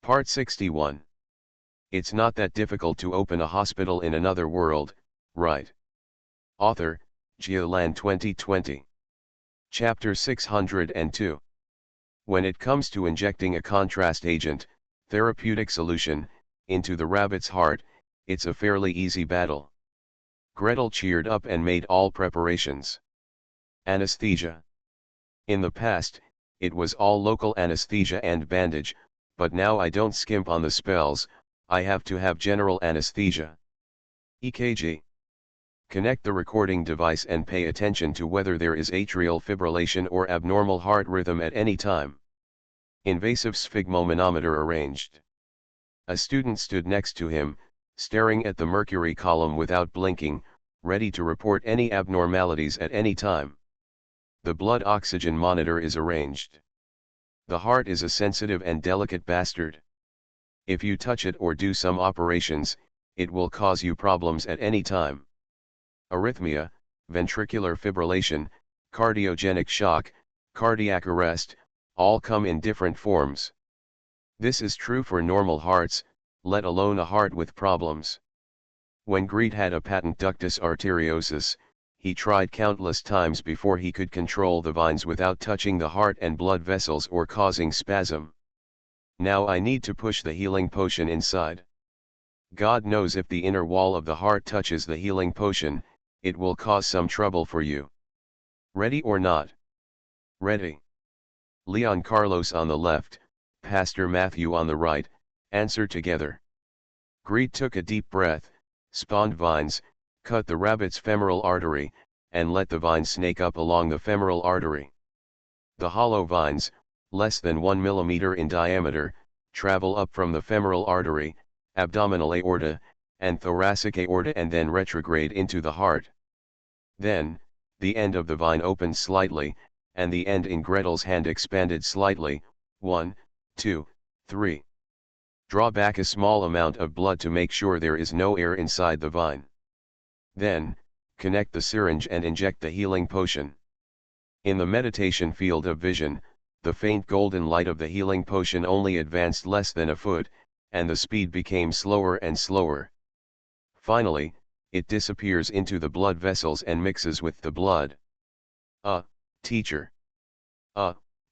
Part 61. It's not that difficult to open a hospital in another world, right? Author, Geoland 2020. Chapter 602. When it comes to injecting a contrast agent, therapeutic solution, into the rabbit's heart, it's a fairly easy battle. Gretel cheered up and made all preparations. Anesthesia. In the past, it was all local anesthesia and bandage, but now I don't skimp on the spells, I have to have general anesthesia. EKG. Connect the recording device and pay attention to whether there is atrial fibrillation or abnormal heart rhythm at any time. Invasive sphygmomanometer arranged. A student stood next to him, staring at the mercury column without blinking, ready to report any abnormalities at any time. The blood oxygen monitor is arranged. The heart is a sensitive and delicate bastard. If you touch it or do some operations, it will cause you problems at any time. Arrhythmia, ventricular fibrillation, cardiogenic shock, cardiac arrest, all come in different forms. This is true for normal hearts, let alone a heart with problems. When Greet had a patent ductus arteriosus, he tried countless times before he could control the veins without touching the heart and blood vessels or causing spasm. Now I need to push the healing potion inside. God knows if the inner wall of the heart touches the healing potion, it will cause some trouble for you. Ready or not? Ready. Leon Carlos on the left, Pastor Matthew on the right, answer together. Greet took a deep breath, spawned vines, cut the rabbit's femoral artery, and let the vines snake up along the femoral artery. The hollow vines, less than 1 millimeter in diameter, travel up from the femoral artery, abdominal aorta, and thoracic aorta and then retrograde into the heart. Then, the end of the vine opened slightly, and the end in Gretel's hand expanded slightly, 1, 2, 3. Draw back a small amount of blood to make sure there is no air inside the vine. Then, connect the syringe and inject the healing potion. In the meditation field of vision, the faint golden light of the healing potion only advanced less than a foot, and the speed became slower and slower. Finally, it disappears into the blood vessels and mixes with the blood. Teacher.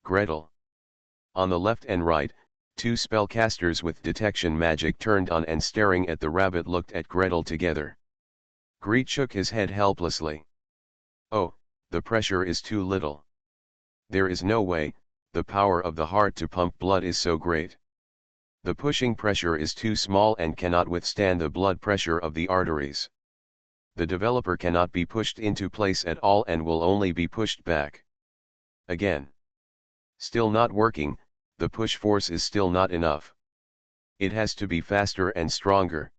Gretel. On the left and right, two spellcasters with detection magic turned on and staring at the rabbit looked at Gretel together. Greet shook his head helplessly. Oh, the pressure is too little. There is no way, the power of the heart to pump blood is so great. The pushing pressure is too small and cannot withstand the blood pressure of the arteries. The developer cannot be pushed into place at all and will only be pushed back. Again. Still not working, the push force is still not enough. It has to be faster and stronger.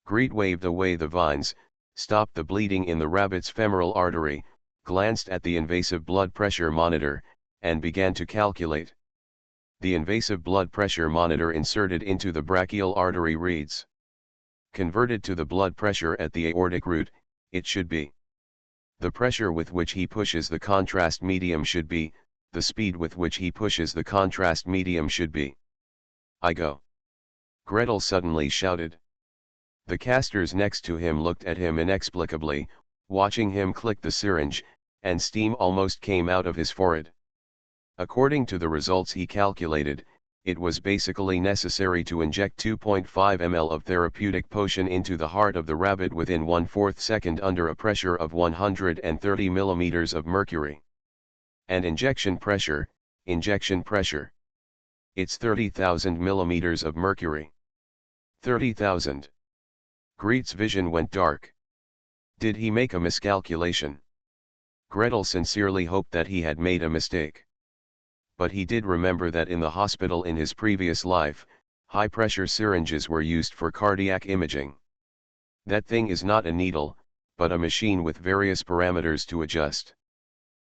Greet waved away the vines, stopped the bleeding in the rabbit's femoral artery, glanced at the invasive blood pressure monitor, and began to calculate. The invasive blood pressure monitor inserted into the brachial artery reads. Converted to the blood pressure at the aortic root, it should be. The pressure with which he pushes the contrast medium should be, the speed with which he pushes the contrast medium should be. I go. Gretel suddenly shouted. The casters next to him looked at him inexplicably, watching him click the syringe, and steam almost came out of his forehead. According to the results he calculated, it was basically necessary to inject 2.5 ml of therapeutic potion into the heart of the rabbit within 1/4 second under a pressure of 130 millimeters of mercury. And injection pressure. It's 30,000 millimeters of mercury. 30,000. Greet's vision went dark. Did he make a miscalculation? Gretel sincerely hoped that he had made a mistake. But he did remember that in the hospital in his previous life, high-pressure syringes were used for cardiac imaging. That thing is not a needle, but a machine with various parameters to adjust.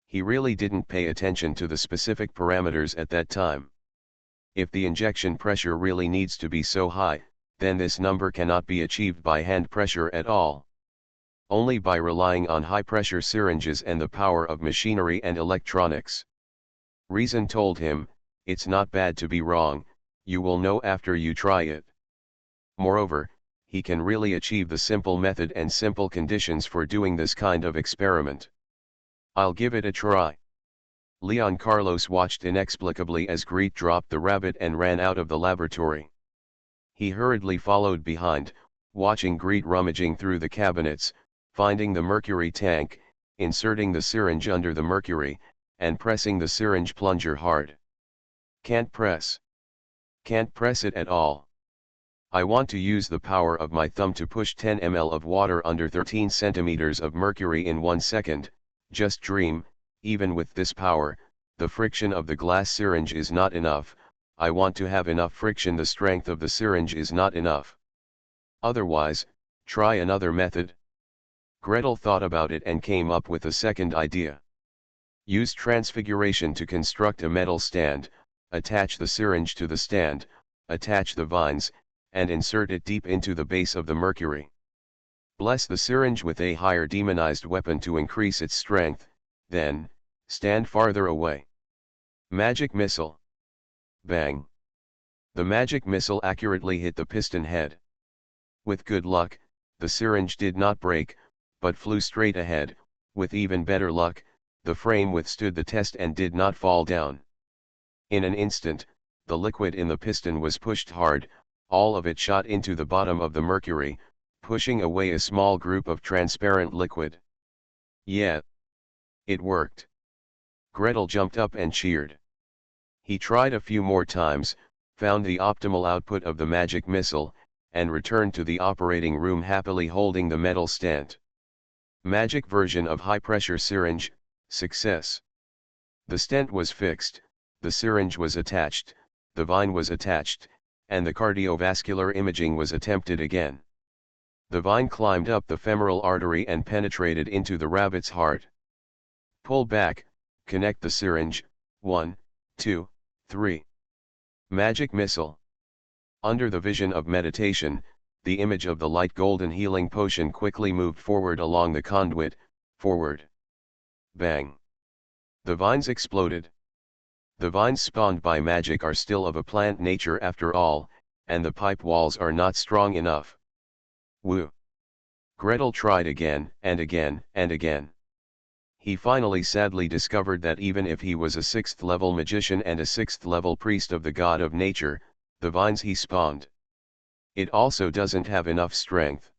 He really didn't pay attention to the specific parameters at that time. If the injection pressure really needs to be so high, then this number cannot be achieved by hand pressure at all. Only by relying on high-pressure syringes and the power of machinery and electronics. Reason told him, it's not bad to be wrong, You will know after you try it. Moreover, he can really achieve the simple method and simple conditions for doing this kind of experiment. I'll give it a try. Leon Carlos watched inexplicably as Greet dropped the rabbit and ran out of the laboratory. He hurriedly followed behind, watching Greet rummaging through the cabinets, finding the mercury tank, inserting the syringe under the mercury, and pressing the syringe plunger hard. Can't press. Can't press it at all. I want to use the power of my thumb to push 10 ml of water under 13 centimeters of mercury in 1 second, just dream. Even with this power, the friction of the glass syringe is not enough. I want to have enough friction. The strength of the syringe is not enough. Otherwise, try another method. Gretel thought about it and came up with a second idea. Use transfiguration to construct a metal stand, attach the syringe to the stand, attach the vines, and insert it deep into the base of the mercury. Bless the syringe with a higher demonized weapon to increase its strength, then, stand farther away. Magic missile. Bang. The magic missile accurately hit the piston head. With good luck, the syringe did not break, but flew straight ahead. With even better luck, the frame withstood the test and did not fall down. In an instant, the liquid in the piston was pushed hard, all of it shot into the bottom of the mercury, pushing away a small group of transparent liquid. Yeah. It worked. Gretel jumped up and cheered. He tried a few more times, found the optimal output of the magic missile, and returned to the operating room happily holding the metal stent. Magic version of high-pressure syringe, success. The stent was fixed, the syringe was attached, the vine was attached, and the cardiovascular imaging was attempted again. The vine climbed up the femoral artery and penetrated into the rabbit's heart. Pull back, connect the syringe, 1, 2, 3. Magic missile. Under the vision of meditation, the image of the light golden healing potion quickly moved forward along the conduit, forward. Bang. The vines exploded. The vines spawned by magic are still of a plant nature after all, and the pipe walls are not strong enough. Woo. Gretel tried again, and again, and again. He finally sadly discovered that even if he was a 6th-level magician and a 6th-level priest of the god of nature, the vines he spawned, it also doesn't have enough strength.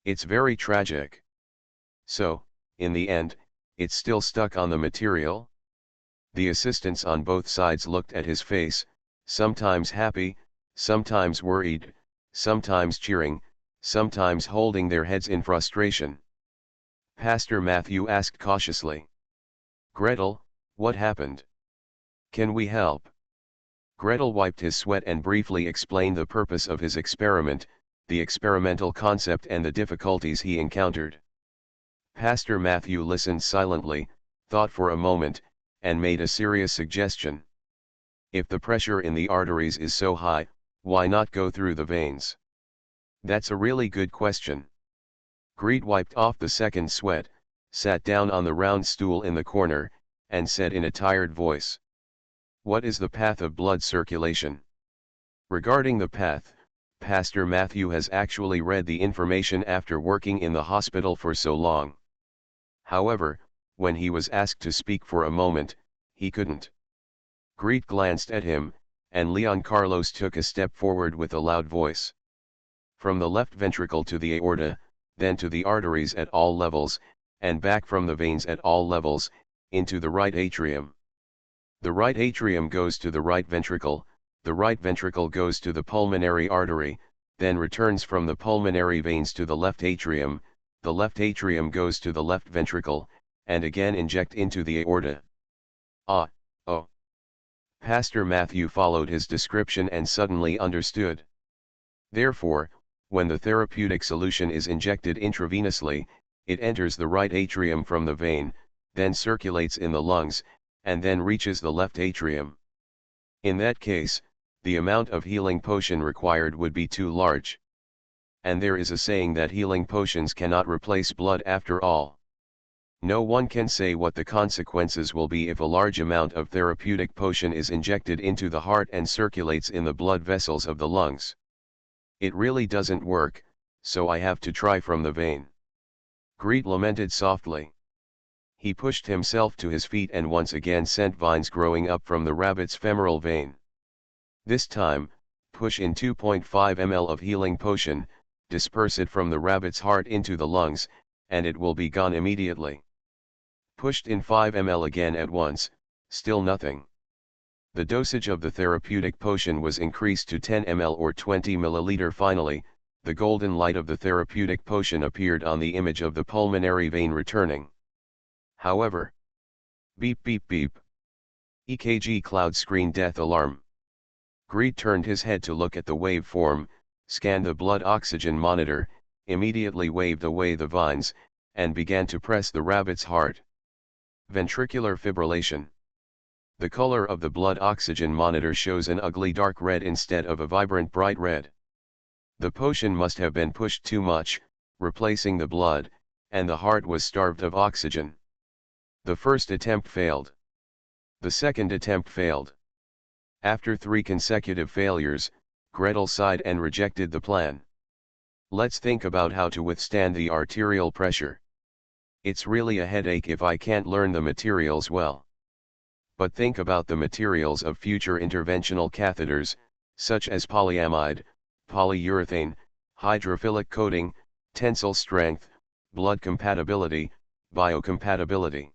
It's very tragic. So, in the end, it's still stuck on the material. The assistants on both sides looked at his face, sometimes happy, sometimes worried, sometimes cheering, sometimes holding their heads in frustration. Pastor Matthew asked cautiously. Gretel, what happened? Can we help? Gretel wiped his sweat and briefly explained the purpose of his experiment, the experimental concept and the difficulties he encountered. Pastor Matthew listened silently, thought for a moment, and made a serious suggestion. If the pressure in the arteries is so high, why not go through the veins? That's a really good question. Greet wiped off the second sweat, sat down on the round stool in the corner, and said in a tired voice. What is the path of blood circulation? Regarding the path, Pastor Matthew has actually read the information after working in the hospital for so long. However, when he was asked to speak for a moment, he couldn't. Greet glanced at him, and Leon Carlos took a step forward with a loud voice. From the left ventricle to the aorta, then to the arteries at all levels, and back from the veins at all levels, into the right atrium. The right atrium goes to the right ventricle, the right ventricle goes to the pulmonary artery, then returns from the pulmonary veins to the left atrium, the left atrium goes to the left ventricle, and again inject into the aorta. Ah, oh. Pastor Matthew followed his description and suddenly understood. Therefore, when the therapeutic solution is injected intravenously, it enters the right atrium from the vein, then circulates in the lungs, and then reaches the left atrium. In that case, the amount of healing potion required would be too large. And there is a saying that healing potions cannot replace blood after all. No one can say what the consequences will be if a large amount of therapeutic potion is injected into the heart and circulates in the blood vessels of the lungs. It really doesn't work, so I have to try from the vein. Greet lamented softly. He pushed himself to his feet and once again sent vines growing up from the rabbit's femoral vein. This time, push in 2.5 ml of healing potion, disperse it from the rabbit's heart into the lungs, and it will be gone immediately. Pushed in 5 ml again at once, still nothing. The dosage of the therapeutic potion was increased to 10 ml or 20 ml. Finally, the golden light of the therapeutic potion appeared on the image of the pulmonary vein returning. However, beep beep beep. EKG cloud screen death alarm. Greed turned his head to look at the waveform, scanned the blood oxygen monitor, immediately waved away the vines, and began to press the rabbit's heart. Ventricular fibrillation. The color of the blood oxygen monitor shows an ugly dark red instead of a vibrant bright red. The potion must have been pushed too much, replacing the blood, and the heart was starved of oxygen. The first attempt failed. The second attempt failed. After 3 consecutive failures, Gretel sighed and rejected the plan. Let's think about how to withstand the arterial pressure. It's really a headache if I can't learn the materials well. But think about the materials of future interventional catheters, such as polyamide, polyurethane, hydrophilic coating, tensile strength, blood compatibility, biocompatibility.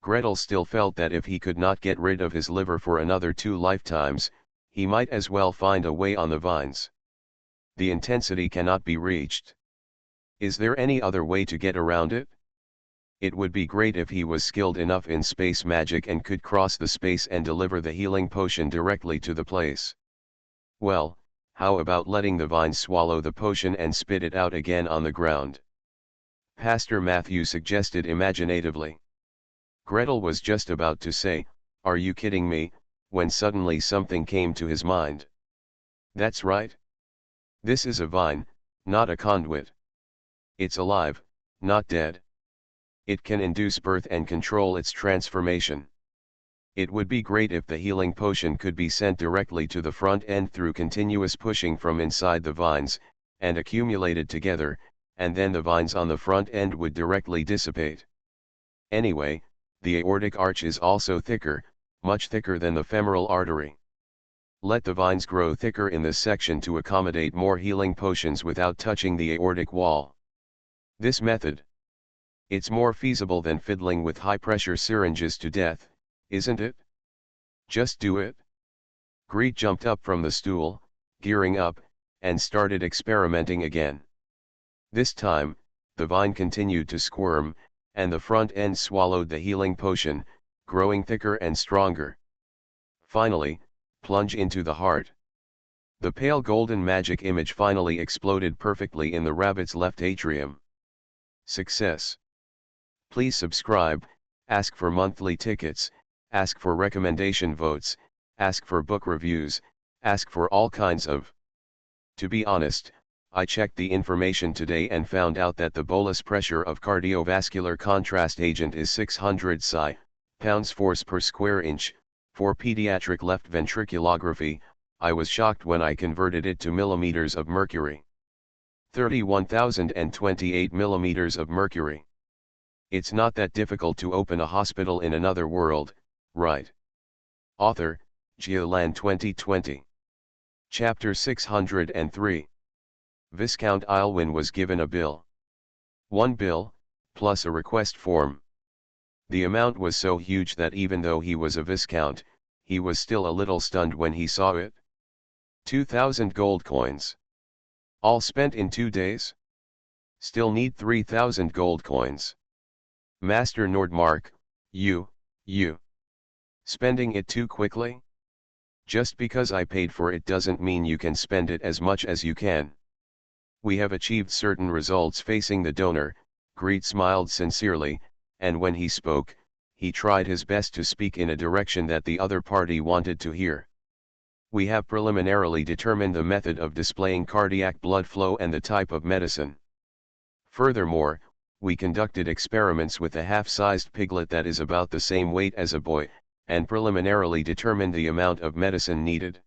Gretel still felt that if he could not get rid of his liver for another 2 lifetimes, he might as well find a way on the vines. The intensity cannot be reached. Is there any other way to get around it? It would be great if he was skilled enough in space magic and could cross the space and deliver the healing potion directly to the place. Well, how about letting the vines swallow the potion and spit it out again on the ground? Pastor Matthew suggested imaginatively. Gretel was just about to say, "Are you kidding me?" when suddenly something came to his mind. That's right. This is a vine, not a conduit. It's alive, not dead. It can induce birth and control its transformation. It would be great if the healing potion could be sent directly to the front end through continuous pushing from inside the vines, and accumulated together, and then the vines on the front end would directly dissipate. Anyway, the aortic arch is also thicker, much thicker than the femoral artery. Let the vines grow thicker in this section to accommodate more healing potions without touching the aortic wall. This method. It's more feasible than fiddling with high-pressure syringes to death, isn't it? Just do it. Greet jumped up from the stool, gearing up, and started experimenting again. This time, the vine continued to squirm, and the front end swallowed the healing potion, growing thicker and stronger. Finally, plunge into the heart. The pale golden magic image finally exploded perfectly in the rabbit's left atrium. Success. Please subscribe, ask for monthly tickets, ask for recommendation votes, ask for book reviews, ask for all kinds of. To be honest, I checked the information today and found out that the bolus pressure of cardiovascular contrast agent is 600 psi, pounds force per square inch. For pediatric left ventriculography, I was shocked when I converted it to millimeters of mercury. 31,028 millimeters of mercury. It's not that difficult to open a hospital in another world, right? Author, Giolan 2020. Chapter 603. Viscount Aylwin was given a bill. 1 bill, plus a request form. The amount was so huge that even though he was a viscount, he was still a little stunned when he saw it. 2,000 gold coins. All spent in 2 days? Still need 3,000 gold coins. Master Nordmark, you. Spending it too quickly? Just because I paid for it doesn't mean you can spend it as much as you can. We have achieved certain results facing the donor. Greed smiled sincerely, and when he spoke, he tried his best to speak in a direction that the other party wanted to hear. We have preliminarily determined the method of displaying cardiac blood flow and the type of medicine. Furthermore, we conducted experiments with a half-sized piglet that is about the same weight as a boy, and preliminarily determined the amount of medicine needed.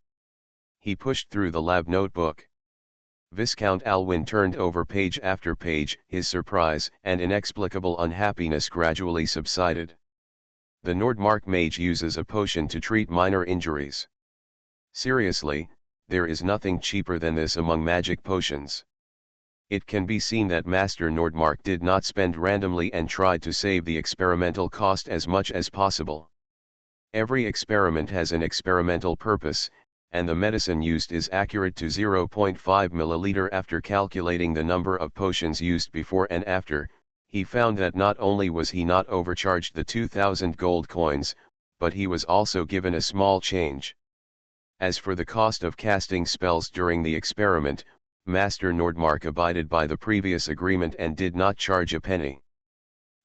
He pushed through the lab notebook. Viscount Alwyn turned over page after page. His surprise and inexplicable unhappiness gradually subsided. The Nordmark mage uses a potion to treat minor injuries. Seriously, there is nothing cheaper than this among magic potions. It can be seen that Master Nordmark did not spend randomly and tried to save the experimental cost as much as possible. Every experiment has an experimental purpose, and the medicine used is accurate to 0.5 ml after calculating the number of potions used before and after. He found that not only was he not overcharged the 2,000 gold coins, but he was also given a small change. As for the cost of casting spells during the experiment, Master Nordmark abided by the previous agreement and did not charge a penny.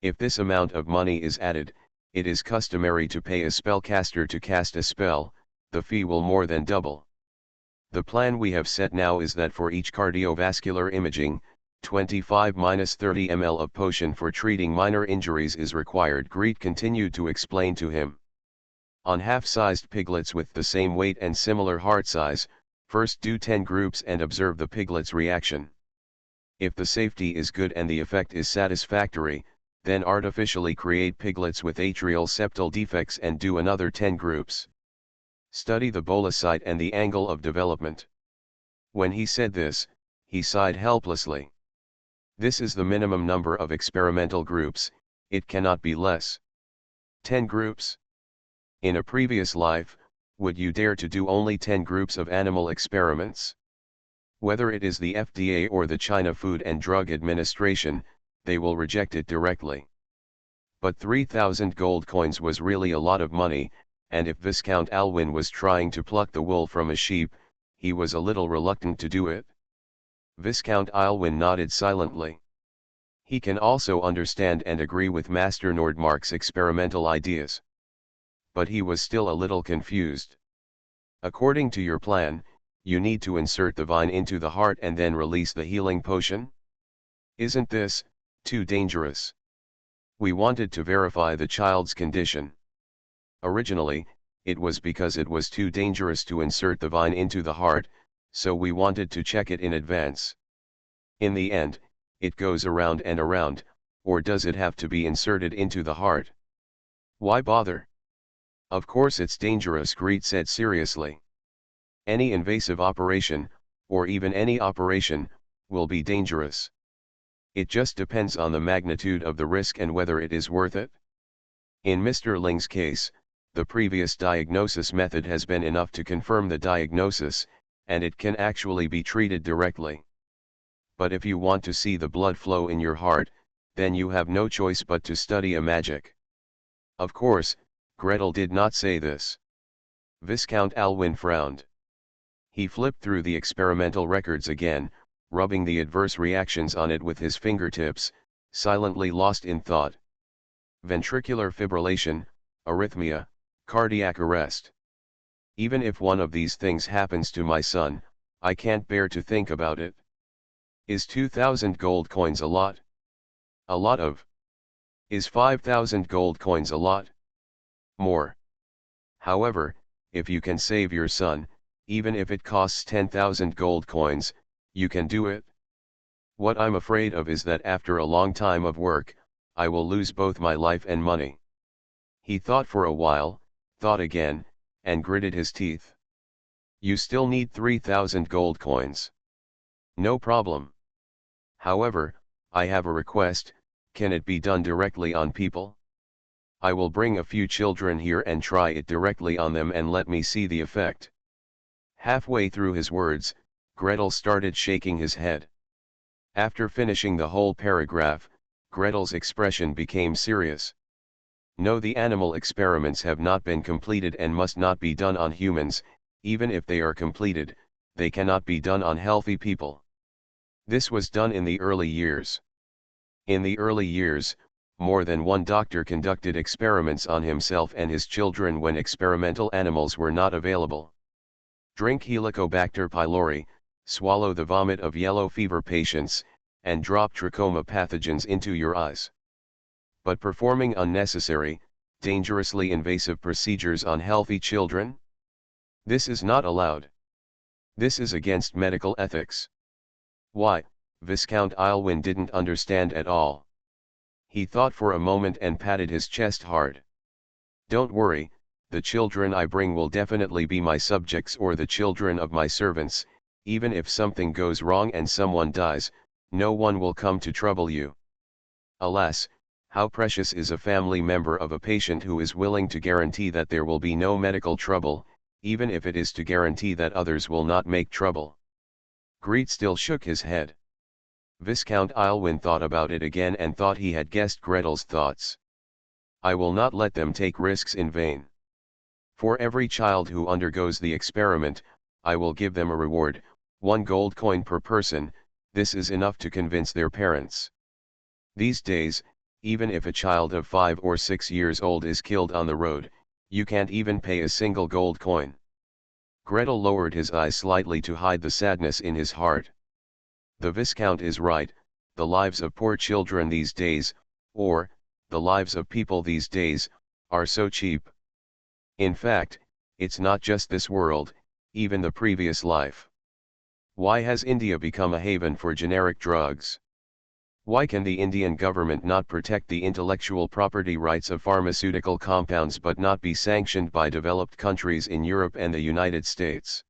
If this amount of money is added, it is customary to pay a spellcaster to cast a spell. The fee will more than double. The plan we have set now is that for each cardiovascular imaging, 25-30 ml of potion for treating minor injuries is required. Greet continued to explain to him. On half-sized piglets with the same weight and similar heart size, first do 10 groups and observe the piglet's reaction. If the safety is good and the effect is satisfactory, then artificially create piglets with atrial septal defects and do another 10 groups. Study the bolus site and the angle of development. When he said this, he sighed helplessly. This is the minimum number of experimental groups, it cannot be less. 10 groups? In a previous life, would you dare to do only 10 groups of animal experiments? Whether it is the FDA or the China Food and Drug Administration, they will reject it directly. But 3,000 gold coins was really a lot of money, and if Viscount Alwyn was trying to pluck the wool from a sheep, he was a little reluctant to do it. Viscount Alwyn nodded silently. He can also understand and agree with Master Nordmark's experimental ideas. But he was still a little confused. According to your plan, you need to insert the vine into the heart and then release the healing potion? Isn't this too dangerous? We wanted to verify the child's condition. Originally, it was because it was too dangerous to insert the vine into the heart, so we wanted to check it in advance. In the end, it goes around and around, or does it have to be inserted into the heart? Why bother? Of course it's dangerous, Greet said seriously. Any invasive operation, or even any operation, will be dangerous. It just depends on the magnitude of the risk and whether it is worth it. In Mr. Ling's case, the previous diagnosis method has been enough to confirm the diagnosis, and it can actually be treated directly. But if you want to see the blood flow in your heart, then you have no choice but to study a magic. Of course, Gretel did not say this. Viscount Alwyn frowned. He flipped through the experimental records again, rubbing the adverse reactions on it with his fingertips, silently lost in thought. Ventricular fibrillation, arrhythmia, cardiac arrest. Even if one of these things happens to my son, I can't bear to think about it. Is 2,000 gold coins a lot? A lot of. Is 5,000 gold coins a lot? More. However, if you can save your son, even if it costs 10,000 gold coins, you can do it. What I'm afraid of is that after a long time of work, I will lose both my life and money. He thought for a while, thought again, and gritted his teeth. You still need 3,000 gold coins. No problem. However, I have a request, can it be done directly on people? I will bring a few children here and try it directly on them and let me see the effect. Halfway through his words, Gretel started shaking his head. After finishing the whole paragraph, Gretel's expression became serious. No, the animal experiments have not been completed and must not be done on humans. Even if they are completed, they cannot be done on healthy people. This was done in the early years. In the early years, more than one doctor conducted experiments on himself and his children when experimental animals were not available. Drink Helicobacter pylori, swallow the vomit of yellow fever patients, and drop trachoma pathogens into your eyes. But performing unnecessary, dangerously invasive procedures on healthy children? This is not allowed. This is against medical ethics. Why, Viscount Aylwin didn't understand at all. He thought for a moment and patted his chest hard. Don't worry, the children I bring will definitely be my subjects or the children of my servants. Even if something goes wrong and someone dies, no one will come to trouble you. Alas, how precious is a family member of a patient who is willing to guarantee that there will be no medical trouble, even if it is to guarantee that others will not make trouble. Greet still shook his head. Viscount Aylwin thought about it again and thought he had guessed Gretel's thoughts. I will not let them take risks in vain. For every child who undergoes the experiment, I will give them a reward, 1 gold coin per person. This is enough to convince their parents. These days, even if a child of 5 or 6 years old is killed on the road, you can't even pay a single gold coin. Gretel lowered his eyes slightly to hide the sadness in his heart. The Viscount is right, the lives of poor children these days, or, the lives of people these days, are so cheap. In fact, it's not just this world, even the previous life. Why has India become a haven for generic drugs? Why can the Indian government not protect the intellectual property rights of pharmaceutical compounds but not be sanctioned by developed countries in Europe and the United States?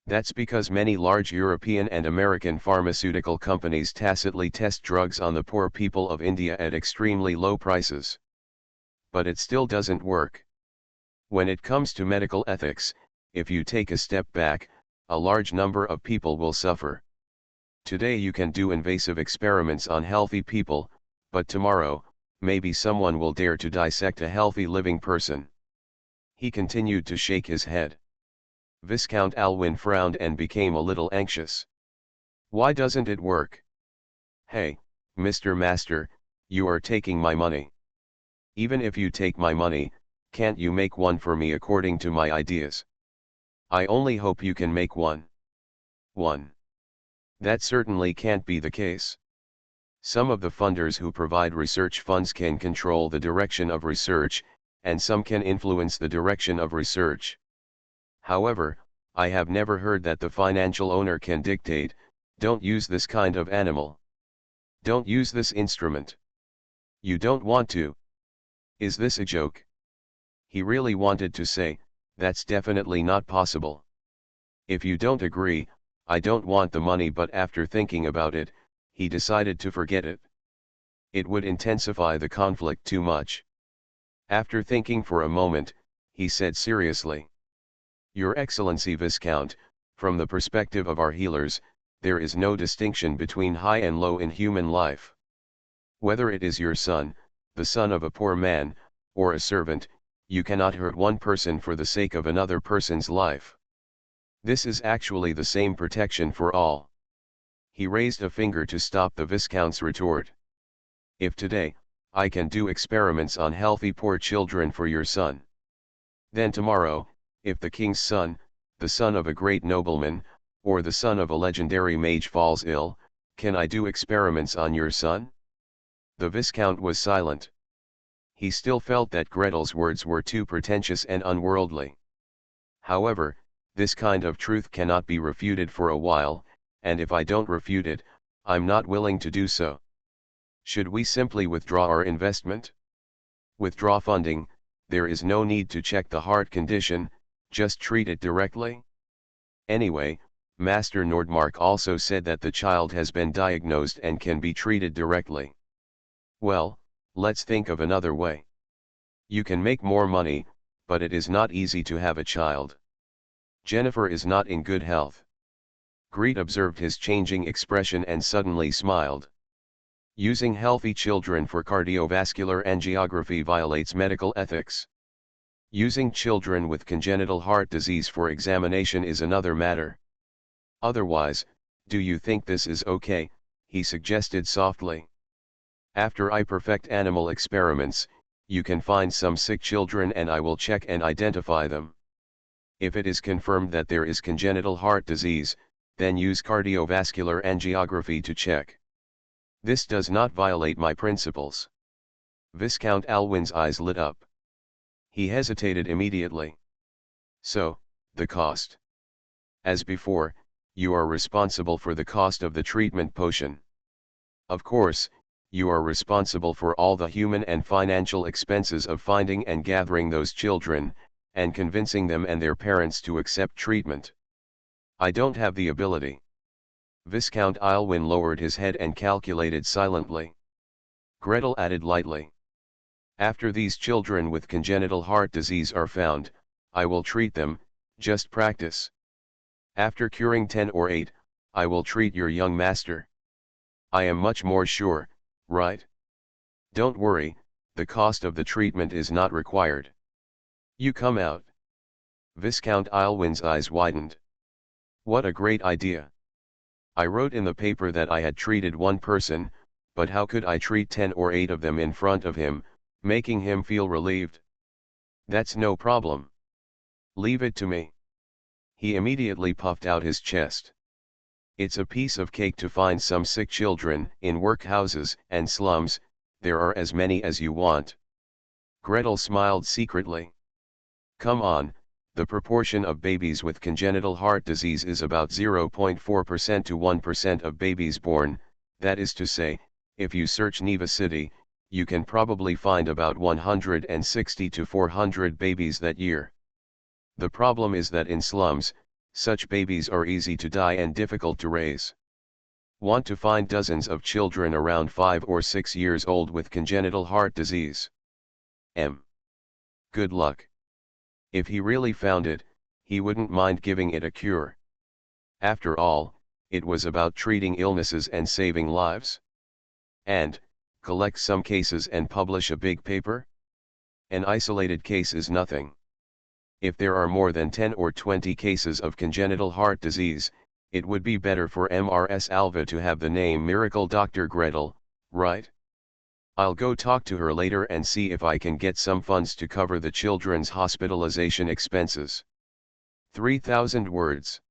That's because many large European and American pharmaceutical companies tacitly test drugs on the poor people of India at extremely low prices. But it still doesn't work. When it comes to medical ethics, if you take a step back, a large number of people will suffer. Today you can do invasive experiments on healthy people, but tomorrow, maybe someone will dare to dissect a healthy living person. He continued to shake his head. Viscount Aylwin frowned and became a little anxious. Why doesn't it work? Hey, Mr. Master, you are taking my money. Even if you take my money, can't you make one for me according to my ideas? I only hope you can make one. That certainly can't be the case. Some of the funders who provide research funds can control the direction of research, and some can influence the direction of research. However, I have never heard that the financial owner can dictate, don't use this kind of animal. Don't use this instrument. You don't want to. Is this a joke? He really wanted to say, that's definitely not possible. If you don't agree, I don't want the money, but after thinking about it, he decided to forget it. It would intensify the conflict too much. After thinking for a moment, he said seriously, Your Excellency Viscount, from the perspective of our healers, there is no distinction between high and low in human life. Whether it is your son, the son of a poor man, or a servant, you cannot hurt one person for the sake of another person's life. This is actually the same protection for all. He raised a finger to stop the Viscount's retort. If today, I can do experiments on healthy poor children for your son, then tomorrow, if the king's son, the son of a great nobleman, or the son of a legendary mage falls ill, can I do experiments on your son? The Viscount was silent. He still felt that Gretel's words were too pretentious and unworldly. However, this kind of truth cannot be refuted for a while, and if I don't refute it, I'm not willing to do so. Should we simply withdraw our investment? Withdraw funding, there is no need to check the heart condition, just treat it directly? Anyway, Master Nordmark also said that the child has been diagnosed and can be treated directly. Well, let's think of another way. You can make more money, but it is not easy to have a child. Jennifer is not in good health. Greet observed his changing expression and suddenly smiled. Using healthy children for cardiovascular angiography violates medical ethics. Using children with congenital heart disease for examination is another matter. Otherwise, do you think this is okay? He suggested softly. After I perfect animal experiments, you can find some sick children and I will check and identify them. If it is confirmed that there is congenital heart disease, then use cardiovascular angiography to check. This does not violate my principles. Viscount Alwyn's eyes lit up. He hesitated immediately. So, the cost. As before, you are responsible for the cost of the treatment potion. Of course, you are responsible for all the human and financial expenses of finding and gathering those children, and convincing them and their parents to accept treatment. I don't have the ability. Viscount Aylwin lowered his head and calculated silently. Gretel added lightly. After these children with congenital heart disease are found, I will treat them, just practice. After curing 10 or 8, I will treat your young master. I am much more sure, right? Don't worry, the cost of the treatment is not required. You come out. Viscount Aylwin's eyes widened. What a great idea. I wrote in the paper that I had treated one person, but how could I treat 10 or 8 of them in front of him, making him feel relieved? That's no problem. Leave it to me. He immediately puffed out his chest. It's a piece of cake to find some sick children in workhouses and slums. There are as many as you want. Gretel smiled secretly. Come on, the proportion of babies with congenital heart disease is about 0.4% to 1% of babies born. That is to say, if you search Neva City, you can probably find about 160 to 400 babies that year. The problem is that in slums, such babies are easy to die and difficult to raise. Want to find dozens of children around 5 or 6 years old with congenital heart disease. Good luck. If he really found it, he wouldn't mind giving it a cure. After all, it was about treating illnesses and saving lives. And, collect some cases and publish a big paper? An isolated case is nothing. If there are more than 10 or 20 cases of congenital heart disease, it would be better for Mrs. Alva to have the name Miracle Dr. Gretel, right? I'll go talk to her later and see if I can get some funds to cover the children's hospitalization expenses. 3,000 words.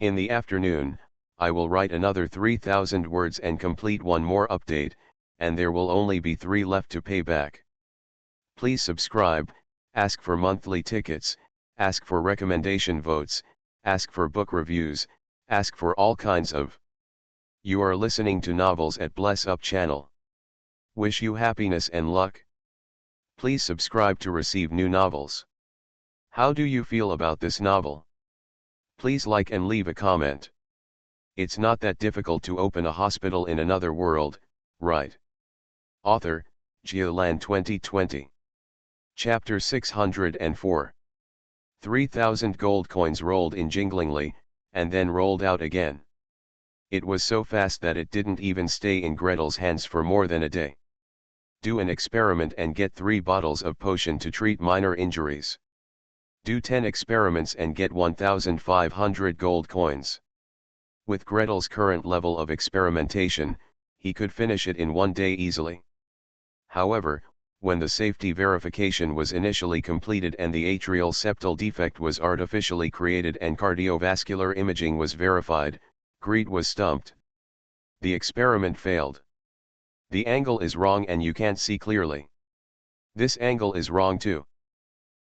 In the afternoon, I will write another 3,000 words and complete one more update, and there will only be 3 left to pay back. Please subscribe, ask for monthly tickets, ask for recommendation votes, ask for book reviews, ask for all kinds of. You are listening to Novels at Bless Up channel. Wish you happiness and luck. Please subscribe to receive new novels. How do you feel about this novel? Please like and leave a comment. It's not that difficult to open a hospital in another world, right? Author, Geoland 2020. Chapter 604. 3,000 gold coins rolled in jinglingly, and then rolled out again. It was so fast that it didn't even stay in Gretel's hands for more than a day. Do an experiment and get 3 bottles of potion to treat minor injuries. Do 10 experiments and get 1,500 gold coins. With Gretel's current level of experimentation, he could finish it in 1 day easily. However, when the safety verification was initially completed and the atrial septal defect was artificially created and cardiovascular imaging was verified, Greet was stumped. The experiment failed. The angle is wrong and you can't see clearly. This angle is wrong too.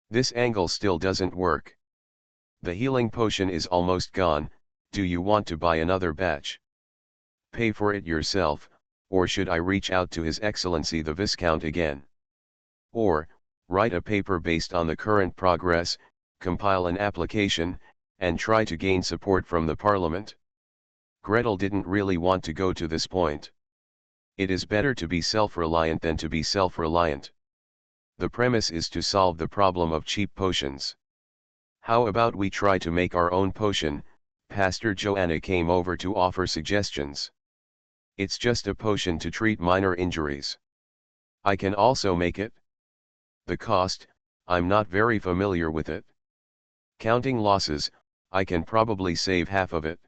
This angle still doesn't work. The healing potion is almost gone. Do you want to buy another batch? Pay for it yourself, or should I reach out to His Excellency the Viscount again? Or, write a paper based on the current progress, compile an application, and try to gain support from the Parliament? Gretel didn't really want to go to this point. It is better to be self-reliant than to be self-reliant. The premise is to solve the problem of cheap potions. How about we try to make our own potion? Pastor Joanna came over to offer suggestions. It's just a potion to treat minor injuries. I can also make it. The cost, I'm not very familiar with it. Counting losses, I can probably save half of it.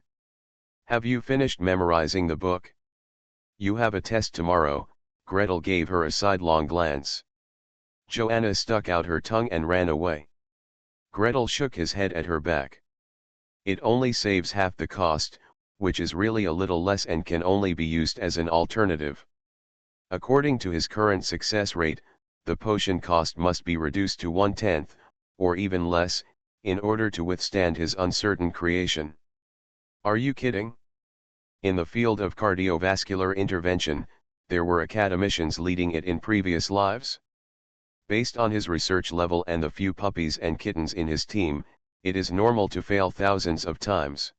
Have you finished memorizing the book? You have a test tomorrow. Gretel gave her a sidelong glance. Joanna stuck out her tongue and ran away. Gretel shook his head at her back. It only saves half the cost. which is really a little less and can only be used as an alternative. According to his current success rate, the potion cost must be reduced to 1/10, or even less, in order to withstand his uncertain creation. Are you kidding? In the field of cardiovascular intervention, there were academicians leading it in previous lives. Based on his research level and the few puppies and kittens in his team, it is normal to fail thousands of times.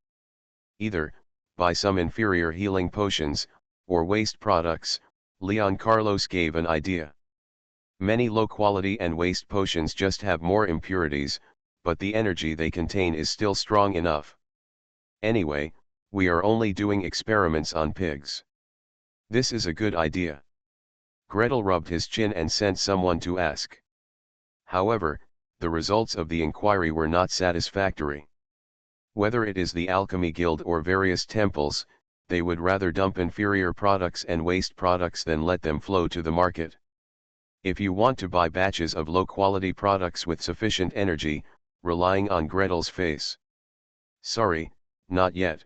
Either, by some inferior healing potions, or waste products, Leon Carlos gave an idea. Many low-quality and waste potions just have more impurities, but the energy they contain is still strong enough. Anyway, we are only doing experiments on pigs. This is a good idea. Gretel rubbed his chin and sent someone to ask. However, the results of the inquiry were not satisfactory. Whether it is the Alchemy Guild or various temples, they would rather dump inferior products and waste products than let them flow to the market. If you want to buy batches of low-quality products with sufficient energy, relying on Gretel's face. Sorry, not yet.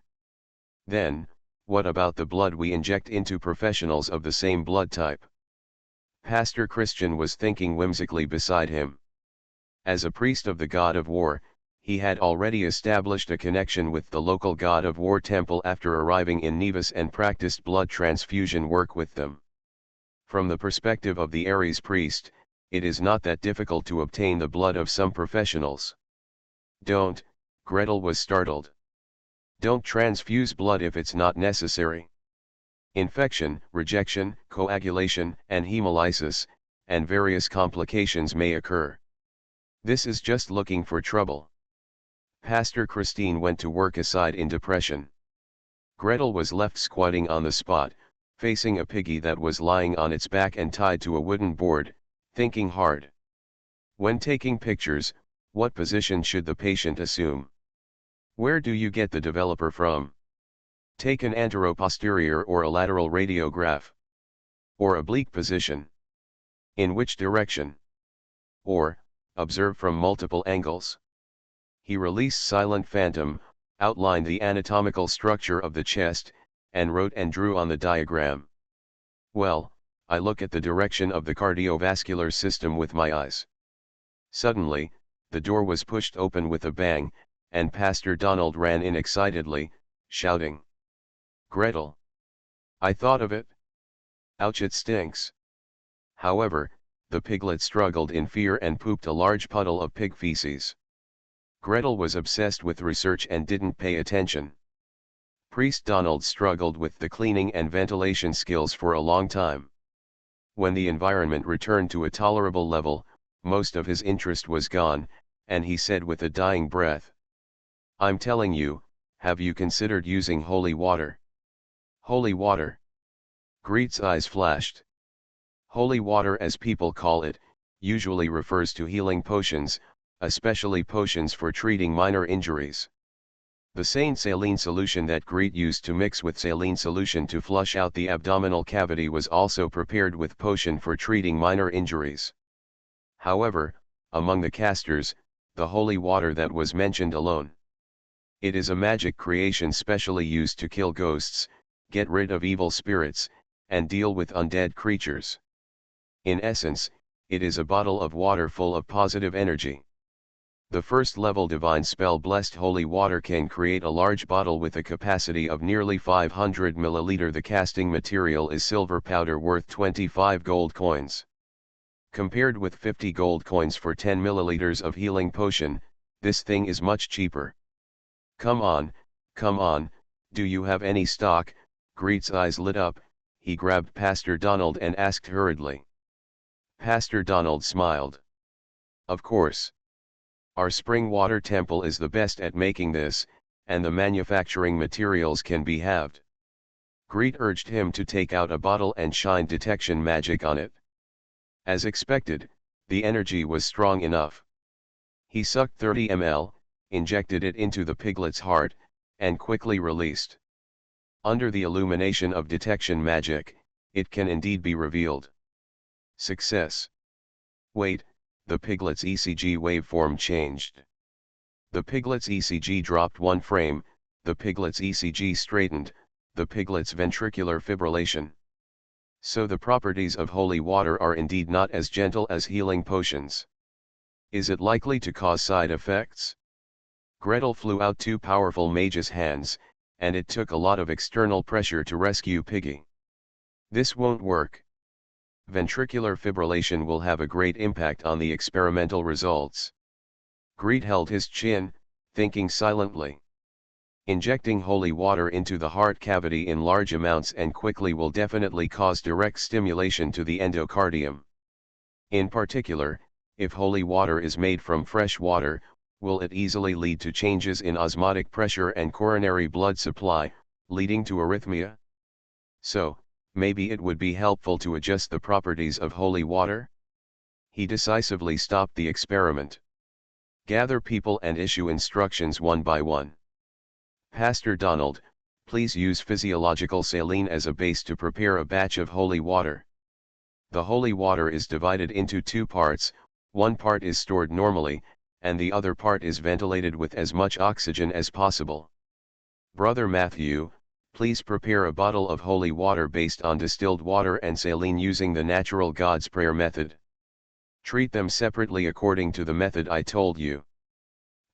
Then, what about the blood we inject into professionals of the same blood type? Pastor Christian was thinking whimsically beside him. As a priest of the god of war, he had already established a connection with the local god of war temple after arriving in Nevis and practiced blood transfusion work with them. From the perspective of the Ares priest, it is not that difficult to obtain the blood of some professionals. Don't, Gretel was startled. Don't transfuse blood if it's not necessary. Infection, rejection, coagulation, and hemolysis, and various complications may occur. This is just looking for trouble. Pastor Christine went to work aside in depression. Gretel was left squatting on the spot, facing a piggy that was lying on its back and tied to a wooden board, thinking hard. When taking pictures, what position should the patient assume? Where do you get the developer from? Take an anteroposterior or a lateral radiograph. Or oblique position. In which direction? Or, observe from multiple angles. He released Silent Phantom, outlined the anatomical structure of the chest, and wrote and drew on the diagram. Well, I look at the direction of the cardiovascular system with my eyes. Suddenly, the door was pushed open with a bang, and Pastor Donald ran in excitedly, shouting. Gretel! I thought of it. Ouch, it stinks. However, the piglet struggled in fear and pooped a large puddle of pig feces. Gretel was obsessed with research and didn't pay attention. Priest Donald struggled with the cleaning and ventilation skills for a long time. When the environment returned to a tolerable level, most of his interest was gone, and he said with a dying breath. I'm telling you, have you considered using holy water? Holy water. Greet's eyes flashed. Holy water, as people call it, usually refers to healing potions, especially potions for treating minor injuries. The same saline solution that Greet used to mix with saline solution to flush out the abdominal cavity was also prepared with potion for treating minor injuries. However, among the casters, the holy water that was mentioned alone. It is a magic creation specially used to kill ghosts, get rid of evil spirits, and deal with undead creatures. In essence, it is a bottle of water full of positive energy. The first level divine spell blessed holy water can create a large bottle with a capacity of nearly 500 ml. The casting material is silver powder worth 25 gold coins. Compared with 50 gold coins for 10 ml of healing potion, this thing is much cheaper. Come on, do you have any stock? Greet's eyes lit up, he grabbed Pastor Donald and asked hurriedly. Pastor Donald smiled. Of course. Our spring water temple is the best at making this, and the manufacturing materials can be halved. Greet urged him to take out a bottle and shine detection magic on it. As expected, the energy was strong enough. He sucked 30 ml, injected it into the piglet's heart, and quickly released. Under the illumination of detection magic, it can indeed be revealed. Success. Wait. The piglet's ECG waveform changed. The piglet's ECG dropped one frame, the piglet's ECG straightened, the piglet's ventricular fibrillation. So the properties of holy water are indeed not as gentle as healing potions. Is it likely to cause side effects? Gretel flew out two powerful mages' hands, and it took a lot of external pressure to rescue Piggy. This won't work. Ventricular fibrillation will have a great impact on the experimental results. Greet held his chin, thinking silently. Injecting holy water into the heart cavity in large amounts and quickly will definitely cause direct stimulation to the endocardium. In particular, if holy water is made from fresh water, will it easily lead to changes in osmotic pressure and coronary blood supply, leading to arrhythmia? So, maybe it would be helpful to adjust the properties of holy water? He decisively stopped the experiment. Gather people and issue instructions one by one. Pastor Donald, please use physiological saline as a base to prepare a batch of holy water. The holy water is divided into two parts, one part is stored normally, and the other part is ventilated with as much oxygen as possible. Brother Matthew, please prepare a bottle of holy water based on distilled water and saline using the natural God's prayer method. Treat them separately according to the method I told you.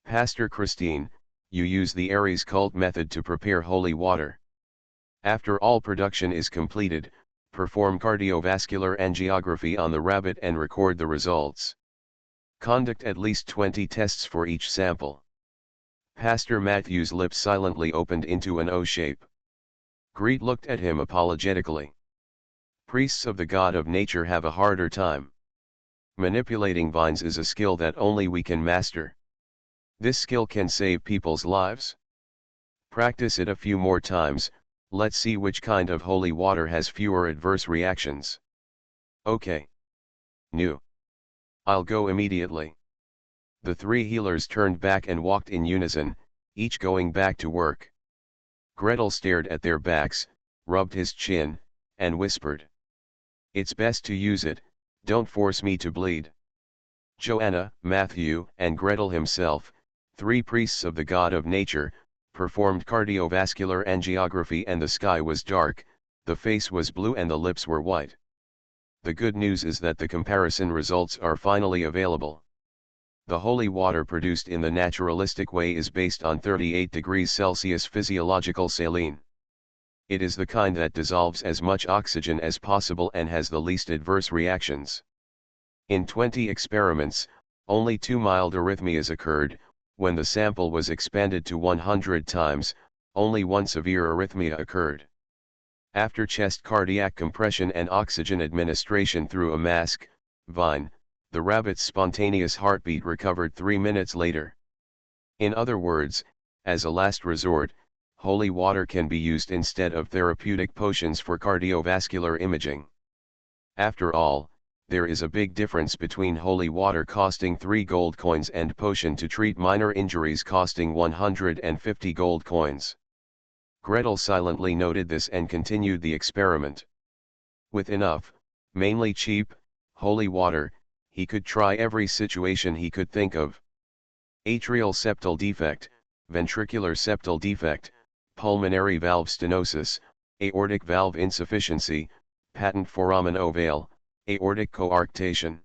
Pastor Christine, you use the Aries cult method to prepare holy water. After all production is completed, perform cardiovascular angiography on the rabbit and record the results. Conduct at least 20 tests for each sample. Pastor Matthew's lips silently opened into an O shape. Greet looked at him apologetically. Priests of the God of nature have a harder time. Manipulating vines is a skill that only we can master. This skill can save people's lives. Practice it a few more times, let's see which kind of holy water has fewer adverse reactions. Okay. New. I'll go immediately. The three healers turned back and walked in unison, each going back to work. Gretel stared at their backs, rubbed his chin, and whispered. It's best to use it, don't force me to bleed. Joanna, Matthew, and Gretel himself, three priests of the God of nature, performed cardiovascular angiography and the sky was dark, the face was blue and the lips were white. The good news is that the comparison results are finally available. The holy water produced in the naturalistic way is based on 38 degrees Celsius physiological saline. It is the kind that dissolves as much oxygen as possible and has the least adverse reactions. In 20 experiments, only 2 mild arrhythmias occurred. When the sample was expanded to 100 times, only 1 severe arrhythmia occurred. After chest cardiac compression and oxygen administration through a mask, vine, the rabbit's spontaneous heartbeat recovered 3 minutes later. In other words, as a last resort, holy water can be used instead of therapeutic potions for cardiovascular imaging. After all, there is a big difference between holy water costing 3 gold coins and potion to treat minor injuries costing 150 gold coins. Gretel silently noted this and continued the experiment. With enough, mainly cheap, holy water, he could try every situation he could think of. Atrial septal defect, ventricular septal defect, pulmonary valve stenosis, aortic valve insufficiency, patent foramen ovale, aortic coarctation.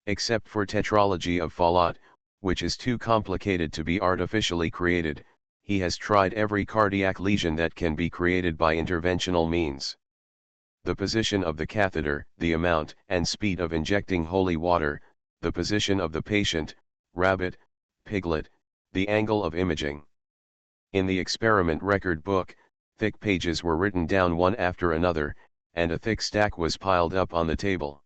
Except for tetralogy of Fallot, which is too complicated to be artificially created, he has tried every cardiac lesion that can be created by interventional means. The position of the catheter, the amount and speed of injecting holy water, the position of the patient, rabbit, piglet, the angle of imaging. In the experiment record book, thick pages were written down one after another, and a thick stack was piled up on the table.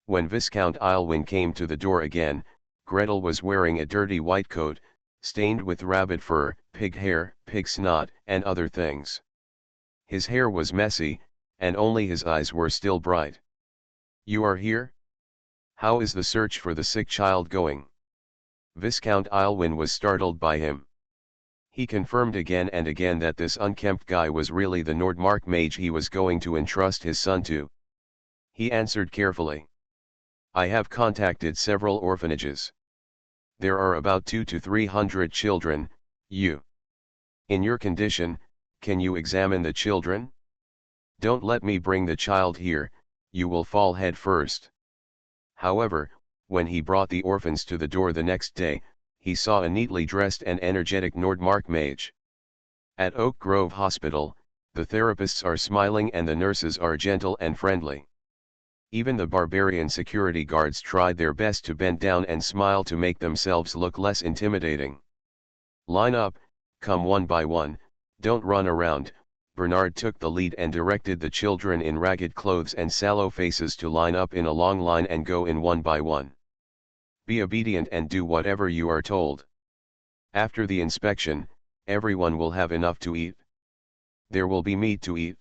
When Viscount Aylwin came to the door again, Gretel was wearing a dirty white coat, stained with rabbit fur, pig hair, pig snot, and other things. His hair was messy, and only his eyes were still bright. You are here? How is the search for the sick child going? Viscount Aylwin was startled by him. He confirmed again and again that this unkempt guy was really the Nordmark mage he was going to entrust his son to. He answered carefully. I have contacted several orphanages. There are about 200 to 300 children, you In your condition, can you examine the children? Don't let me bring the child here, you will fall head first. However, when he brought the orphans to the door the next day, he saw a neatly dressed and energetic Nordmark mage. At Oak Grove Hospital, the therapists are smiling and the nurses are gentle and friendly. Even the barbarian security guards tried their best to bend down and smile to make themselves look less intimidating. Line up, come one by one, don't run around. Bernard took the lead and directed the children in ragged clothes and sallow faces to line up in a long line and go in one by one. Be obedient and do whatever you are told. After the inspection, everyone will have enough to eat. There will be meat to eat.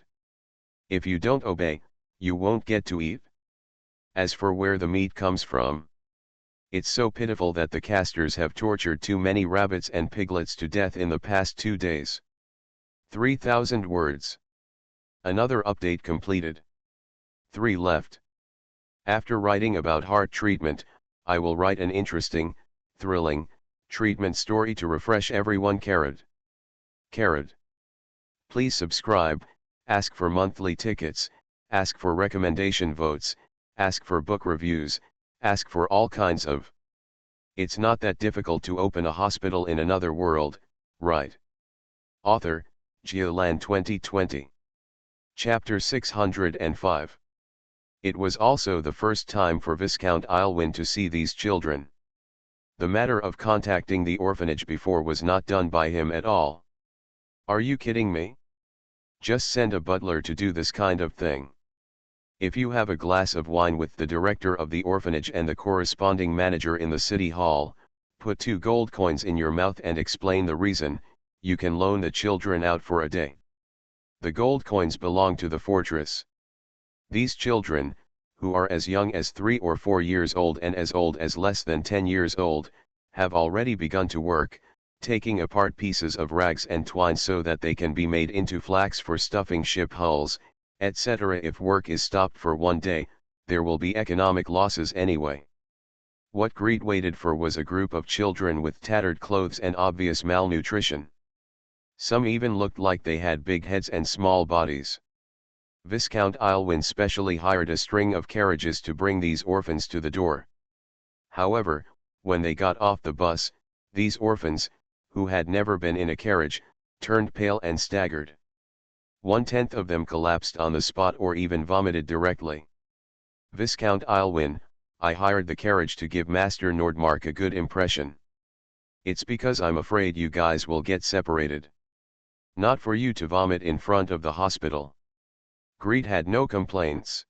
If you don't obey, you won't get to eat. As for where the meat comes from, it's so pitiful that the casters have tortured too many rabbits and piglets to death in the past 2 days. 3,000 words. Another update completed. 3 left. After writing about heart treatment, I will write an interesting, thrilling, treatment story to refresh everyone. Carrot. Please subscribe, ask for monthly tickets, ask for recommendation votes, ask for book reviews, ask for all kinds of. It's not that difficult to open a hospital in another world, right? Author, Geoland 2020. Chapter 605. It was also the first time for Viscount Aylwin to see these children. The matter of contacting the orphanage before was not done by him at all. Are you kidding me? Just send a butler to do this kind of thing. If you have a glass of wine with the director of the orphanage and the corresponding manager in the city hall, put 2 gold coins in your mouth and explain the reason. You can loan the children out for a day. The gold coins belong to the fortress. These children, who are as young as 3 or 4 years old and as old as less than 10 years old, have already begun to work, taking apart pieces of rags and twine so that they can be made into flax for stuffing ship hulls, etc. If work is stopped for 1 day, there will be economic losses anyway. What Greet waited for was a group of children with tattered clothes and obvious malnutrition. Some even looked like they had big heads and small bodies. Viscount Aylwin specially hired a string of carriages to bring these orphans to the door. However, when they got off the bus, these orphans, who had never been in a carriage, turned pale and staggered. 1/10 of them collapsed on the spot or even vomited directly. Viscount Aylwin, I hired the carriage to give Master Nordmark a good impression. It's because I'm afraid you guys will get separated. Not for you to vomit in front of the hospital. Greet had no complaints.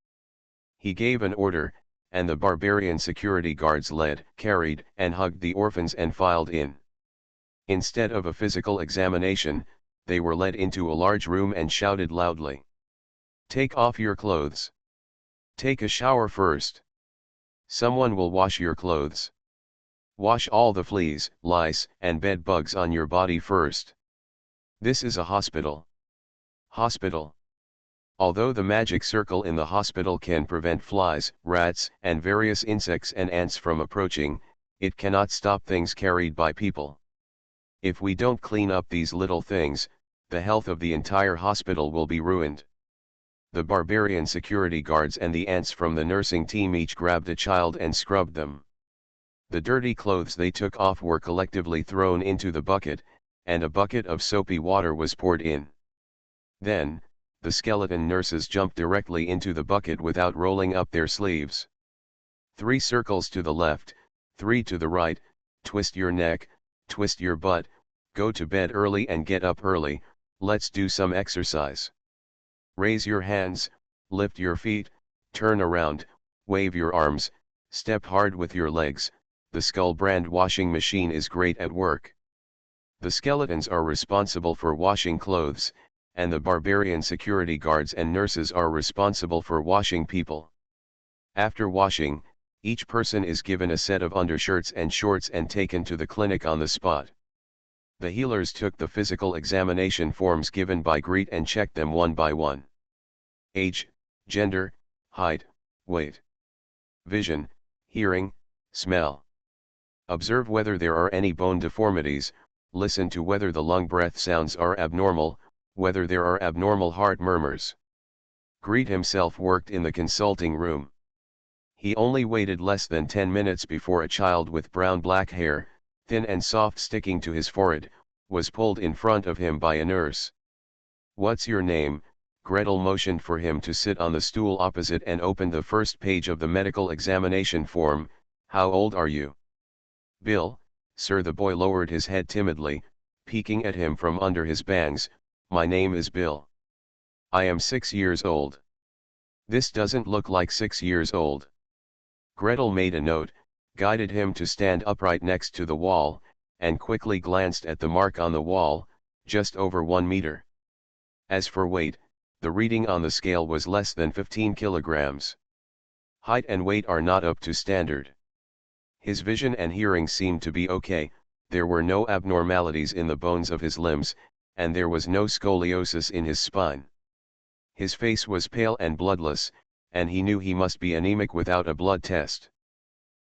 He gave an order, and the barbarian security guards led, carried, and hugged the orphans and filed in. Instead of a physical examination, they were led into a large room and shouted loudly. Take off your clothes. Take a shower first. Someone will wash your clothes. Wash all the fleas, lice, and bed bugs on your body first. This is a hospital. Hospital. Although the magic circle in the hospital can prevent flies, rats, and various insects and ants from approaching, it cannot stop things carried by people. If we don't clean up these little things, the health of the entire hospital will be ruined. The barbarian security guards and the ants from the nursing team each grabbed a child and scrubbed them. The dirty clothes they took off were collectively thrown into the bucket, and a bucket of soapy water was poured in. Then, the skeleton nurses jumped directly into the bucket without rolling up their sleeves. 3 circles to the left, 3 to the right, twist your neck, twist your butt, go to bed early and get up early, let's do some exercise. Raise your hands, lift your feet, turn around, wave your arms, step hard with your legs, the Skull brand washing machine is great at work. The skeletons are responsible for washing clothes, and the barbarian security guards and nurses are responsible for washing people. After washing, each person is given a set of undershirts and shorts and taken to the clinic on the spot. The healers took the physical examination forms given by Greet and checked them one by one. Age, gender, height, weight, vision, hearing, smell. Observe whether there are any bone deformities, listen to whether the lung breath sounds are abnormal, whether there are abnormal heart murmurs. Greet himself worked in the consulting room. He only waited less than 10 minutes before a child with brown-black hair, thin and soft sticking to his forehead, was pulled in front of him by a nurse. "What's your name?" Gretel motioned for him to sit on the stool opposite and opened the first page of the medical examination form. "How old are you?" "Bill, sir." The boy lowered his head timidly, peeking at him from under his bangs. "My name is Bill. I am 6 years old." "This doesn't look like 6 years old." Gretel made a note, guided him to stand upright next to the wall, and quickly glanced at the mark on the wall, just over 1 meter. As for weight, the reading on the scale was less than 15 kilograms. Height and weight are not up to standard. His vision and hearing seemed to be okay, there were no abnormalities in the bones of his limbs, and there was no scoliosis in his spine. His face was pale and bloodless, and he knew he must be anemic without a blood test.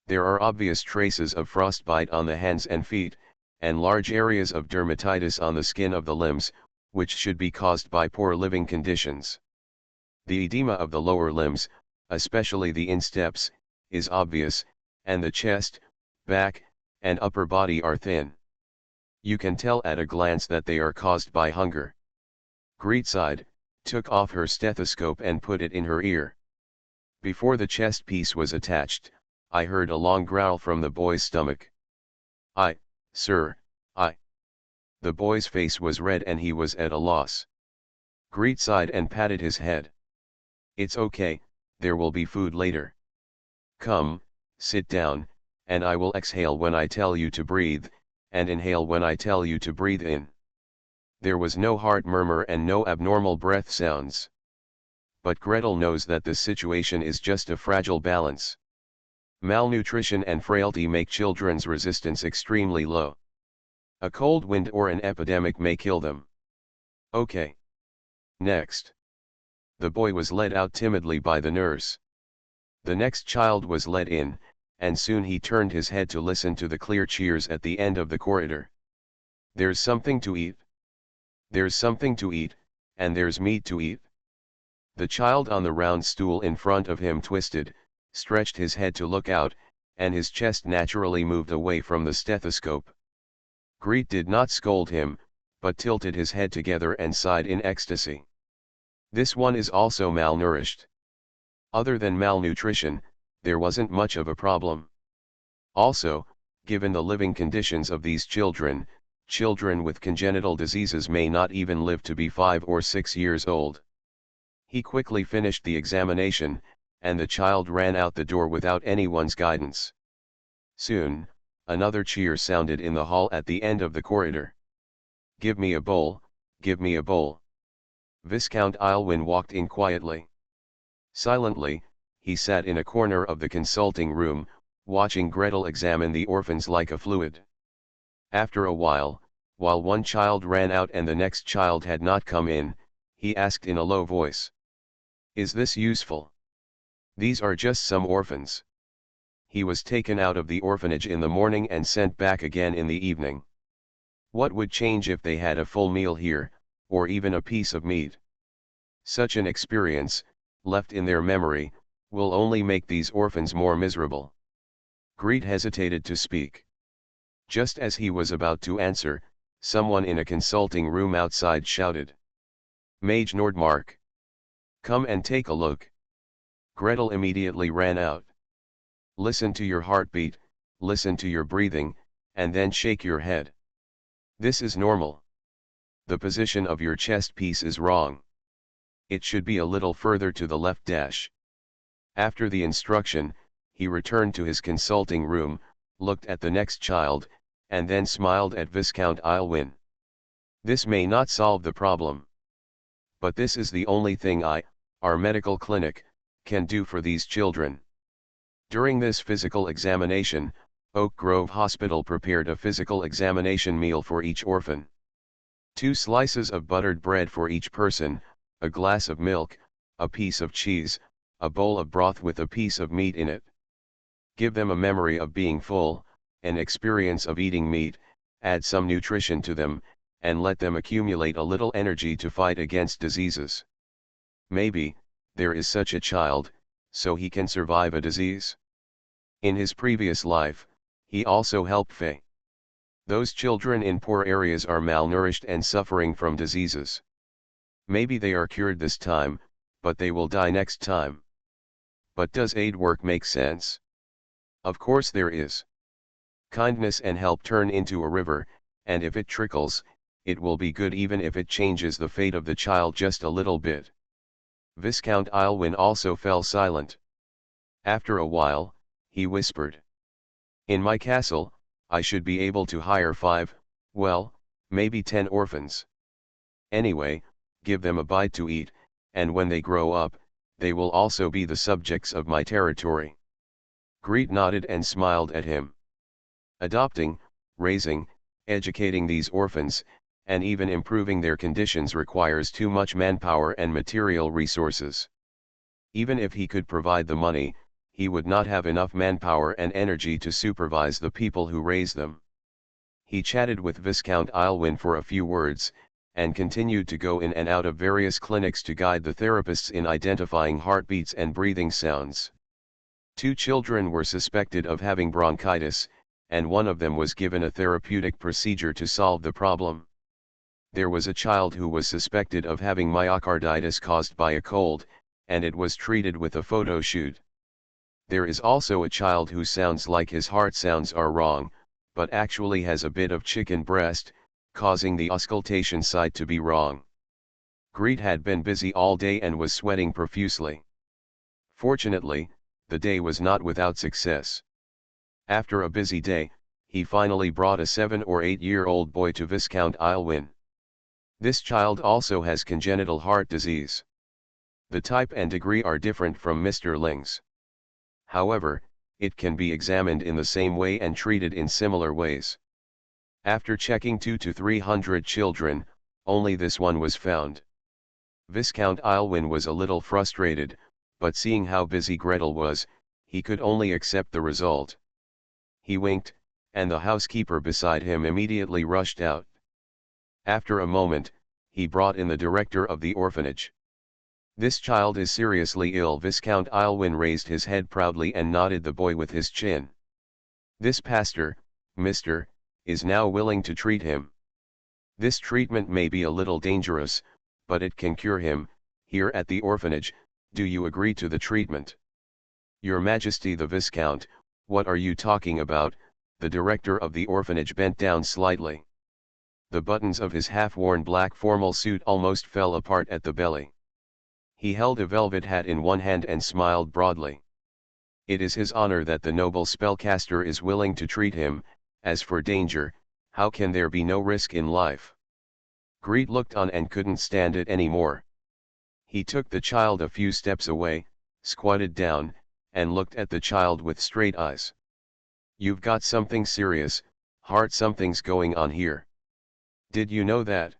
There are obvious traces of frostbite on the hands and feet, and large areas of dermatitis on the skin of the limbs, which should be caused by poor living conditions. The edema of the lower limbs, especially the insteps, is obvious, and the chest, back, and upper body are thin. You can tell at a glance that they are caused by hunger. Greet sighed, took off her stethoscope and put it in her ear. Before the chest piece was attached, I heard a long growl from the boy's stomach. Sir, I. The boy's face was red and he was at a loss. Greet sighed and patted his head. "It's okay, there will be food later. Come, sit down, and I will exhale when I tell you to breathe, and inhale when I tell you to breathe in." There was no heart murmur and no abnormal breath sounds. But Gretel knows that this situation is just a fragile balance. Malnutrition and frailty make children's resistance extremely low. A cold wind or an epidemic may kill them. "Okay. Next." The boy was led out timidly by the nurse. The next child was led in, and soon he turned his head to listen to the clear cheers at the end of the corridor. "There's something to eat. There's something to eat, and there's meat to eat." The child on the round stool in front of him twisted, stretched his head to look out, and his chest naturally moved away from the stethoscope. Greet did not scold him, but tilted his head together and sighed in ecstasy. This one is also malnourished. Other than malnutrition, there wasn't much of a problem. Also, given the living conditions of these children, children with congenital diseases may not even live to be 5 or 6 years old. He quickly finished the examination, and the child ran out the door without anyone's guidance. Soon, another cheer sounded in the hall at the end of the corridor. "Give me a bowl, give me a bowl." Viscount Aylwin walked in quietly. Silently, he sat in a corner of the consulting room, watching Gretel examine the orphans like a fluid. After a while one child ran out and the next child had not come in, he asked in a low voice, "Is this useful? These are just some orphans." He was taken out of the orphanage in the morning and sent back again in the evening. What would change if they had a full meal here, or even a piece of meat? Such an experience, left in their memory, will only make these orphans more miserable. Greet hesitated to speak. Just as he was about to answer, someone in a consulting room outside shouted, "Mage Nordmark! Come and take a look." Gretel immediately ran out. "Listen to your heartbeat, listen to your breathing, and then shake your head. This is normal. The position of your chest piece is wrong. It should be a little further to the left dash." After the instruction, he returned to his consulting room, looked at the next child, and then smiled at Viscount Aylwin. "This may not solve the problem. But this is the only thing our medical clinic, can do for these children." During this physical examination, Oak Grove Hospital prepared a physical examination meal for each orphan. 2 slices of buttered bread for each person, a glass of milk, a piece of cheese, a bowl of broth with a piece of meat in it. Give them a memory of being full, an experience of eating meat, add some nutrition to them, and let them accumulate a little energy to fight against diseases. Maybe, there is such a child, so he can survive a disease. In his previous life, he also helped Fae. Those children in poor areas are malnourished and suffering from diseases. Maybe they are cured this time, but they will die next time. But does aid work make sense? Of course there is. Kindness and help turn into a river, and if it trickles, it will be good even if it changes the fate of the child just a little bit. Viscount Aylwin also fell silent. After a while, he whispered. In my castle, I should be able to hire 5, well, maybe 10 orphans. Anyway, give them a bite to eat, and when they grow up, they will also be the subjects of my territory. Greet nodded and smiled at him. Adopting, raising, educating these orphans, and even improving their conditions requires too much manpower and material resources. Even if he could provide the money, he would not have enough manpower and energy to supervise the people who raise them. He chatted with Viscount Aylwin for a few words, and continued to go in and out of various clinics to guide the therapists in identifying heartbeats and breathing sounds. 2 children were suspected of having bronchitis, and one of them was given a therapeutic procedure to solve the problem. There was a child who was suspected of having myocarditis caused by a cold, and it was treated with a photo shoot. There is also a child who sounds like his heart sounds are wrong, but actually has a bit of chicken breast, causing the auscultation site to be wrong. Greet had been busy all day and was sweating profusely. Fortunately, the day was not without success. After a busy day, he finally brought a 7 or 8-year-old boy to Viscount Aylwin. This child also has congenital heart disease. The type and degree are different from Mr. Ling's. However, it can be examined in the same way and treated in similar ways. After checking 200 to 300 children, only this one was found. Viscount Aylwin was a little frustrated, but seeing how busy Gretel was, he could only accept the result. He winked, and the housekeeper beside him immediately rushed out. After a moment, he brought in the director of the orphanage. This child is seriously ill. Viscount Aylwin raised his head proudly and nodded the boy with his chin. This pastor, Mr., is now willing to treat him. This treatment may be a little dangerous, but it can cure him. Here at the orphanage, do you agree to the treatment? Your Majesty the Viscount, what are you talking about? The director of the orphanage bent down slightly. The buttons of his half-worn black formal suit almost fell apart at the belly. He held a velvet hat in one hand and smiled broadly. It is his honor that the noble spellcaster is willing to treat him. As for danger, how can there be no risk in life? Greet looked on and couldn't stand it anymore. He took the child a few steps away, squatted down, and looked at the child with straight eyes. You've got something serious, heart, something's going on here. Did you know that?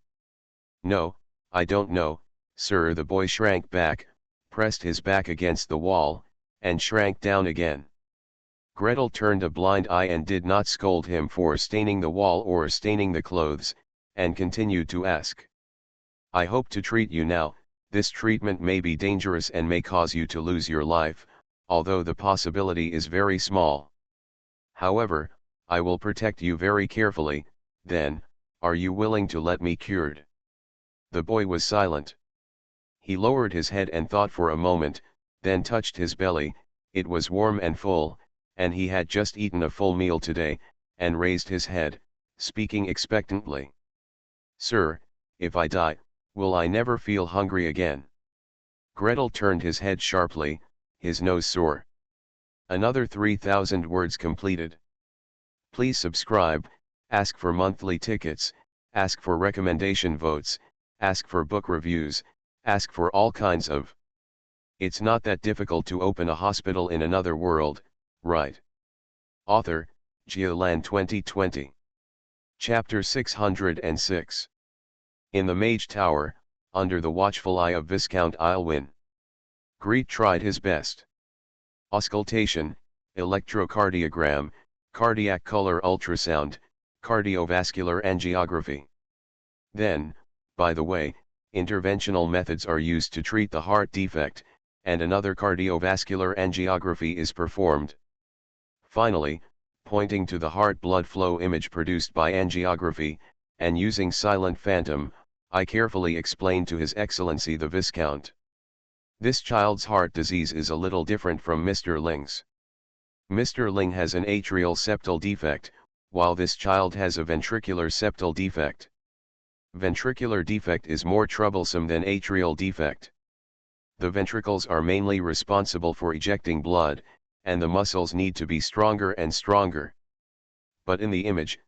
No, I don't know, sir. The boy shrank back, pressed his back against the wall, and shrank down again. Gretel turned a blind eye and did not scold him for staining the wall or staining the clothes, and continued to ask. I hope to treat you now. This treatment may be dangerous and may cause you to lose your life, although the possibility is very small. However, I will protect you very carefully. Then, are you willing to let me cured? The boy was silent. He lowered his head and thought for a moment, then touched his belly. It was warm and full, and he had just eaten a full meal today, and raised his head, speaking expectantly. Sir, if I die, will I never feel hungry again? Gretel turned his head sharply, his nose sore. Another 3,000 words completed. Please subscribe, ask for monthly tickets, ask for recommendation votes, ask for book reviews, ask for all kinds of. It's not that difficult to open a hospital in another world, right? Author, Geoland 2020. Chapter 606. In the Mage Tower, under the watchful eye of Viscount Aylwin. Greet tried his best. Auscultation, electrocardiogram, cardiac color ultrasound, Cardiovascular angiography. Then, by the way, interventional methods are used to treat the heart defect, and another cardiovascular angiography is performed. Finally, pointing to the heart blood flow image produced by angiography, and using silent phantom, I carefully explained to His Excellency the Viscount. This child's heart disease is a little different from Mr. Ling's. Mr. Ling has an atrial septal defect, while this child has a ventricular septal defect. Ventricular defect is more troublesome than atrial defect. The ventricles are mainly responsible for ejecting blood, and the muscles need to be stronger and stronger. But in the image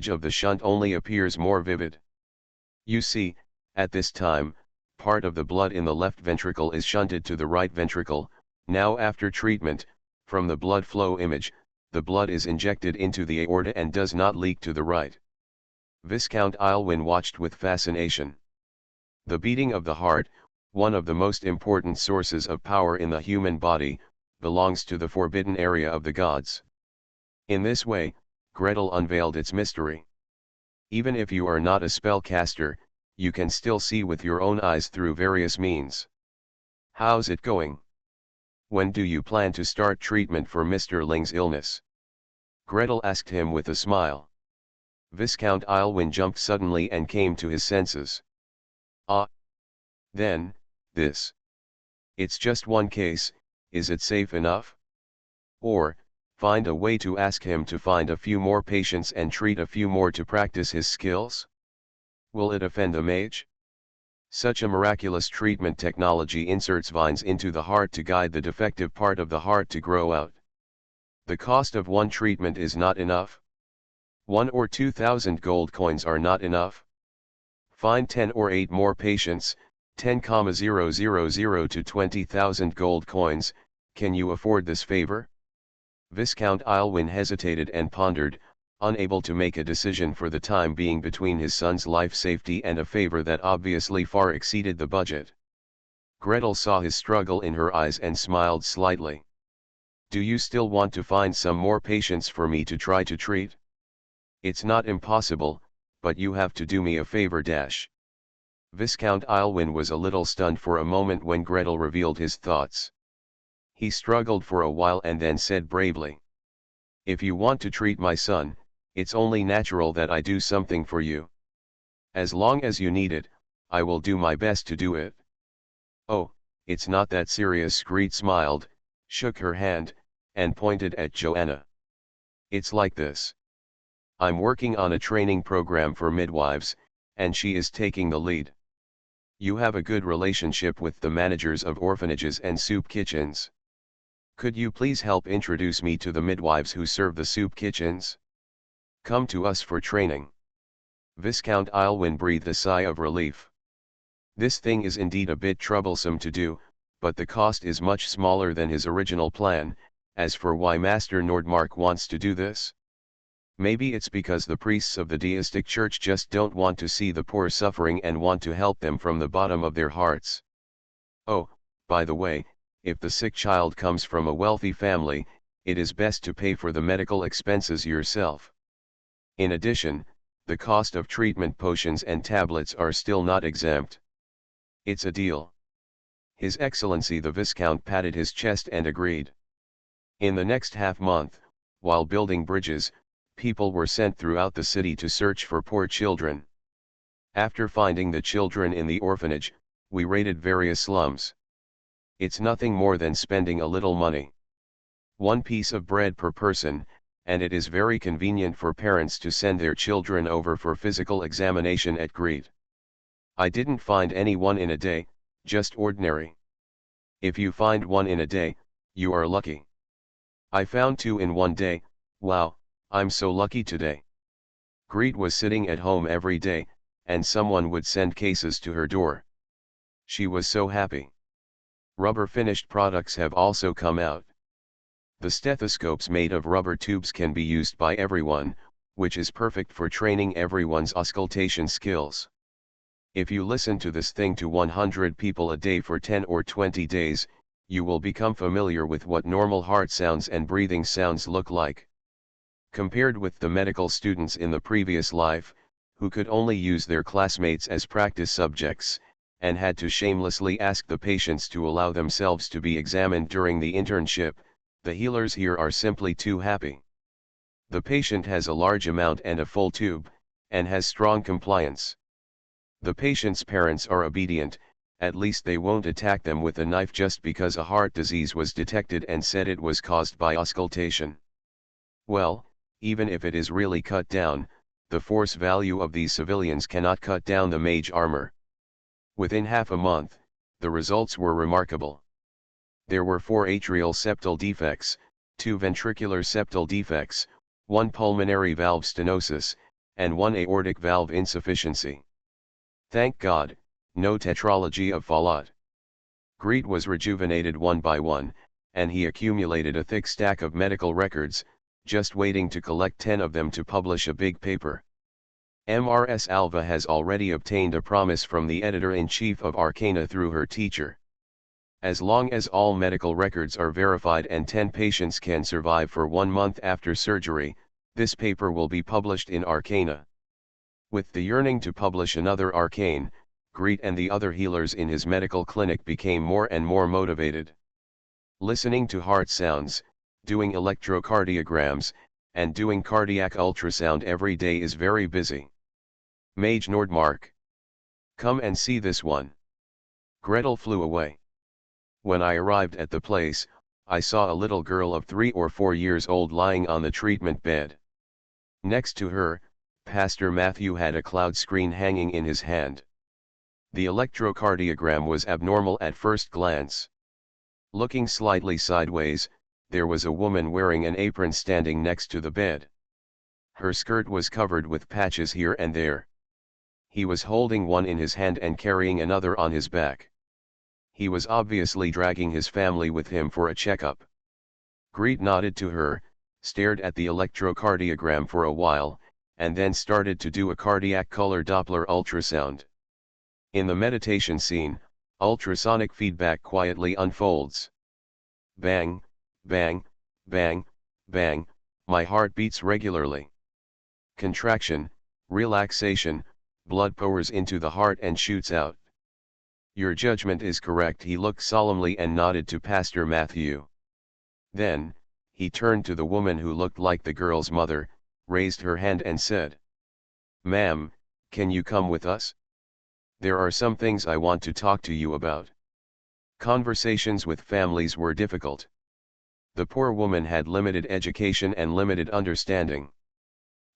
of the shunt only appears more vivid. You see, at this time, part of the blood in the left ventricle is shunted to the right ventricle. Now after treatment, from the blood flow image, the blood is injected into the aorta and does not leak to the right. Viscount Aylwin watched with fascination. The beating of the heart, one of the most important sources of power in the human body, belongs to the forbidden area of the gods. In this way, Gretel unveiled its mystery. Even if you are not a spellcaster, you can still see with your own eyes through various means. How's it going? When do you plan to start treatment for Mr. Ling's illness? Gretel asked him with a smile. Viscount Aylwin jumped suddenly and came to his senses. Ah! Then, this. It's just one case, is it safe enough? Or, find a way to ask him to find a few more patients and treat a few more to practice his skills? Will it offend the mage? Such a miraculous treatment technology inserts vines into the heart to guide the defective part of the heart to grow out. The cost of one treatment is not enough. 1 or 2,000 gold coins are not enough. Find 10 or 8 more patients, 10,000 to 20,000 gold coins. Can you afford this favor? Viscount Aylwin hesitated and pondered, unable to make a decision for the time being between his son's life safety and a favor that obviously far exceeded the budget. Gretel saw his struggle in her eyes and smiled slightly. Do you still want to find some more patients for me to try to treat? It's not impossible, but you have to do me a favor. Viscount Aylwin was a little stunned for a moment when Gretel revealed his thoughts. He struggled for a while and then said bravely. If you want to treat my son, it's only natural that I do something for you. As long as you need it, I will do my best to do it. Oh, it's not that serious. Greet smiled, shook her hand, and pointed at Joanna. It's like this. I'm working on a training program for midwives, and she is taking the lead. You have a good relationship with the managers of orphanages and soup kitchens. Could you please help introduce me to the midwives who serve the soup kitchens? Come to us for training. Viscount Aylwin breathed a sigh of relief. This thing is indeed a bit troublesome to do, but the cost is much smaller than his original plan. As for why Master Nordmark wants to do this? Maybe it's because the priests of the deistic church just don't want to see the poor suffering and want to help them from the bottom of their hearts. Oh, by the way, if the sick child comes from a wealthy family, it is best to pay for the medical expenses yourself. In addition, the cost of treatment potions and tablets are still not exempt. It's a deal. His Excellency the Viscount patted his chest and agreed. In the next half-month, while building bridges, people were sent throughout the city to search for poor children. After finding the children in the orphanage, we raided various slums. It's nothing more than spending a little money. 1 piece of bread per person, and it is very convenient for parents to send their children over for physical examination at Greet. I didn't find any one in a day, just ordinary. If you find one in a day, you are lucky. I found 2 in one day. Wow, I'm so lucky today. Greet was sitting at home every day, and someone would send cases to her door. She was so happy. Rubber finished products have also come out. The stethoscopes made of rubber tubes can be used by everyone, which is perfect for training everyone's auscultation skills. If you listen to this thing to 100 people a day for 10 or 20 days, you will become familiar with what normal heart sounds and breathing sounds look like. Compared with the medical students in the previous life, who could only use their classmates as practice subjects, and had to shamelessly ask the patients to allow themselves to be examined during the internship, the healers here are simply too happy. The patient has a large amount and a full tube, and has strong compliance. The patient's parents are obedient, at least they won't attack them with a knife just because a heart disease was detected and said it was caused by auscultation. Well, even if it is really cut down, the force value of these civilians cannot cut down the mage armor. Within half a month, the results were remarkable. There were 4 atrial septal defects, 2 ventricular septal defects, 1 pulmonary valve stenosis, and 1 aortic valve insufficiency. Thank God, no tetralogy of Fallot. Greet was rejuvenated one by one, and he accumulated a thick stack of medical records, just waiting to collect 10 of them to publish a big paper. Mrs. Alva has already obtained a promise from the editor-in-chief of Arcana through her teacher. As long as all medical records are verified and 10 patients can survive for 1 month after surgery, this paper will be published in Arcana. With the yearning to publish another arcane, Greet and the other healers in his medical clinic became more and more motivated. Listening to heart sounds, doing electrocardiograms, and doing cardiac ultrasound every day is very busy. Mage Nordmark. Come and see this one. Gretel flew away. When I arrived at the place, I saw a little girl of 3 or 4 years old lying on the treatment bed. Next to her, Pastor Matthew had a cloud screen hanging in his hand. The electrocardiogram was abnormal at first glance. Looking slightly sideways, there was a woman wearing an apron standing next to the bed. Her skirt was covered with patches here and there. He was holding one in his hand and carrying another on his back. He was obviously dragging his family with him for a checkup. Greet nodded to her, stared at the electrocardiogram for a while, and then started to do a cardiac color Doppler ultrasound. In the meditation scene, ultrasonic feedback quietly unfolds. Bang, bang, bang, bang, my heart beats regularly. Contraction, relaxation, blood pours into the heart and shoots out. Your judgment is correct. He looked solemnly and nodded to Pastor Matthew. Then, he turned to the woman who looked like the girl's mother, raised her hand and said, "Ma'am, can you come with us? There are some things I want to talk to you about." Conversations with families were difficult. The poor woman had limited education and limited understanding.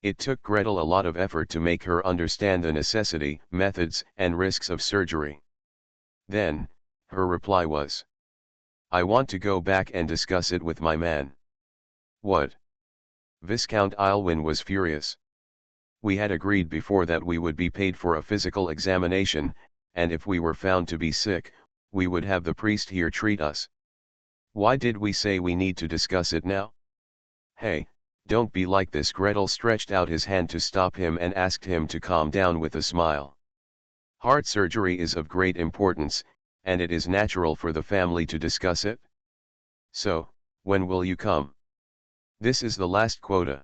It took Gretel a lot of effort to make her understand the necessity, methods, and risks of surgery. Then, her reply was, "I want to go back and discuss it with my man." What? Viscount Aylwin was furious. We had agreed before that we would be paid for a physical examination, and if we were found to be sick, we would have the priest here treat us. Why did we say we need to discuss it now? Hey, don't be like this. Gretel stretched out his hand to stop him and asked him to calm down with a smile. Heart surgery is of great importance, and it is natural for the family to discuss it. So, when will you come? This is the last quota.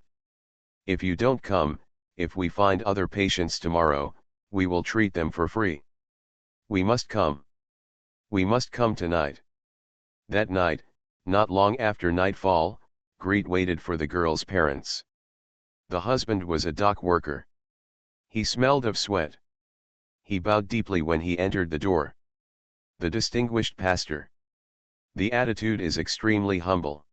If you don't come, if we find other patients tomorrow, we will treat them for free. We must come. We must come tonight. That night, not long after nightfall, Greet waited for the girl's parents. The husband was a dock worker. He smelled of sweat. He bowed deeply when he entered the door. The distinguished pastor. The attitude is extremely humble.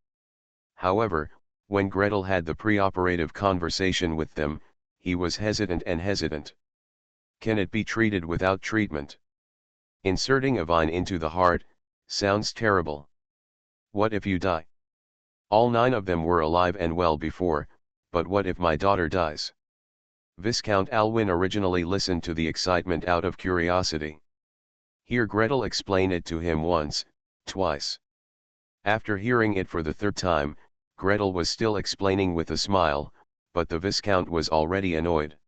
However, when Gretel had the preoperative conversation with them, he was hesitant. Can it be treated without treatment? Inserting a vine into the heart, sounds terrible. What if you die? All 9 of them were alive and well before, but what if my daughter dies? Viscount Aylwin originally listened to the excitement out of curiosity. Hear Gretel explain it to him once, twice. After hearing it for the 3rd time, Gretel was still explaining with a smile, but the Viscount was already annoyed.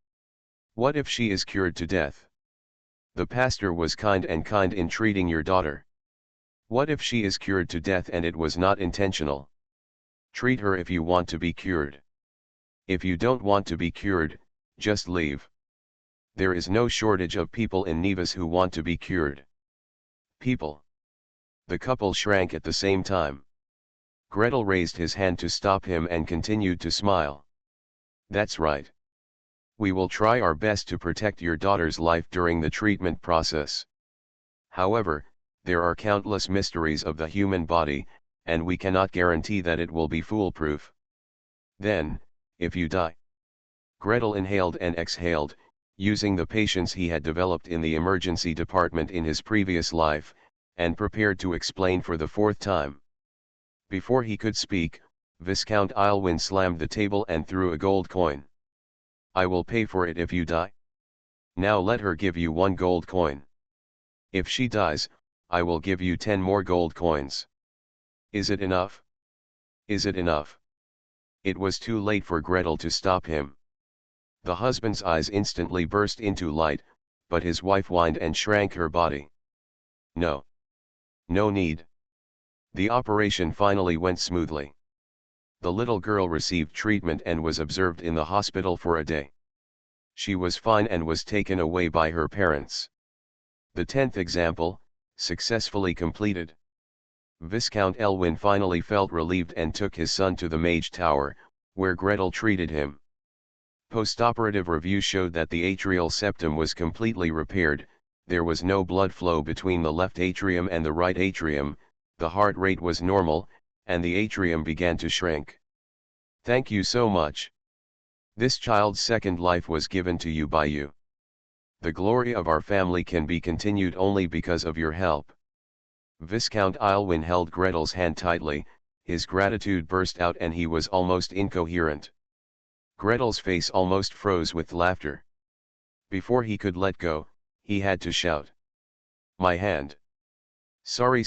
What if she is cured to death? The pastor was kind in treating your daughter. What if she is cured to death and it was not intentional? Treat her if you want to be cured. If you don't want to be cured, just leave. There is no shortage of people in Nevis who want to be cured. People. The couple shrank at the same time. Gretel raised his hand to stop him and continued to smile. That's right. We will try our best to protect your daughter's life during the treatment process. However, there are countless mysteries of the human body, and we cannot guarantee that it will be foolproof. Then, if you die. Gretel inhaled and exhaled, using the patience he had developed in the emergency department in his previous life, and prepared to explain for the fourth time. Before he could speak, Viscount Aylwin slammed the table and threw a gold coin. I will pay for it if you die. Now let her give you 1 gold coin. If she dies, I will give you 10 more gold coins. Is it enough? Is it enough? It was too late for Gretel to stop him. The husband's eyes instantly burst into light, but his wife whined and shrank her body. No. No need. The operation finally went smoothly. The little girl received treatment and was observed in the hospital for a day. She was fine and was taken away by her parents. The 10th example, successfully completed. Viscount Elwin finally felt relieved and took his son to the Mage Tower, where Gretel treated him. Postoperative review showed that the atrial septum was completely repaired, there was no blood flow between the left atrium and the right atrium, the heart rate was normal, and the atrium began to shrink. Thank you so much. This child's second life was given to you by you. The glory of our family can be continued only because of your help. Viscount Aylwin held Gretel's hand tightly, his gratitude burst out and he was almost incoherent. Gretel's face almost froze with laughter. Before he could let go, he had to shout. My hand. Sorry.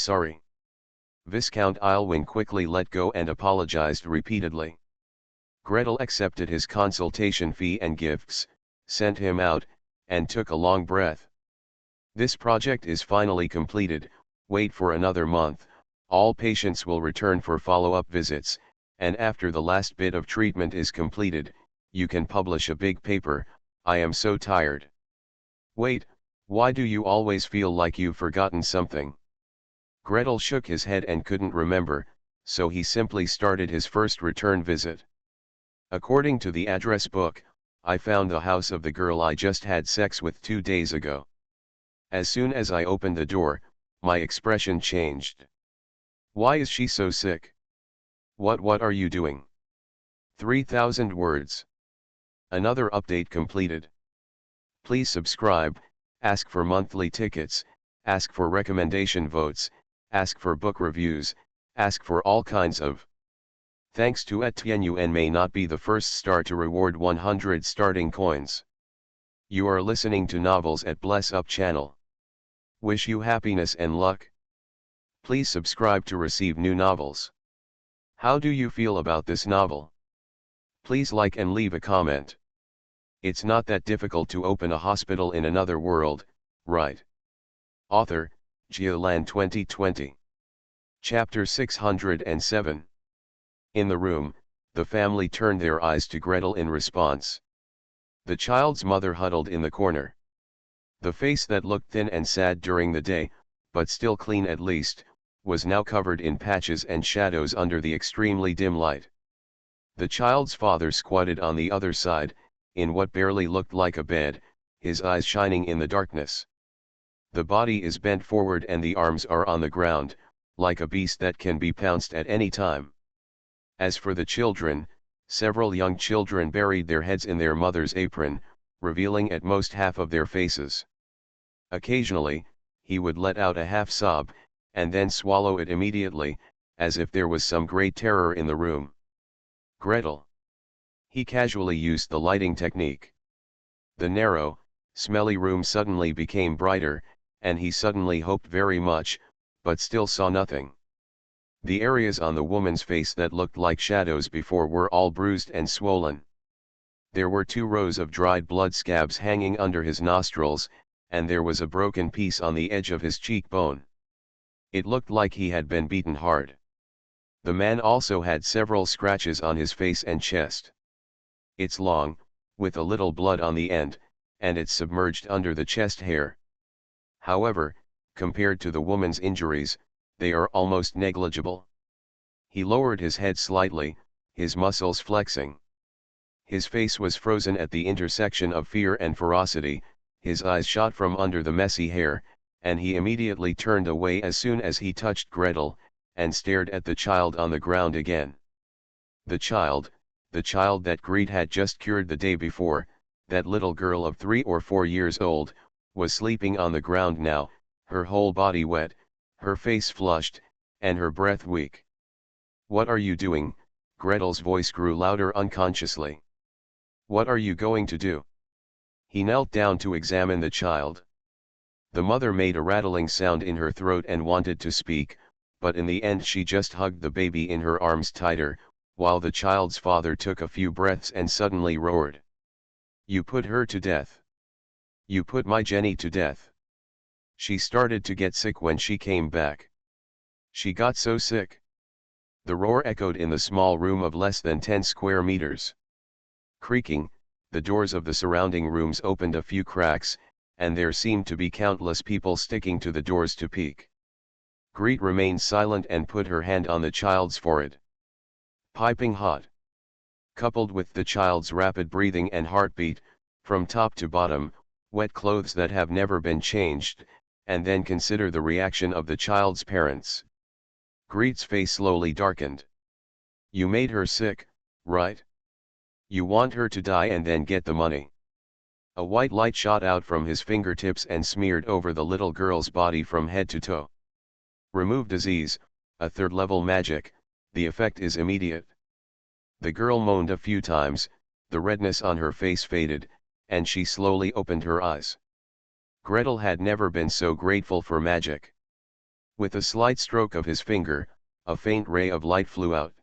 Viscount Aylwin quickly let go and apologized repeatedly. Gretel accepted his consultation fee and gifts, sent him out, and took a long breath. This project is finally completed, wait for another month, all patients will return for follow-up visits, and after the last bit of treatment is completed, you can publish a big paper. I am so tired. Wait, why do you always feel like you've forgotten something? Gretel shook his head and couldn't remember, so he simply started his first return visit. According to the address book, I found the house of the girl I just had sex with 2 days ago. As soon as I opened the door, my expression changed. Why is she so sick? What are you doing? 3,000 words. Another update completed. Please subscribe, ask for monthly tickets, ask for recommendation votes, ask for book reviews, ask for all kinds of. Thanks to Etienne, you and may not be the first star to reward 100 starting coins. You are listening to Novels at Bless Up channel. Wish you happiness and luck. Please subscribe to receive new novels. How do you feel about this novel? Please like and leave a comment. It's not that difficult to open a hospital in another world, right? Author, Giolan 2020. Chapter 607. In the room, the family turned their eyes to Gretel in response. The child's mother huddled in the corner. The face that looked thin and sad during the day, but still clean at least, was now covered in patches and shadows under the extremely dim light. The child's father squatted on the other side, in what barely looked like a bed, his eyes shining in the darkness. The body is bent forward and the arms are on the ground, like a beast that can be pounced at any time. As for the children, several young children buried their heads in their mother's apron, revealing at most half of their faces. Occasionally, he would let out a half sob, and then swallow it immediately, as if there was some great terror in the room. Gretel. He casually used the lighting technique. The narrow, smelly room suddenly became brighter, and he suddenly hoped very much, but still saw nothing. The areas on the woman's face that looked like shadows before were all bruised and swollen. There were 2 rows of dried blood scabs hanging under his nostrils, and there was a broken piece on the edge of his cheekbone. It looked like he had been beaten hard. The man also had several scratches on his face and chest. It's long, with a little blood on the end, and it's submerged under the chest hair. However, compared to the woman's injuries, they are almost negligible. He lowered his head slightly, his muscles flexing. His face was frozen at the intersection of fear and ferocity, his eyes shot from under the messy hair, and he immediately turned away as soon as he touched Gretel, and stared at the child on the ground again. The child that Greet had just cured the day before, that little girl of 3 or 4 years old, was sleeping on the ground now, her whole body wet, her face flushed, and her breath weak. "What are you doing?" Gretel's voice grew louder unconsciously. "What are you going to do?" He knelt down to examine the child. The mother made a rattling sound in her throat and wanted to speak, but in the end she just hugged the baby in her arms tighter, while the child's father took a few breaths and suddenly roared. "You put her to death. You put my Jenny to death. She started to get sick when she came back. She got so sick." The roar echoed in the small room of less than 10 square meters. Creaking, the doors of the surrounding rooms opened a few cracks, and there seemed to be countless people sticking to the doors to peek. Greet remained silent and put her hand on the child's forehead. Piping hot. Coupled with the child's rapid breathing and heartbeat, from top to bottom, wet clothes that have never been changed, and then consider the reaction of the child's parents. Greet's face slowly darkened. "You made her sick, right? You want her to die and then get the money." A white light shot out from his fingertips and smeared over the little girl's body from head to toe. "Remove disease, a third-level magic, the effect is immediate." The girl moaned a few times, the redness on her face faded, and she slowly opened her eyes. Gretel had never been so grateful for magic. With a slight stroke of his finger, a faint ray of light flew out.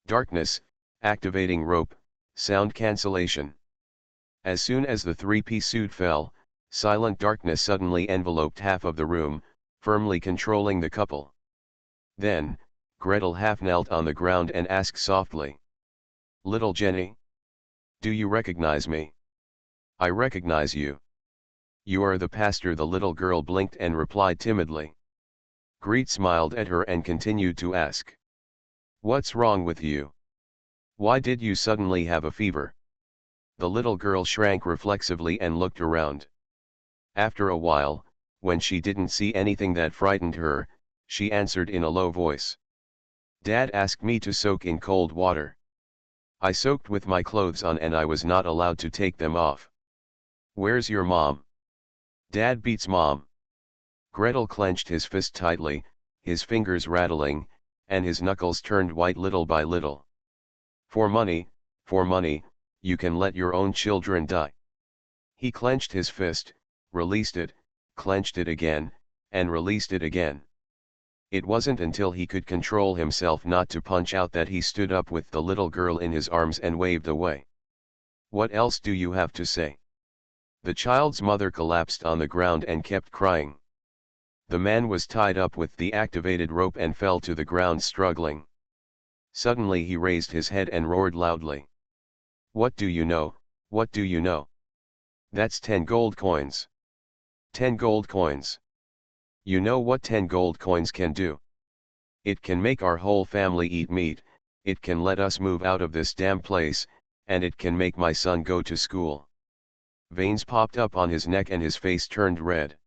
Darkness, activating rope, sound cancellation. As soon as the three-piece suit fell, silent darkness suddenly enveloped half of the room, firmly controlling the couple. Then, Gretel half knelt on the ground and asked softly, "Little Jenny? Do you recognize me?" "I recognize you. You are the pastor." The little girl blinked and replied timidly. Greet smiled at her and continued to ask, "What's wrong with you? Why did you suddenly have a fever?" The little girl shrank reflexively and looked around. After a while, when she didn't see anything that frightened her, she answered in a low voice. "Dad asked me to soak in cold water. I soaked with my clothes on and I was not allowed to take them off." "Where's your mom?" "Dad beats Mom." Gretel clenched his fist tightly, his fingers rattling, and his knuckles turned white little by little. For money, you can let your own children die." He clenched his fist, released it, clenched it again, and released it again. It wasn't until he could control himself not to punch out that he stood up with the little girl in his arms and waved away. "What else do you have to say?" The child's mother collapsed on the ground and kept crying. The man was tied up with the activated rope and fell to the ground struggling. Suddenly he raised his head and roared loudly. "What do you know, what do you know? That's 10 gold coins. 10 gold coins. You know what 10 gold coins can do? It can make our whole family eat meat, it can let us move out of this damn place, and it can make my son go to school." Veins popped up on his neck and his face turned red.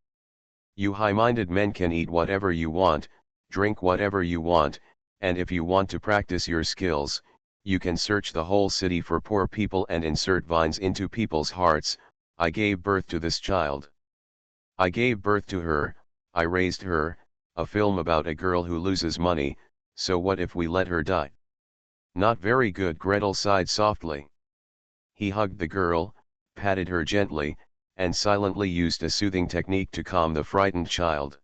"You high-minded men can eat whatever you want, drink whatever you want, and if you want to practice your skills, you can search the whole city for poor people and insert vines into people's hearts. I gave birth to this child. I gave birth to her, I raised her, a film about a girl who loses money, so what if we let her die?" "Not very good." Gretel sighed softly. He hugged the girl, patted her gently, and silently used a soothing technique to calm the frightened child.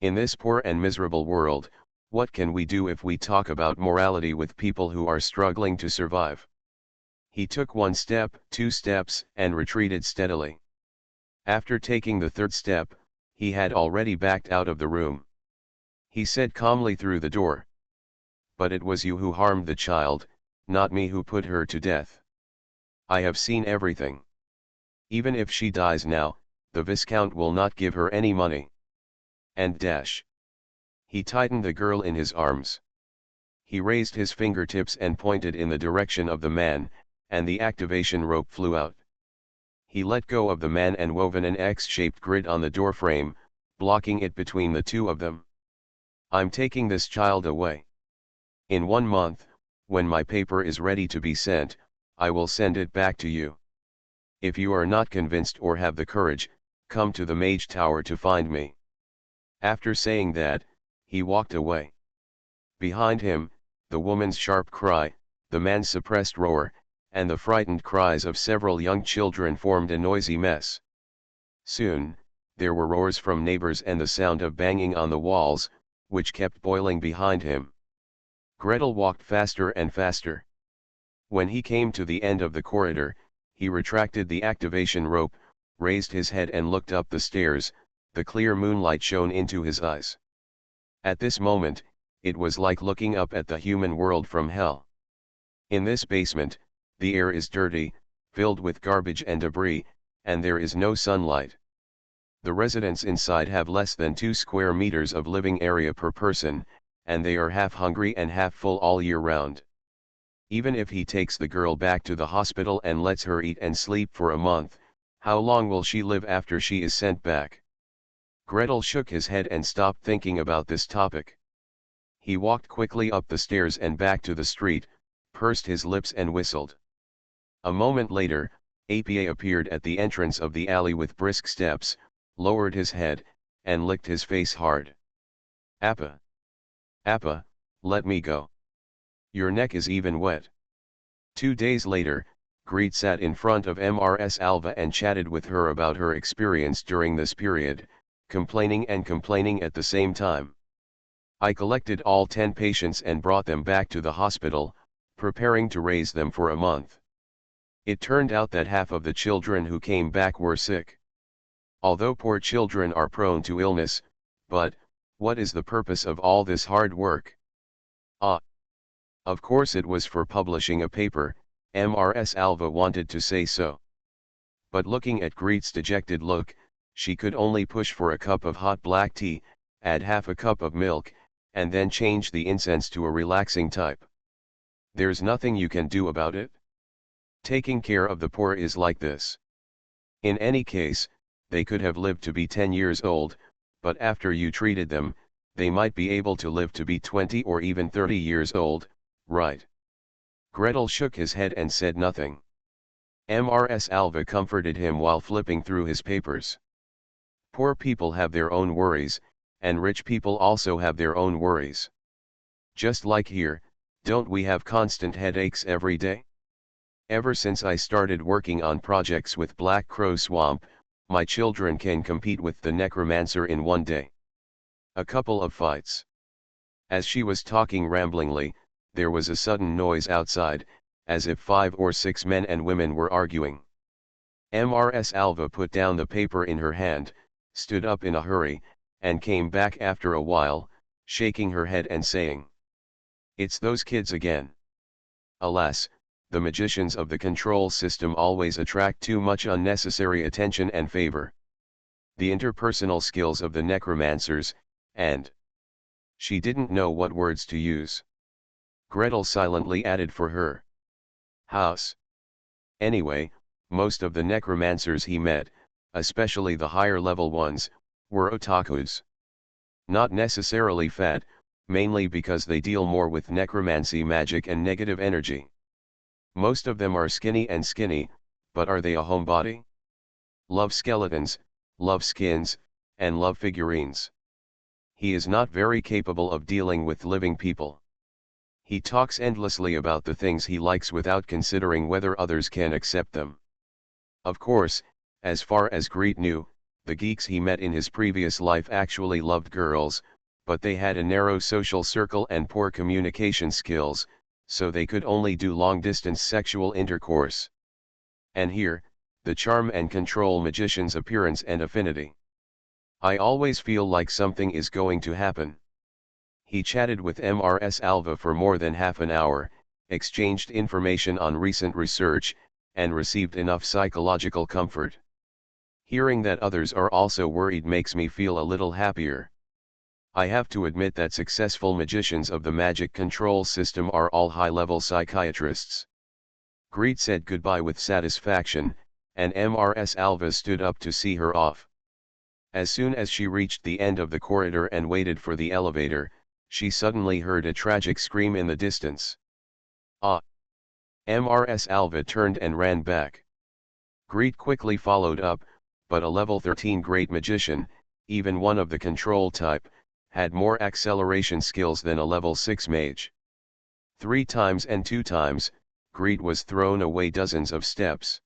"In this poor and miserable world, what can we do if we talk about morality with people who are struggling to survive?" He took 1 step, 2 steps, and retreated steadily. After taking the 3rd step, he had already backed out of the room. He said calmly through the door, "But it was you who harmed the child, not me who put her to death." I have seen everything. Even if she dies now, the Viscount will not give her any money. And dash. He tightened the girl in his arms. He raised his fingertips and pointed in the direction of the man, and the activation rope flew out. He let go of the man and wove an X-shaped grid on the doorframe, blocking it between the two of them. I'm taking this child away. In 1 month, when my paper is ready to be sent, I will send it back to you. If you are not convinced or have the courage, come to the Mage Tower to find me. After saying that, he walked away. Behind him, the woman's sharp cry, the man's suppressed roar, and the frightened cries of several young children formed a noisy mess. Soon, there were roars from neighbors and the sound of banging on the walls, which kept boiling behind him. Gretel walked faster and faster. When he came to the end of the corridor, he retracted the activation rope, raised his head and looked up the stairs. The clear moonlight shone into his eyes. At this moment, it was like looking up at the human world from hell. In this basement, the air is dirty, filled with garbage and debris, and there is no sunlight. The residents inside have less than 2 square meters of living area per person, and they are half hungry and half full all year round. Even if he takes the girl back to the hospital and lets her eat and sleep for a month, how long will she live after she is sent back? Gretel shook his head and stopped thinking about this topic. He walked quickly up the stairs and back to the street, pursed his lips and whistled. A moment later, APA appeared at the entrance of the alley with brisk steps, lowered his head, and licked his face hard. Appa! Appa, let me go. Your neck is even wet. 2 days later, Greet sat in front of Mrs. Alva and chatted with her about her experience during this period, complaining and complaining at the same time. I collected all 10 patients and brought them back to the hospital, preparing to raise them for a month. It turned out that half of the children who came back were sick. Although poor children are prone to illness, but, what is the purpose of all this hard work? Of course it was for publishing a paper, Mrs. Alva wanted to say so. But looking at Greet's dejected look, she could only push for a cup of hot black tea, add half a cup of milk, and then change the incense to a relaxing type. There's nothing you can do about it. Taking care of the poor is like this. In any case, they could have lived to be 10 years old, but after you treated them, they might be able to live to be 20 or even 30 years old, right? Gretel shook his head and said nothing. Mrs. Alva comforted him while flipping through his papers. Poor people have their own worries, and rich people also have their own worries. Just like here, don't we have constant headaches every day? Ever since I started working on projects with Black Crow Swamp, my children can compete with the necromancer in 1 day. A couple of fights. As she was talking ramblingly, there was a sudden noise outside, as if 5 or 6 men and women were arguing. Mrs. Alva put down the paper in her hand, stood up in a hurry, and came back after a while, shaking her head and saying, "It's those kids again." Alas, the magicians of the control system always attract too much unnecessary attention and favor. The interpersonal skills of the necromancers, and she didn't know what words to use. Gretel silently added for her house. Anyway, most of the necromancers he met, especially the higher level ones, were otakus. Not necessarily fat, mainly because they deal more with necromancy magic and negative energy. Most of them are skinny, but are they a homebody? Love skeletons, love skins, and love figurines. He is not very capable of dealing with living people. He talks endlessly about the things he likes without considering whether others can accept them. Of course, as far as Greet knew, the geeks he met in his previous life actually loved girls, but they had a narrow social circle and poor communication skills, so they could only do long-distance sexual intercourse. And here, the charm and control magician's appearance and affinity. I always feel like something is going to happen. He chatted with Mrs. Alva for more than half an hour, exchanged information on recent research, and received enough psychological comfort. Hearing that others are also worried makes me feel a little happier. I have to admit that successful magicians of the magic control system are all high-level psychiatrists. Greet said goodbye with satisfaction, and Mrs. Alva stood up to see her off. As soon as she reached the end of the corridor and waited for the elevator, she suddenly heard a tragic scream in the distance. Ah! Mrs. Alva turned and ran back. Greet quickly followed up, but a level 13 great magician, even one of the control type, had more acceleration skills than a level 6 mage. 3 times and 2 times, Greet was thrown away dozens of steps.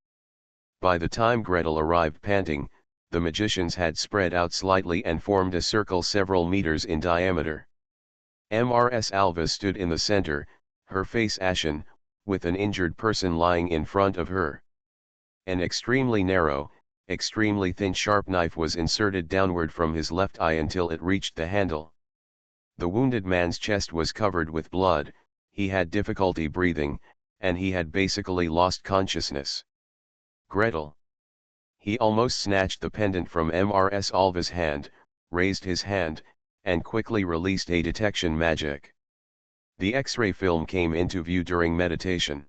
By the time Gretel arrived panting, the magicians had spread out slightly and formed a circle several meters in diameter. Mrs. Alva stood in the center, her face ashen, with an injured person lying in front of her. An extremely narrow, extremely thin sharp knife was inserted downward from his left eye until it reached the handle. The wounded man's chest was covered with blood, he had difficulty breathing, and he had basically lost consciousness. Gretel. He almost snatched the pendant from Mrs. Alva's hand, raised his hand, and quickly released a detection magic. The X-ray film came into view during meditation.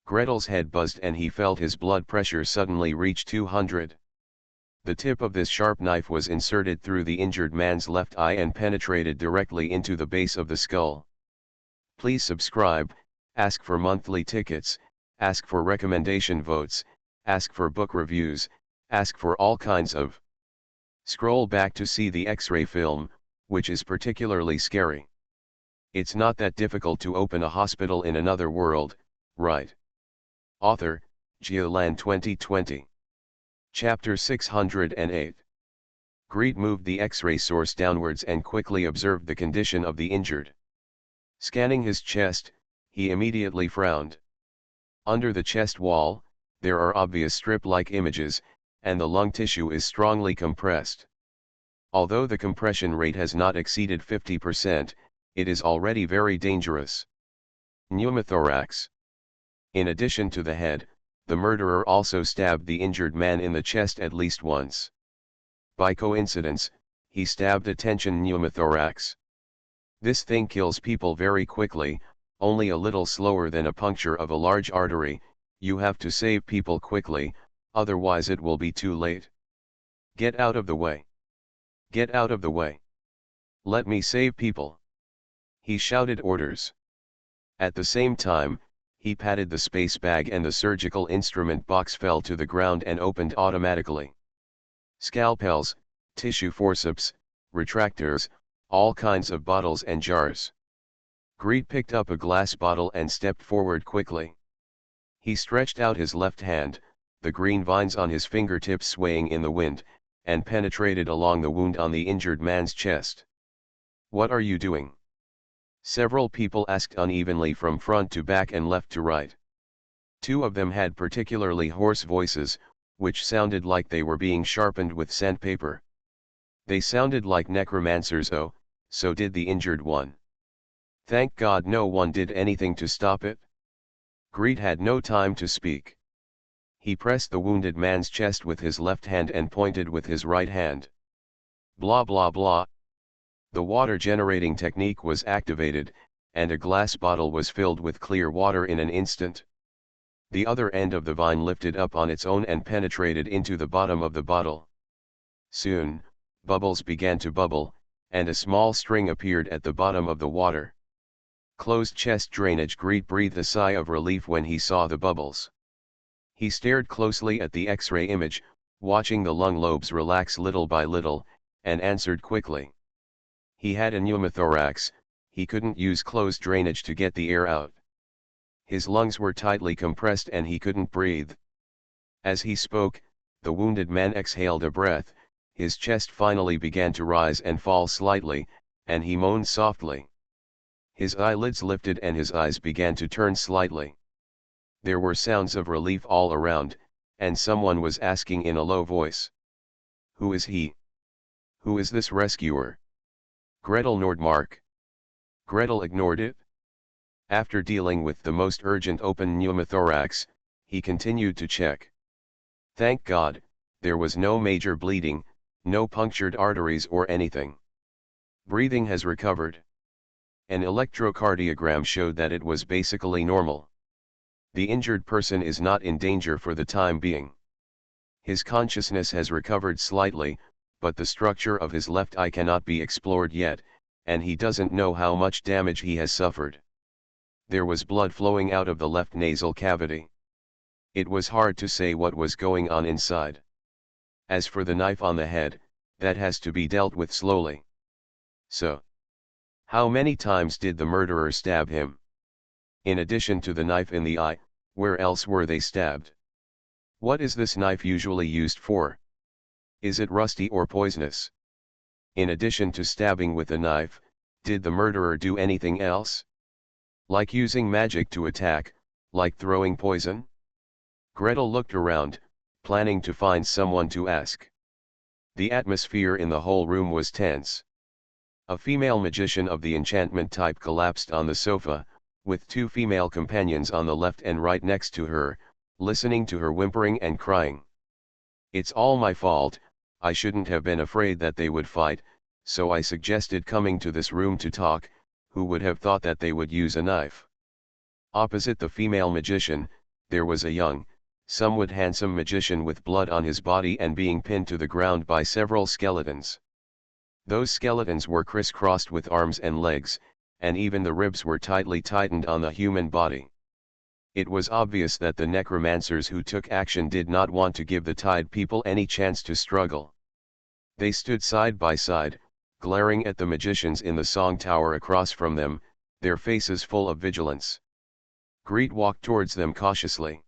Gretel's head buzzed and he felt his blood pressure suddenly reach 200. The tip of this sharp knife was inserted through the injured man's left eye and penetrated directly into the base of the skull. Please subscribe, ask for monthly tickets, ask for recommendation votes, ask for book reviews, ask for all kinds of. Scroll back to see the X-ray film, which is particularly scary. It's not that difficult to open a hospital in another world, right? Author, Geoland 2020. Chapter 608. Greet moved the X-ray source downwards and quickly observed the condition of the injured. Scanning his chest, he immediately frowned. Under the chest wall, there are obvious strip-like images, and the lung tissue is strongly compressed. Although the compression rate has not exceeded 50%, it is already very dangerous. Pneumothorax. In addition to the head, the murderer also stabbed the injured man in the chest at least once. By coincidence, he stabbed a tension pneumothorax. This thing kills people very quickly, only a little slower than a puncture of a large artery. You have to save people quickly, otherwise it will be too late. Get out of the way. Get out of the way. Let me save people. He shouted orders. At the same time, he patted the space bag and the surgical instrument box fell to the ground and opened automatically. Scalpels, tissue forceps, retractors, all kinds of bottles and jars. Greet picked up a glass bottle and stepped forward quickly. He stretched out his left hand, the green vines on his fingertips swaying in the wind, and penetrated along the wound on the injured man's chest. What are you doing? Several people asked unevenly from front to back and left to right. 2 of them had particularly hoarse voices, which sounded like they were being sharpened with sandpaper. They sounded like necromancers. Oh, so did the injured one. Thank God no one did anything to stop it. Greet had no time to speak. He pressed the wounded man's chest with his left hand and pointed with his right hand. Blah blah blah. The water generating technique was activated, and a glass bottle was filled with clear water in an instant. The other end of the vine lifted up on its own and penetrated into the bottom of the bottle. Soon, bubbles began to bubble, and a small string appeared at the bottom of the water. Closed chest drainage. Greet breathed a sigh of relief when he saw the bubbles. He stared closely at the X-ray image, watching the lung lobes relax little by little, and answered quickly. He had a pneumothorax, he couldn't use closed drainage to get the air out. His lungs were tightly compressed and he couldn't breathe. As he spoke, the wounded man exhaled a breath, his chest finally began to rise and fall slightly, and he moaned softly. His eyelids lifted and his eyes began to turn slightly. There were sounds of relief all around, and someone was asking in a low voice. Who is he? Who is this rescuer? Gretel Nordmark. Gretel ignored it. After dealing with the most urgent open pneumothorax, he continued to check. Thank God, there was no major bleeding, no punctured arteries or anything. Breathing has recovered. An electrocardiogram showed that it was basically normal. The injured person is not in danger for the time being. His consciousness has recovered slightly, but the structure of his left eye cannot be explored yet, and he doesn't know how much damage he has suffered. There was blood flowing out of the left nasal cavity. It was hard to say what was going on inside. As for the knife on the head, that has to be dealt with slowly. So, how many times did the murderer stab him? In addition to the knife in the eye, where else were they stabbed? What is this knife usually used for? Is it rusty or poisonous? In addition to stabbing with a knife, did the murderer do anything else? Like using magic to attack, like throwing poison? Gretel looked around, planning to find someone to ask. The atmosphere in the whole room was tense. A female magician of the enchantment type collapsed on the sofa, with two female companions on the left and right next to her, listening to her whimpering and crying. It's all my fault, I shouldn't have been afraid that they would fight, so I suggested coming to this room to talk, who would have thought that they would use a knife? Opposite the female magician, there was a young, somewhat handsome magician with blood on his body and being pinned to the ground by several skeletons. Those skeletons were crisscrossed with arms and legs, and even the ribs were tightly tightened on the human body. It was obvious that the necromancers who took action did not want to give the tied people any chance to struggle. They stood side by side, glaring at the magicians in the song tower across from them, their faces full of vigilance. Greet walked towards them cautiously.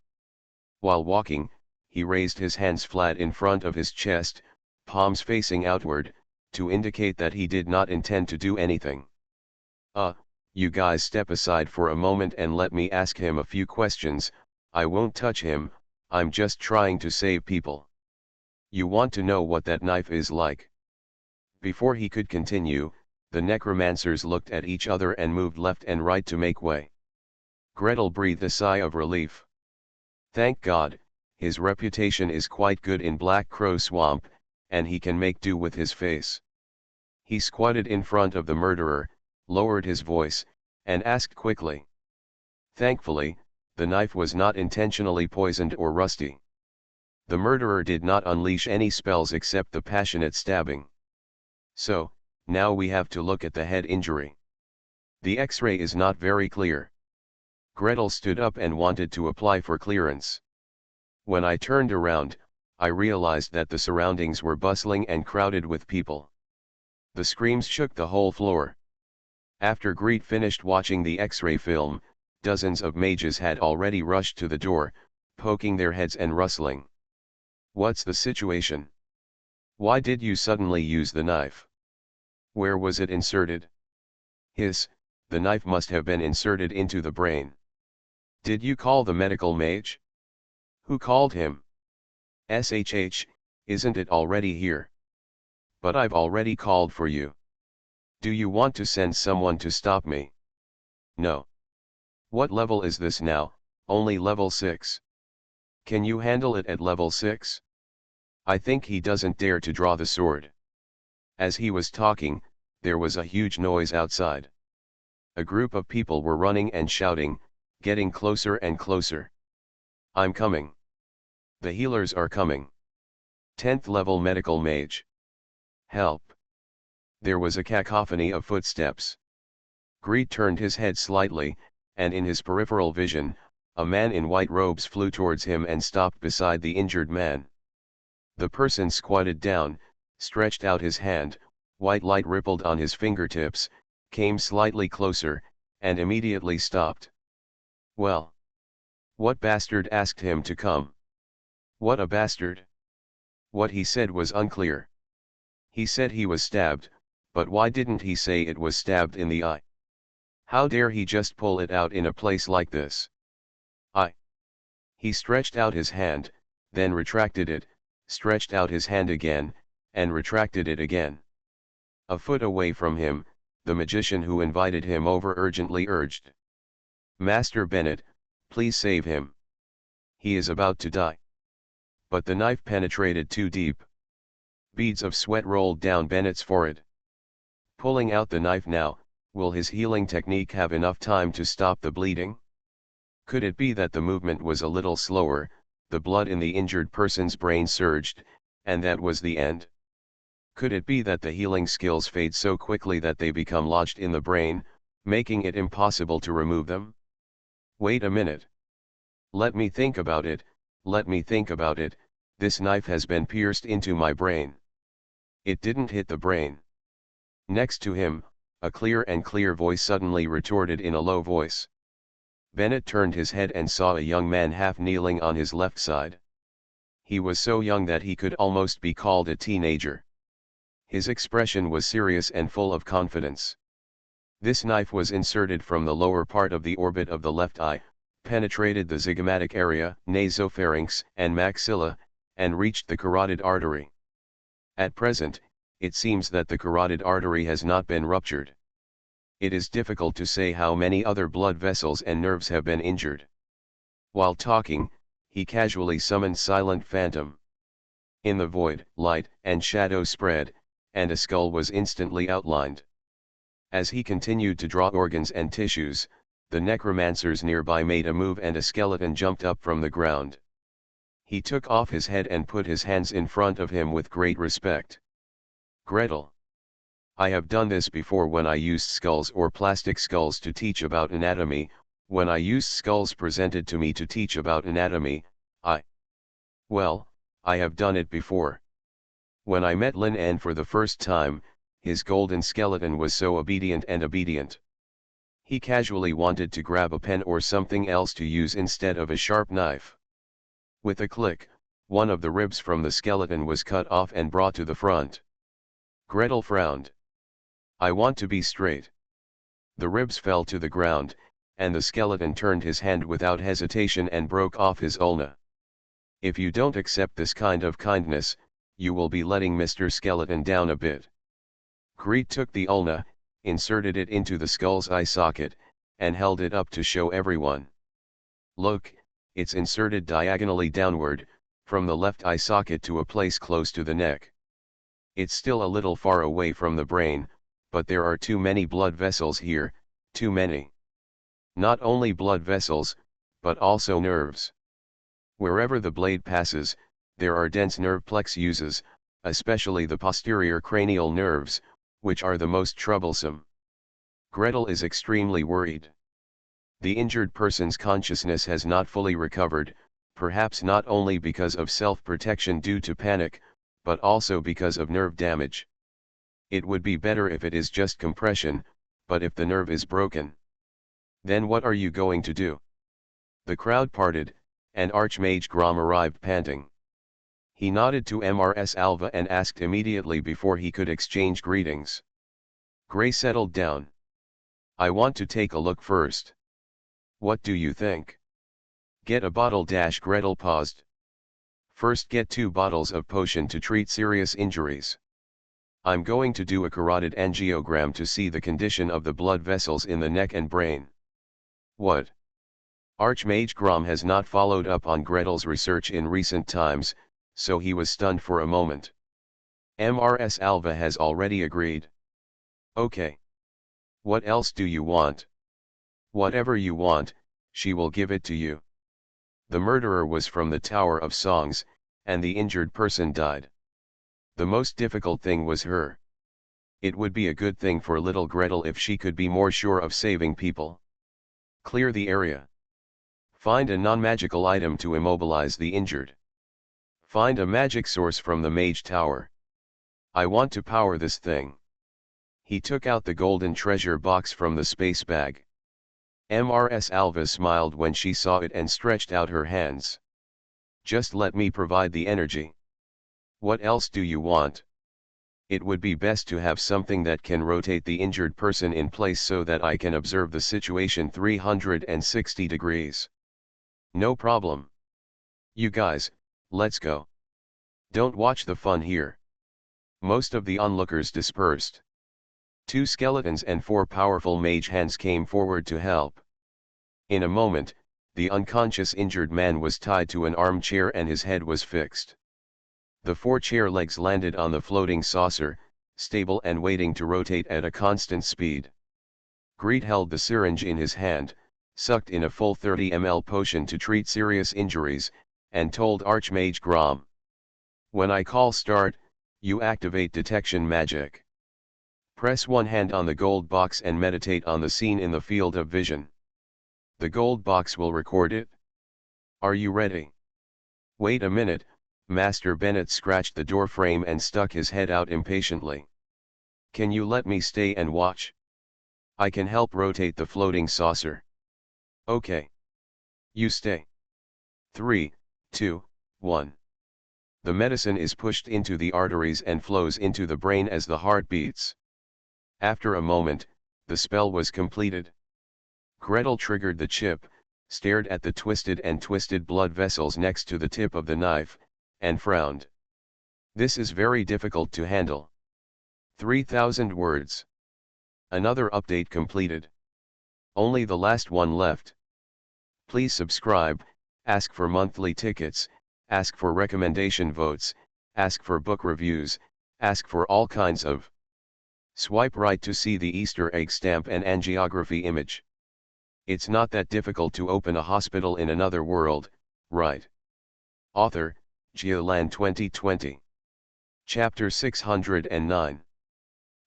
While walking, he raised his hands flat in front of his chest, palms facing outward, to indicate that he did not intend to do anything. You guys step aside for a moment and let me ask him a few questions. I won't touch him, I'm just trying to save people. You want to know what that knife is like? Before he could continue, the necromancers looked at each other and moved left and right to make way. Gretel breathed a sigh of relief. Thank God, his reputation is quite good in Black Crow Swamp, and he can make do with his face. He squatted in front of the murderer, lowered his voice, and asked quickly. Thankfully, the knife was not intentionally poisoned or rusty. The murderer did not unleash any spells except the passionate stabbing. So, now we have to look at the head injury. The X-ray is not very clear. Gretel stood up and wanted to apply for clearance. When I turned around, I realized that the surroundings were bustling and crowded with people. The screams shook the whole floor. After Greet finished watching the X-ray film, dozens of mages had already rushed to the door, poking their heads and rustling. What's the situation? Why did you suddenly use the knife? Where was it inserted? The knife must have been inserted into the brain. Did you call the medical mage? Who called him? SHH, isn't it already here? But I've already called for you. Do you want to send someone to stop me? No. What level is this now? Only level 6. Can you handle it at level 6? I think he doesn't dare to draw the sword. As he was talking, there was a huge noise outside. A group of people were running and shouting, getting closer and closer. I'm coming. The healers are coming. 10th level medical mage. Help. There was a cacophony of footsteps. Greet turned his head slightly, and in his peripheral vision, a man in white robes flew towards him and stopped beside the injured man. The person squatted down, stretched out his hand, white light rippled on his fingertips, came slightly closer, and immediately stopped. Well. What bastard asked him to come? What a bastard? What he said was unclear. He said he was stabbed, but why didn't he say it was stabbed in the eye? How dare he just pull it out in a place like this? He stretched out his hand, then retracted it, stretched out his hand again, and retracted it again. A foot away from him, the magician who invited him over urgently urged. Master Bennett, please save him. He is about to die. But the knife penetrated too deep. Beads of sweat rolled down Bennett's forehead. Pulling out the knife now, will his healing technique have enough time to stop the bleeding? Could it be that the movement was a little slower, the blood in the injured person's brain surged, and that was the end? Could it be that the healing skills fade so quickly that they become lodged in the brain, making it impossible to remove them? Wait a minute. Let me think about it, this knife has been pierced into my brain. It didn't hit the brain. Next to him, a clear voice suddenly retorted in a low voice. Bennett turned his head and saw a young man half kneeling on his left side. He was so young that he could almost be called a teenager. His expression was serious and full of confidence. This knife was inserted from the lower part of the orbit of the left eye, penetrated the zygomatic area, nasopharynx, and maxilla, and reached the carotid artery. At present, it seems that the carotid artery has not been ruptured. It is difficult to say how many other blood vessels and nerves have been injured. While talking, he casually summoned Silent Phantom. In the void, light and shadow spread, and a skull was instantly outlined. As he continued to draw organs and tissues, the necromancers nearby made a move and a skeleton jumped up from the ground. He took off his head and put his hands in front of him with great respect. Gretel. I have done this before when I used skulls or plastic skulls to teach about anatomy. When I used skulls presented to me to teach about anatomy, well, I have done it before. When I met Lin An for the first time, his golden skeleton was so obedient. He casually wanted to grab a pen or something else to use instead of a sharp knife. With a click, one of the ribs from the skeleton was cut off and brought to the front. Gretel frowned. I want to be straight. The ribs fell to the ground, and the skeleton turned his hand without hesitation and broke off his ulna. If you don't accept this kind of kindness, you will be letting Mr. Skeleton down a bit. Greet took the ulna, inserted it into the skull's eye socket, and held it up to show everyone. Look, it's inserted diagonally downward, from the left eye socket to a place close to the neck. It's still a little far away from the brain, but there are too many blood vessels here, too many. Not only blood vessels, but also nerves. Wherever the blade passes, there are dense nerve plexuses, especially the posterior cranial nerves, which are the most troublesome. Gretel is extremely worried. The injured person's consciousness has not fully recovered, perhaps not only because of self-protection due to panic, but also because of nerve damage. It would be better if it is just compression, but if the nerve is broken, then what are you going to do? The crowd parted, and Archmage Grom arrived panting. He nodded to Mrs. Alva and asked immediately before he could exchange greetings. Gray settled down. I want to take a look first. What do you think? Get a bottle. Gretel paused. First get 2 bottles of potion to treat serious injuries. I'm going to do a carotid angiogram to see the condition of the blood vessels in the neck and brain. What? Archmage Grom has not followed up on Gretel's research in recent times, so he was stunned for a moment. Mrs. Alva has already agreed. Okay. What else do you want? Whatever you want, she will give it to you. The murderer was from the Tower of Songs, and the injured person died. The most difficult thing was her. It would be a good thing for little Gretel if she could be more sure of saving people. Clear the area. Find a non-magical item to immobilize the injured. Find a magic source from the Mage Tower. I want to power this thing. He took out the golden treasure box from the space bag. Mrs. Alva smiled when she saw it and stretched out her hands. Just let me provide the energy. What else do you want? It would be best to have something that can rotate the injured person in place so that I can observe the situation 360 degrees. No problem. You guys, let's go. Don't watch the fun here. Most of the onlookers dispersed. 2 skeletons and 4 powerful mage hands came forward to help. In a moment, The unconscious injured man was tied to an armchair and his head was fixed. The 4 chair legs landed on the floating saucer, stable and waiting to rotate at a constant speed. Greet held the syringe in his hand, sucked in a full 30 ml potion to treat serious injuries, and told Archmage Grom. "When I call start, you activate detection magic. Press one hand on the gold box and meditate on the scene in the field of vision. The gold box will record it. Are you ready?" "Wait a minute." Master Bennett scratched the door frame and stuck his head out impatiently. "Can you let me stay and watch? I can help rotate the floating saucer." "Okay. You stay. 3, 2, 1. The medicine is pushed into the arteries and flows into the brain as the heart beats. After a moment, the spell was completed. Gretel triggered the chip, stared at the twisted blood vessels next to the tip of the knife, and frowned. "This is very difficult to handle. 3,000 words. Another update completed. Only the last one left. Please subscribe, ask for monthly tickets, ask for recommendation votes, ask for book reviews, ask for all kinds of. Swipe right to see the Easter egg stamp and angiography image. It's not that difficult to open a hospital in another world, right?" Author, Geoland 2020. Chapter 609.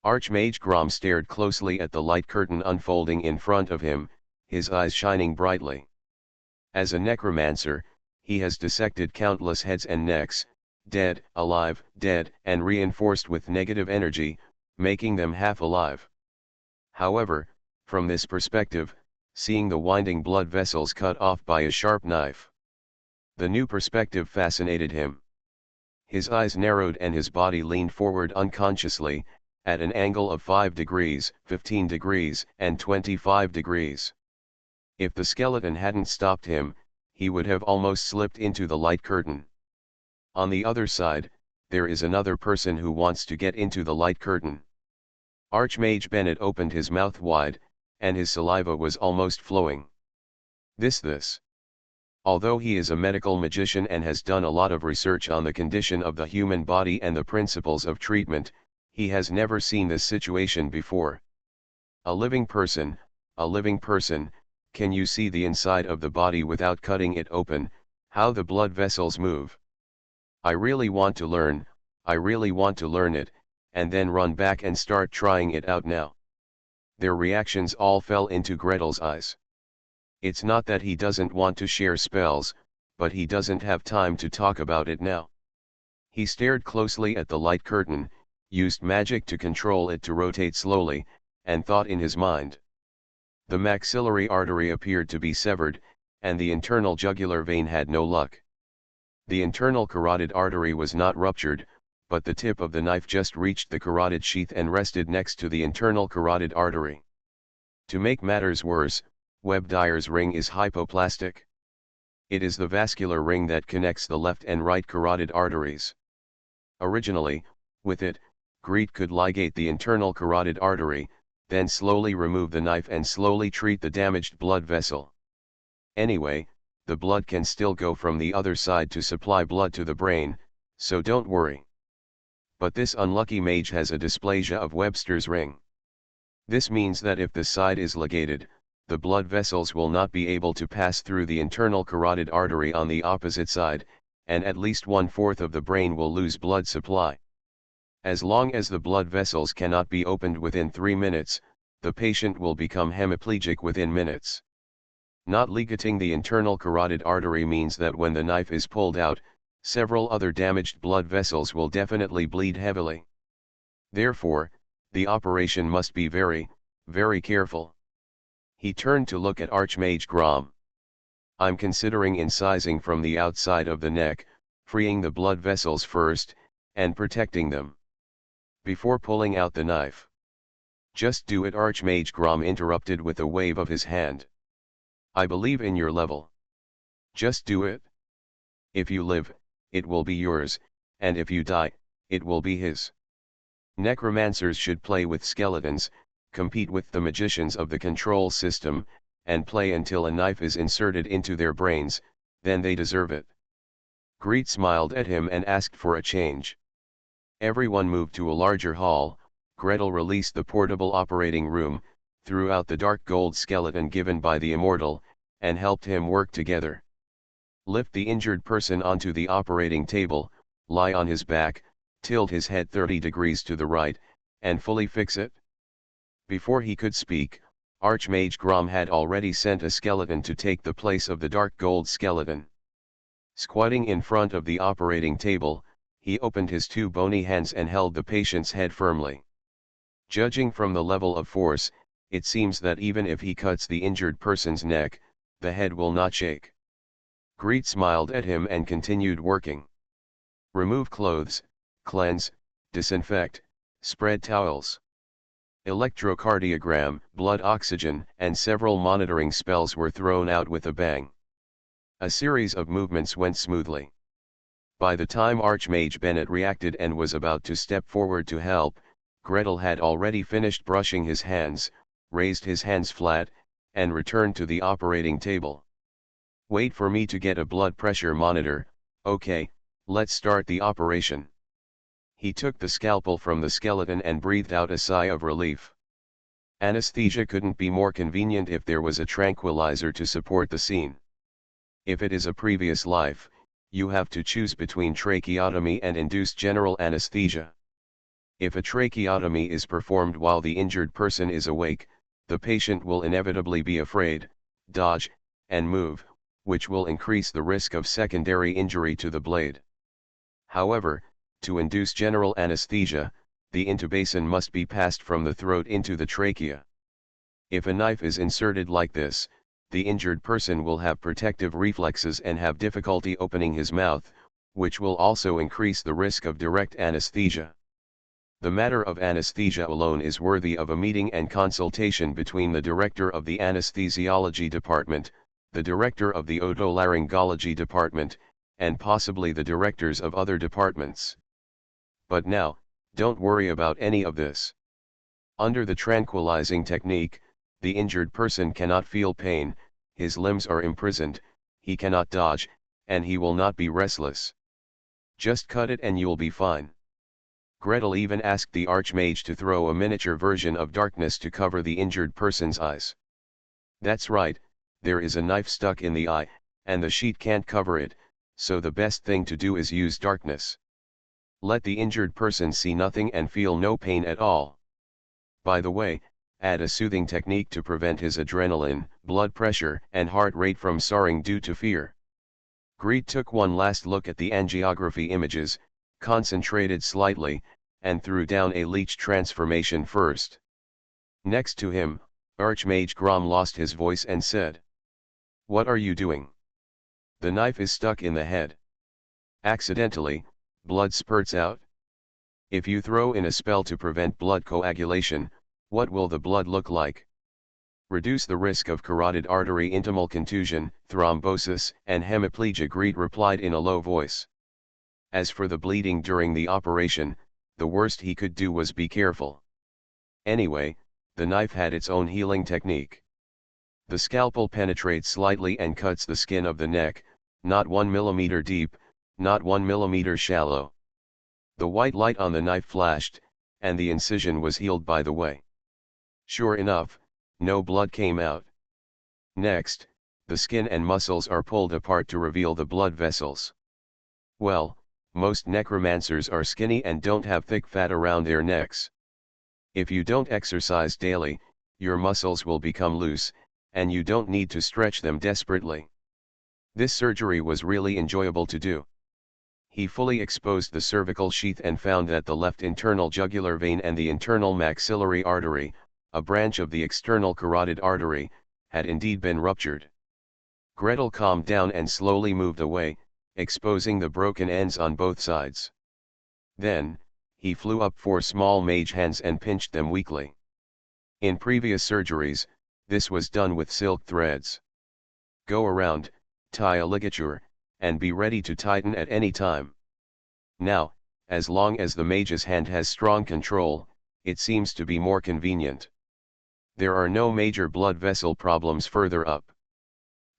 Archmage Grom stared closely at the light curtain unfolding in front of him, his eyes shining brightly. As a necromancer, he has dissected countless heads and necks, dead, alive, dead, and reinforced with negative energy, making them half alive. However, from this perspective, seeing the winding blood vessels cut off by a sharp knife. The new perspective fascinated him. His eyes narrowed and his body leaned forward unconsciously, at an angle of 5 degrees, 15 degrees, and 25 degrees. If the skeleton hadn't stopped him, he would have almost slipped into the light curtain. On the other side, there is another person who wants to get into the light curtain. Archmage Bennett opened his mouth wide, and his saliva was almost flowing. This. Although he is a medical magician and has done a lot of research on the condition of the human body and the principles of treatment, he has never seen this situation before. A living person, can you see the inside of the body without cutting it open, how the blood vessels move? I really want to learn it, and then run back and start trying it out now. Their reactions all fell into Gretel's eyes. It's not that he doesn't want to share spells, but he doesn't have time to talk about it now. He stared closely at the light curtain, used magic to control it to rotate slowly, and thought in his mind. The maxillary artery appeared to be severed, and the internal jugular vein had no luck. The internal carotid artery was not ruptured, but the tip of the knife just reached the carotid sheath and rested next to the internal carotid artery. To make matters worse, Webb-Dyer's ring is hypoplastic. It is the vascular ring that connects the left and right carotid arteries. Originally, with it, Greet could ligate the internal carotid artery, then slowly remove the knife and slowly treat the damaged blood vessel. Anyway, the blood can still go from the other side to supply blood to the brain, so don't worry. But this unlucky mage has a dysplasia of Webster's ring. This means that if the side is ligated, the blood vessels will not be able to pass through the internal carotid artery on the opposite side, and at least 1/4 of the brain will lose blood supply. As long as the blood vessels cannot be opened within 3 minutes, the patient will become hemiplegic within minutes. Not ligating the internal carotid artery means that when the knife is pulled out, several other damaged blood vessels will definitely bleed heavily. Therefore, the operation must be very, very careful. He turned to look at Archmage Grom. I'm considering incising from the outside of the neck, freeing the blood vessels first, and protecting them before pulling out the knife. Just do it, Archmage Grom interrupted with a wave of his hand. I believe in your level. Just do it. If you live, it will be yours, and if you die, it will be his. Necromancers should play with skeletons, compete with the magicians of the control system, and play until a knife is inserted into their brains, then they deserve it. Greet smiled at him and asked for a change. Everyone moved to a larger hall. Gretel released the portable operating room, threw out the dark gold skeleton given by the immortal, and helped him work together. Lift the injured person onto the operating table, lie on his back, tilt his head 30 degrees to the right, and fully fix it. Before he could speak, Archmage Grom had already sent a skeleton to take the place of the dark gold skeleton. Squatting in front of the operating table, he opened his two bony hands and held the patient's head firmly. Judging from the level of force, it seems that even if he cuts the injured person's neck, the head will not shake. Greet smiled at him and continued working. Remove clothes, cleanse, disinfect, spread towels. Electrocardiogram, blood oxygen, and several monitoring spells were thrown out with a bang. A series of movements went smoothly. By the time Archmage Bennett reacted and was about to step forward to help, Gretel had already finished brushing his hands, raised his hands flat, and returned to the operating table. Wait for me to get a blood pressure monitor. Okay, let's start the operation. He took the scalpel from the skeleton and breathed out a sigh of relief. Anesthesia couldn't be more convenient if there was a tranquilizer to support the scene. If it is a previous life, you have to choose between tracheotomy and induced general anesthesia. If a tracheotomy is performed while the injured person is awake, the patient will inevitably be afraid, dodge, and move, which will increase the risk of secondary injury to the blade. However, to induce general anesthesia, the intubation must be passed from the throat into the trachea. If a knife is inserted like this, the injured person will have protective reflexes and have difficulty opening his mouth, which will also increase the risk of direct anesthesia. The matter of anesthesia alone is worthy of a meeting and consultation between the director of the anesthesiology department, the director of the otolaryngology department, and possibly the directors of other departments. But now, don't worry about any of this. Under the tranquilizing technique, the injured person cannot feel pain, his limbs are imprisoned, he cannot dodge, and he will not be restless. Just cut it and you'll be fine. Gretel even asked the Archmage to throw a miniature version of darkness to cover the injured person's eyes. That's right, there is a knife stuck in the eye, and the sheet can't cover it, so the best thing to do is use darkness. Let the injured person see nothing and feel no pain at all. By the way, add a soothing technique to prevent his adrenaline, blood pressure, and heart rate from soaring due to fear. Greet took one last look at the angiography images, concentrated slightly, and threw down a leech transformation first. Next to him, Archmage Grom lost his voice and said, "What are you doing? The knife is stuck in the head. Accidentally, blood spurts out. If you throw in a spell to prevent blood coagulation, what will the blood look like? Reduce the risk of carotid artery intimal contusion, thrombosis, and hemiplegia," Greet replied in a low voice. As for the bleeding during the operation, the worst he could do was be careful. Anyway, the knife had its own healing technique. The scalpel penetrates slightly and cuts the skin of the neck, not 1 millimeter deep, not 1 millimeter shallow. The white light on the knife flashed, and the incision was healed by the way. Sure enough, no blood came out. Next, the skin and muscles are pulled apart to reveal the blood vessels. Well, most necromancers are skinny and don't have thick fat around their necks. If you don't exercise daily, your muscles will become loose, and you don't need to stretch them desperately. This surgery was really enjoyable to do. He fully exposed the cervical sheath and found that the left internal jugular vein and the internal maxillary artery, a branch of the external carotid artery, had indeed been ruptured. Gretel calmed down and slowly moved away, exposing the broken ends on both sides. Then, he flew up 4 small mage hands and pinched them weakly. In previous surgeries, this was done with silk threads. Go around, tie a ligature, and be ready to tighten at any time. Now, as long as the mage's hand has strong control, it seems to be more convenient. There are no major blood vessel problems further up.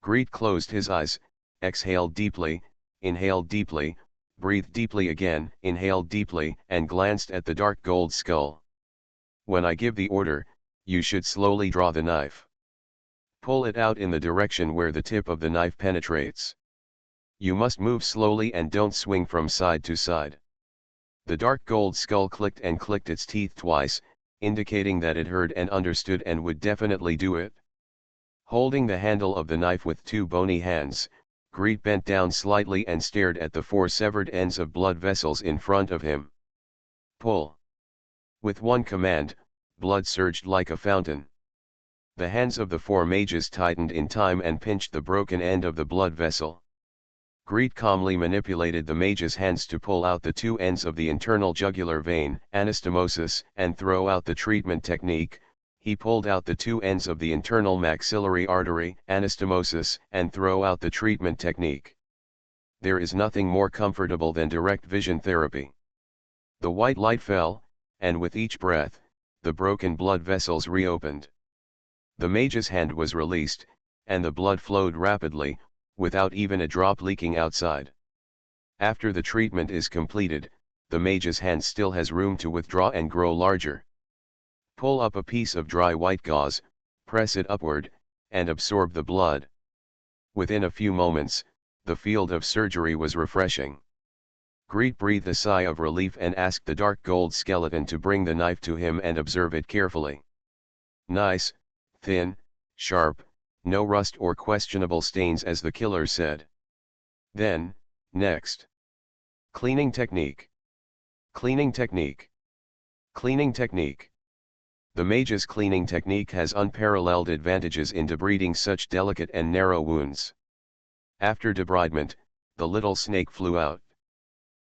Greet closed his eyes, exhaled deeply, inhaled deeply, breathed deeply again, inhaled deeply, and glanced at the dark gold skull. When I give the order, you should slowly draw the knife. Pull it out in the direction where the tip of the knife penetrates. You must move slowly and don't swing from side to side. The dark gold skull clicked and clicked its teeth twice, indicating that it heard and understood and would definitely do it. Holding the handle of the knife with two bony hands, Greet bent down slightly and stared at the four severed ends of blood vessels in front of him. Pull. With one command, blood surged like a fountain. The hands of the four mages tightened in time and pinched the broken end of the blood vessel. Greet calmly manipulated the mage's hands to pull out the two ends of the internal jugular vein, anastomosis, and throw out the treatment technique. He pulled out the two ends of the internal maxillary artery, anastomosis, and throw out the treatment technique. There is nothing more comfortable than direct vision therapy. The white light fell, and with each breath, the broken blood vessels reopened. The mage's hand was released, and the blood flowed rapidly, without even a drop leaking outside. After the treatment is completed, the mage's hand still has room to withdraw and grow larger. Pull up a piece of dry white gauze, press it upward, and absorb the blood. Within a few moments, the field of surgery was refreshing. Greet breathed a sigh of relief and asked the dark gold skeleton to bring the knife to him and observe it carefully. Nice, thin, sharp, no rust or questionable stains, as the killer said. Then, next. Cleaning technique. Cleaning technique. Cleaning technique. The mage's cleaning technique has unparalleled advantages in debriding such delicate and narrow wounds. After debridement, the little snake flew out.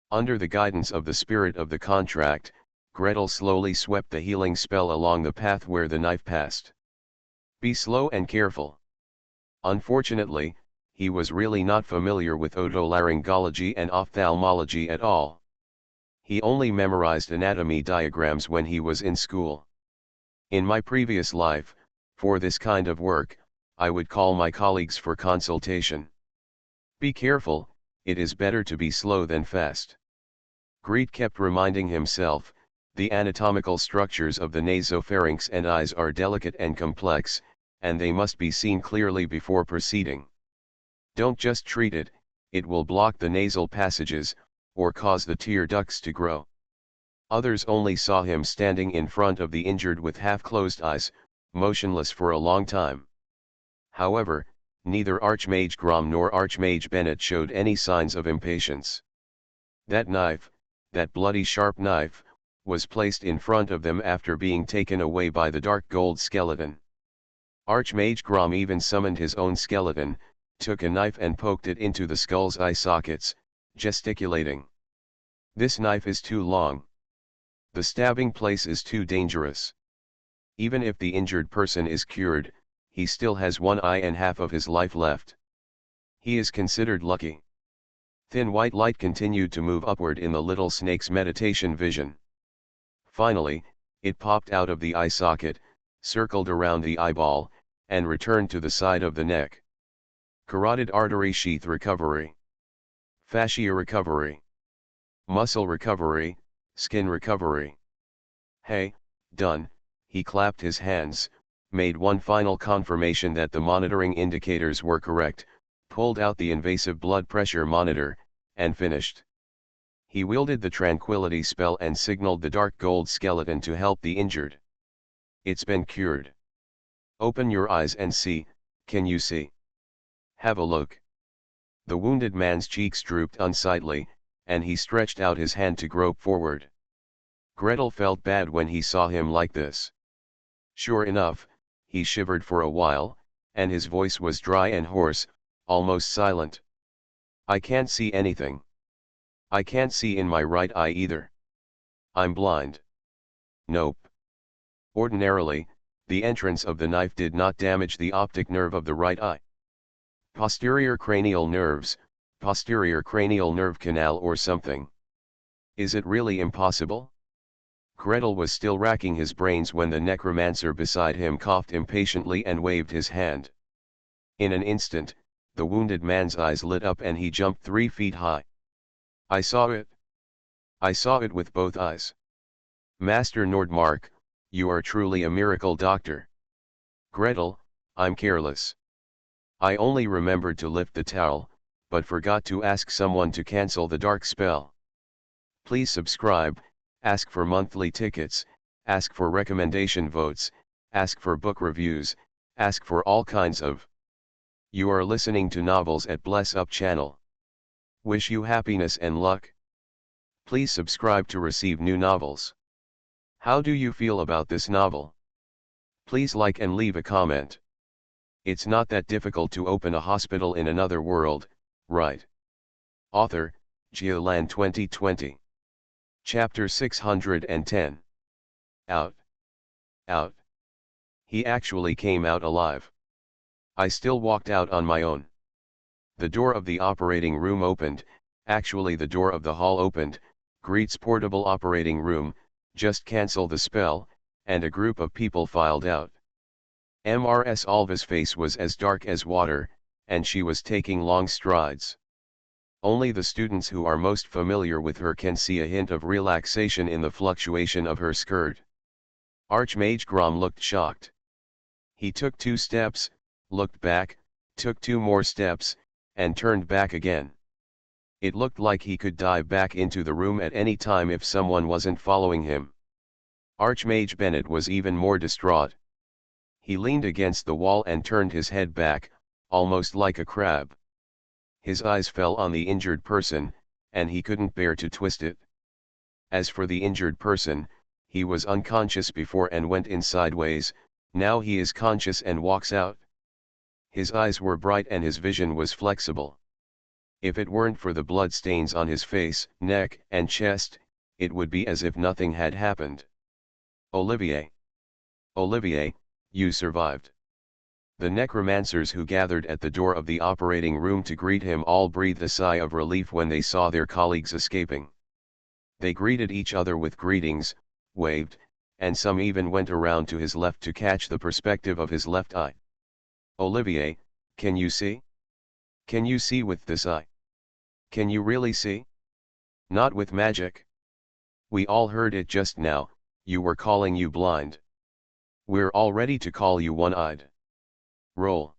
Under the guidance of the spirit of the contract, Gretel slowly swept the healing spell along the path where the knife passed. Be slow and careful. Unfortunately, he was really not familiar with otolaryngology and ophthalmology at all. He only memorized anatomy diagrams when he was in school. In my previous life, for this kind of work, I would call my colleagues for consultation. Be careful, it is better to be slow than fast. Greet kept reminding himself, the anatomical structures of the nasopharynx and eyes are delicate and complex, and they must be seen clearly before proceeding. Don't just treat it, it will block the nasal passages, or cause the tear ducts to grow. Others only saw him standing in front of the injured with half-closed eyes, motionless for a long time. However, neither Archmage Grom nor Archmage Bennett showed any signs of impatience. That knife, that bloody sharp knife, was placed in front of them after being taken away by the dark gold skeleton. Archmage Grom even summoned his own skeleton, took a knife and poked it into the skull's eye sockets, gesticulating. This knife is too long. The stabbing place is too dangerous. Even if the injured person is cured, he still has one eye and half of his life left. He is considered lucky. Thin white light continued to move upward in the little snake's meditation vision. Finally, it popped out of the eye socket, circled around the eyeball, and returned to the side of the neck. Carotid artery sheath recovery. Fascia recovery. Muscle recovery, skin recovery. Hey, done. He clapped his hands, made one final confirmation that the monitoring indicators were correct, pulled out the invasive blood pressure monitor, and finished. He wielded the tranquility spell and signaled the dark gold skeleton to help the injured. It's been cured. Open your eyes and see, can you see? Have a look. The wounded man's cheeks drooped unsightly, and he stretched out his hand to grope forward. Gretel felt bad when he saw him like this. Sure enough, he shivered for a while, and his voice was dry and hoarse, almost silent. I can't see anything. I can't see in my right eye either. I'm blind. Nope. Ordinarily, the entrance of the knife did not damage the optic nerve of the right eye. Posterior cranial nerves, posterior cranial nerve canal or something. Is it really impossible? Gretel was still racking his brains when the necromancer beside him coughed impatiently and waved his hand. In an instant, the wounded man's eyes lit up and he jumped 3 feet high. I saw it. I saw it with both eyes. Master Nordmark, you are truly a miracle doctor. Gretel, I'm careless. I only remembered to lift the towel, but forgot to ask someone to cancel the dark spell. Please subscribe, ask for monthly tickets, ask for recommendation votes, ask for book reviews, ask for all kinds of. You are listening to Novels at Bless Up channel. Wish you happiness and luck. Please subscribe to receive new novels. How do you feel about this novel? Please like and leave a comment. It's not that difficult to open a hospital in another world, right? Author, Geoland 2020. Chapter 610. Out. Out. He actually came out alive. I still walked out on my own. The door of the operating room opened, actually the door of the hall opened, greets portable operating room, just cancel the spell, and a group of people filed out. Mrs. Alva's face was as dark as water, and she was taking long strides. Only the students who are most familiar with her can see a hint of relaxation in the fluctuation of her skirt. Archmage Grom looked shocked. He took 2 steps, looked back, took 2 more steps, and turned back again. It looked like he could dive back into the room at any time if someone wasn't following him. Archmage Bennett was even more distraught. He leaned against the wall and turned his head back, almost like a crab. His eyes fell on the injured person, and he couldn't bear to twist it. As for the injured person, he was unconscious before and went in sideways, now he is conscious and walks out. His eyes were bright and his vision was flexible. If it weren't for the blood stains on his face, neck, and chest, it would be as if nothing had happened. Olivier. Olivier, you survived. The necromancers who gathered at the door of the operating room to greet him all breathed a sigh of relief when they saw their colleagues escaping. They greeted each other with greetings, waved, and some even went around to his left to catch the perspective of his left eye. Olivier, can you see? Can you see with this eye? Can you really see? Not with magic. We all heard it just now, you were calling you blind. We're all ready to call you one-eyed. Roll.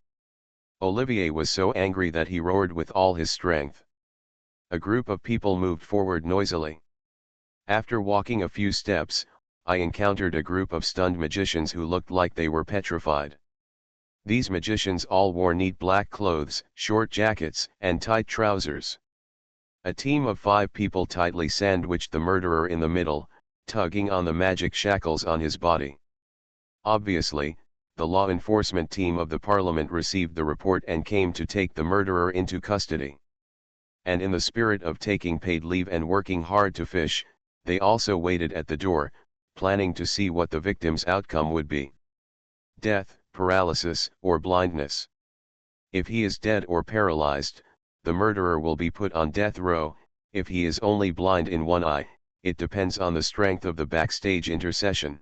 Olivier was so angry that he roared with all his strength. A group of people moved forward noisily. After walking a few steps, I encountered a group of stunned magicians who looked like they were petrified. These magicians all wore neat black clothes, short jackets, and tight trousers. A team of 5 people tightly sandwiched the murderer in the middle, tugging on the magic shackles on his body. Obviously, the law enforcement team of the Parliament received the report and came to take the murderer into custody. And in the spirit of taking paid leave and working hard to fish, they also waited at the door, planning to see what the victim's outcome would be. Death, paralysis, or blindness. If he is dead or paralyzed, the murderer will be put on death row. If he is only blind in one eye, it depends on the strength of the backstage intercession.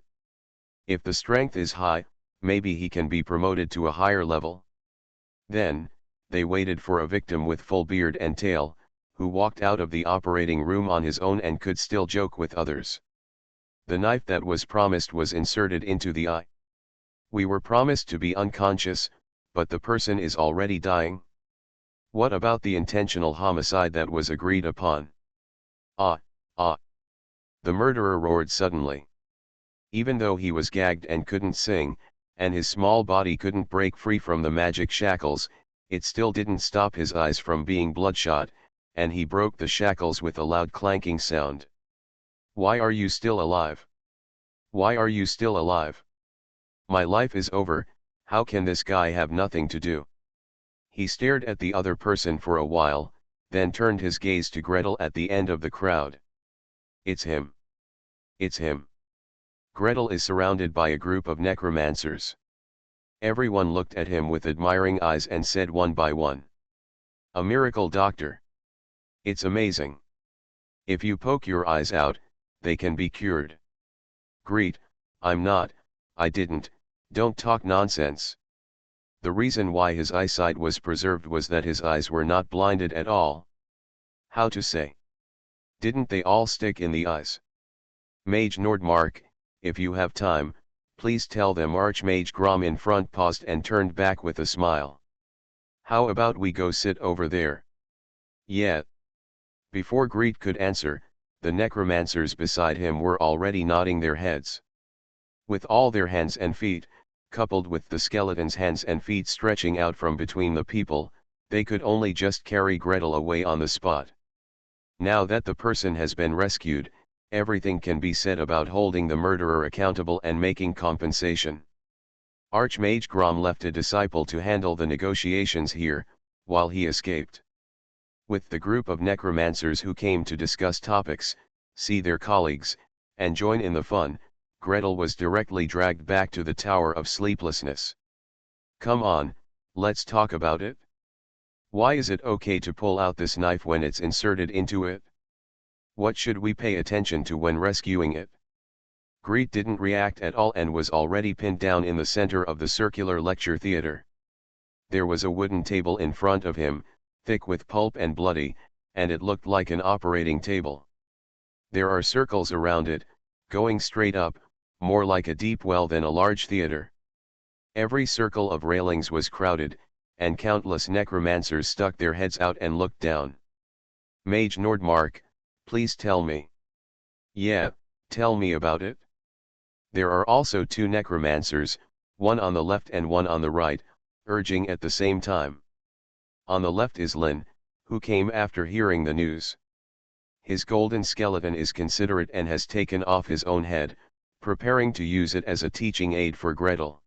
If the strength is high, maybe he can be promoted to a higher level. Then, they waited for a victim with full beard and tail, who walked out of the operating room on his own and could still joke with others. The knife that was promised was inserted into the eye. We were promised to be unconscious, but the person is already dying. What about the intentional homicide that was agreed upon? Ah, ah. The murderer roared suddenly. Even though he was gagged and couldn't sing, and his small body couldn't break free from the magic shackles, it still didn't stop his eyes from being bloodshot, and he broke the shackles with a loud clanking sound. Why are you still alive? Why are you still alive? My life is over, how can this guy have nothing to do? He stared at the other person for a while, then turned his gaze to Gretel at the end of the crowd. It's him. It's him. Gretel is surrounded by a group of necromancers. Everyone looked at him with admiring eyes and said one by one, "A miracle doctor. It's amazing. If you poke your eyes out, they can be cured." Greet, I'm not, I didn't, don't talk nonsense. The reason why his eyesight was preserved was that his eyes were not blinded at all. How to say? Didn't they all stick in the eyes? Mage Nordmark, if you have time, please tell them. Archmage Grom in front paused and turned back with a smile. How about we go sit over there? Yeah. Before Greet could answer, the necromancers beside him were already nodding their heads. With all their hands and feet, coupled with the skeleton's hands and feet stretching out from between the people, they could only just carry Gretel away on the spot. Now that the person has been rescued, everything can be said about holding the murderer accountable and making compensation. Archmage Grom left a disciple to handle the negotiations here, while he escaped. With the group of necromancers who came to discuss topics, see their colleagues, and join in the fun, Gretel was directly dragged back to the Tower of Sleeplessness. Come on, let's talk about it. Why is it okay to pull out this knife when it's inserted into it? What should we pay attention to when rescuing it? Greet didn't react at all and was already pinned down in the center of the circular lecture theater. There was a wooden table in front of him, thick with pulp and bloody, and it looked like an operating table. There are circles around it, going straight up, more like a deep well than a large theater. Every circle of railings was crowded, and countless necromancers stuck their heads out and looked down. Mage Nordmark, please tell me. Yeah, tell me about it. There are also two necromancers, one on the left and one on the right, urging at the same time. On the left is Lin, who came after hearing the news. His golden skeleton is considerate and has taken off his own head, preparing to use it as a teaching aid for Gretel.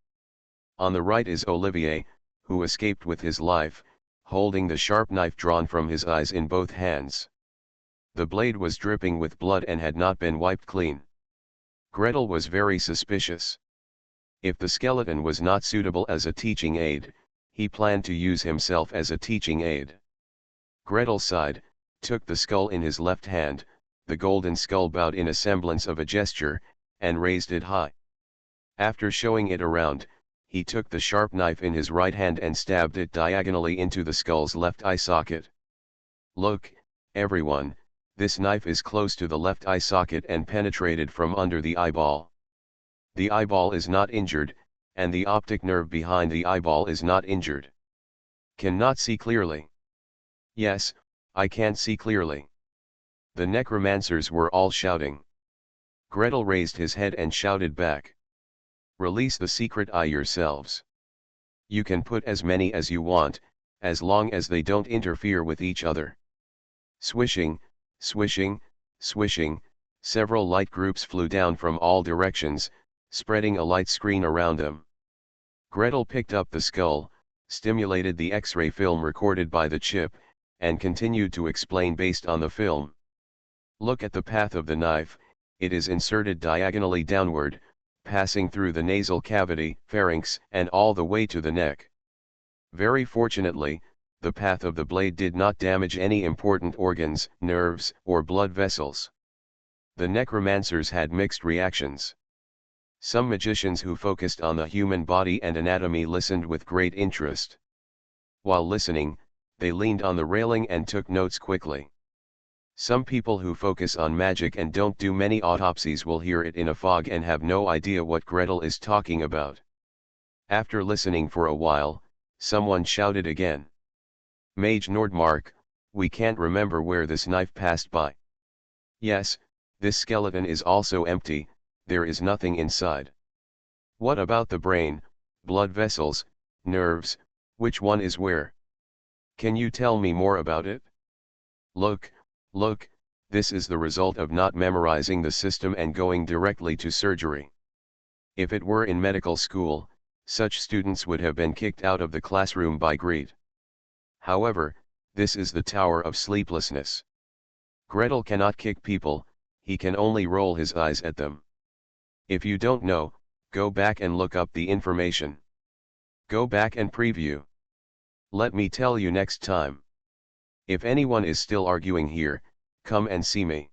On the right is Olivier, who escaped with his life, holding the sharp knife drawn from his eyes in both hands. The blade was dripping with blood and had not been wiped clean. Gretel was very suspicious. If the skeleton was not suitable as a teaching aid, he planned to use himself as a teaching aid. Gretel sighed, took the skull in his left hand, the golden skull bowed in a semblance of a gesture, and raised it high. After showing it around, he took the sharp knife in his right hand and stabbed it diagonally into the skull's left eye socket. Look, everyone, this knife is close to the left eye socket and penetrated from under the eyeball. The eyeball is not injured, and the optic nerve behind the eyeball is not injured. Cannot see clearly. Yes, I can't see clearly. The necromancers were all shouting. Gretel raised his head and shouted back. Release the secret eye yourselves. You can put as many as you want, as long as they don't interfere with each other. Swishing, swishing, swishing, several light groups flew down from all directions, spreading a light screen around them. Gretel picked up the skull, stimulated the X-ray film recorded by the chip, and continued to explain based on the film. Look at the path of the knife, it is inserted diagonally downward, passing through the nasal cavity, pharynx, and all the way to the neck. Very fortunately, the path of the blade did not damage any important organs, nerves, or blood vessels. The necromancers had mixed reactions. Some magicians who focused on the human body and anatomy listened with great interest. While listening, they leaned on the railing and took notes quickly. Some people who focus on magic and don't do many autopsies will hear it in a fog and have no idea what Gretel is talking about. After listening for a while, someone shouted again. Mage Nordmark, we can't remember where this knife passed by. Yes, this skeleton is also empty, there is nothing inside. What about the brain, blood vessels, nerves, which one is where? Can you tell me more about it? Look, this is the result of not memorizing the system and going directly to surgery. If it were in medical school, such students would have been kicked out of the classroom by Greet. However, this is the Tower of Sleeplessness. Gretel cannot kick people, he can only roll his eyes at them. If you don't know, go back and look up the information. Go back and preview. Let me tell you next time. If anyone is still arguing here, come and see me.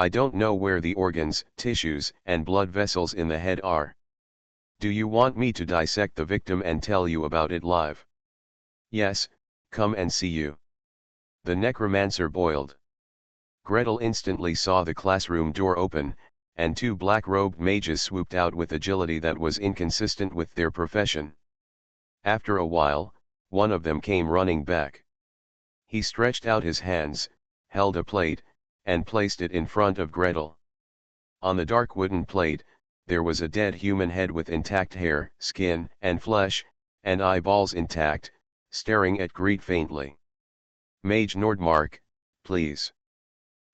I don't know where the organs, tissues, and blood vessels in the head are. Do you want me to dissect the victim and tell you about it live? Yes, come and see you. The necromancer boiled. Gretel instantly saw the classroom door open, and two black-robed mages swooped out with agility that was inconsistent with their profession. After a while, one of them came running back. He stretched out his hands, held a plate, and placed it in front of Gretel. On the dark wooden plate, there was a dead human head with intact hair, skin, and flesh, and eyeballs intact, staring at Greet faintly. Mage Nordmark, please.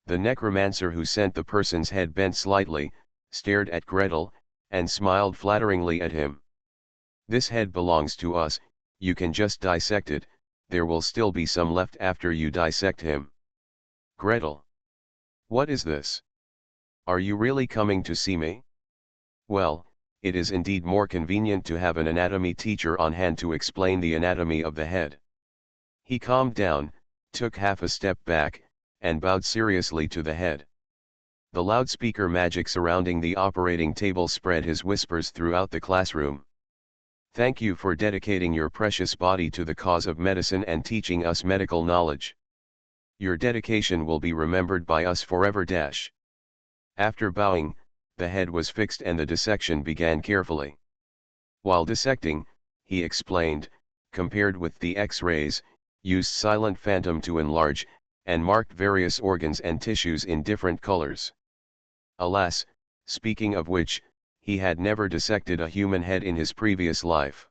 The necromancer who sent the person's head bent slightly, stared at Gretel, and smiled flatteringly at him. This head belongs to us, you can just dissect it, there will still be some left after you dissect him. Gretel. What is this? Are you really coming to see me? Well, it is indeed more convenient to have an anatomy teacher on hand to explain the anatomy of the head. He calmed down, took half a step back, and bowed seriously to the head. The loudspeaker magic surrounding the operating table spread his whispers throughout the classroom. Thank you for dedicating your precious body to the cause of medicine and teaching us medical knowledge. Your dedication will be remembered by us forever. After bowing, the head was fixed and the dissection began carefully. While dissecting, he explained, compared with the X-rays, used silent phantom to enlarge, and marked various organs and tissues in different colors. Alas, speaking of which, he had never dissected a human head in his previous life.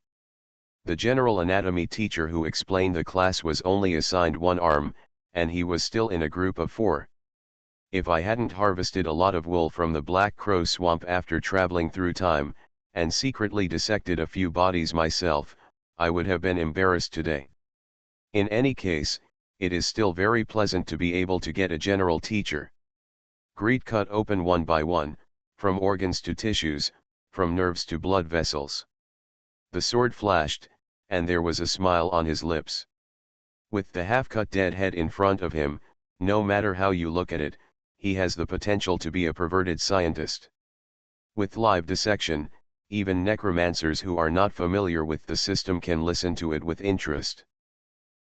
The general anatomy teacher who explained the class was only assigned one arm, and he was still in a group of 4. If I hadn't harvested a lot of wool from the Black Crow Swamp after traveling through time, and secretly dissected a few bodies myself, I would have been embarrassed today. In any case, it is still very pleasant to be able to get a general teacher. Greet cut open one by one, from organs to tissues, from nerves to blood vessels. The sword flashed, and there was a smile on his lips. With the half-cut dead head in front of him, no matter how you look at it, he has the potential to be a perverted scientist. With live dissection, even necromancers who are not familiar with the system can listen to it with interest.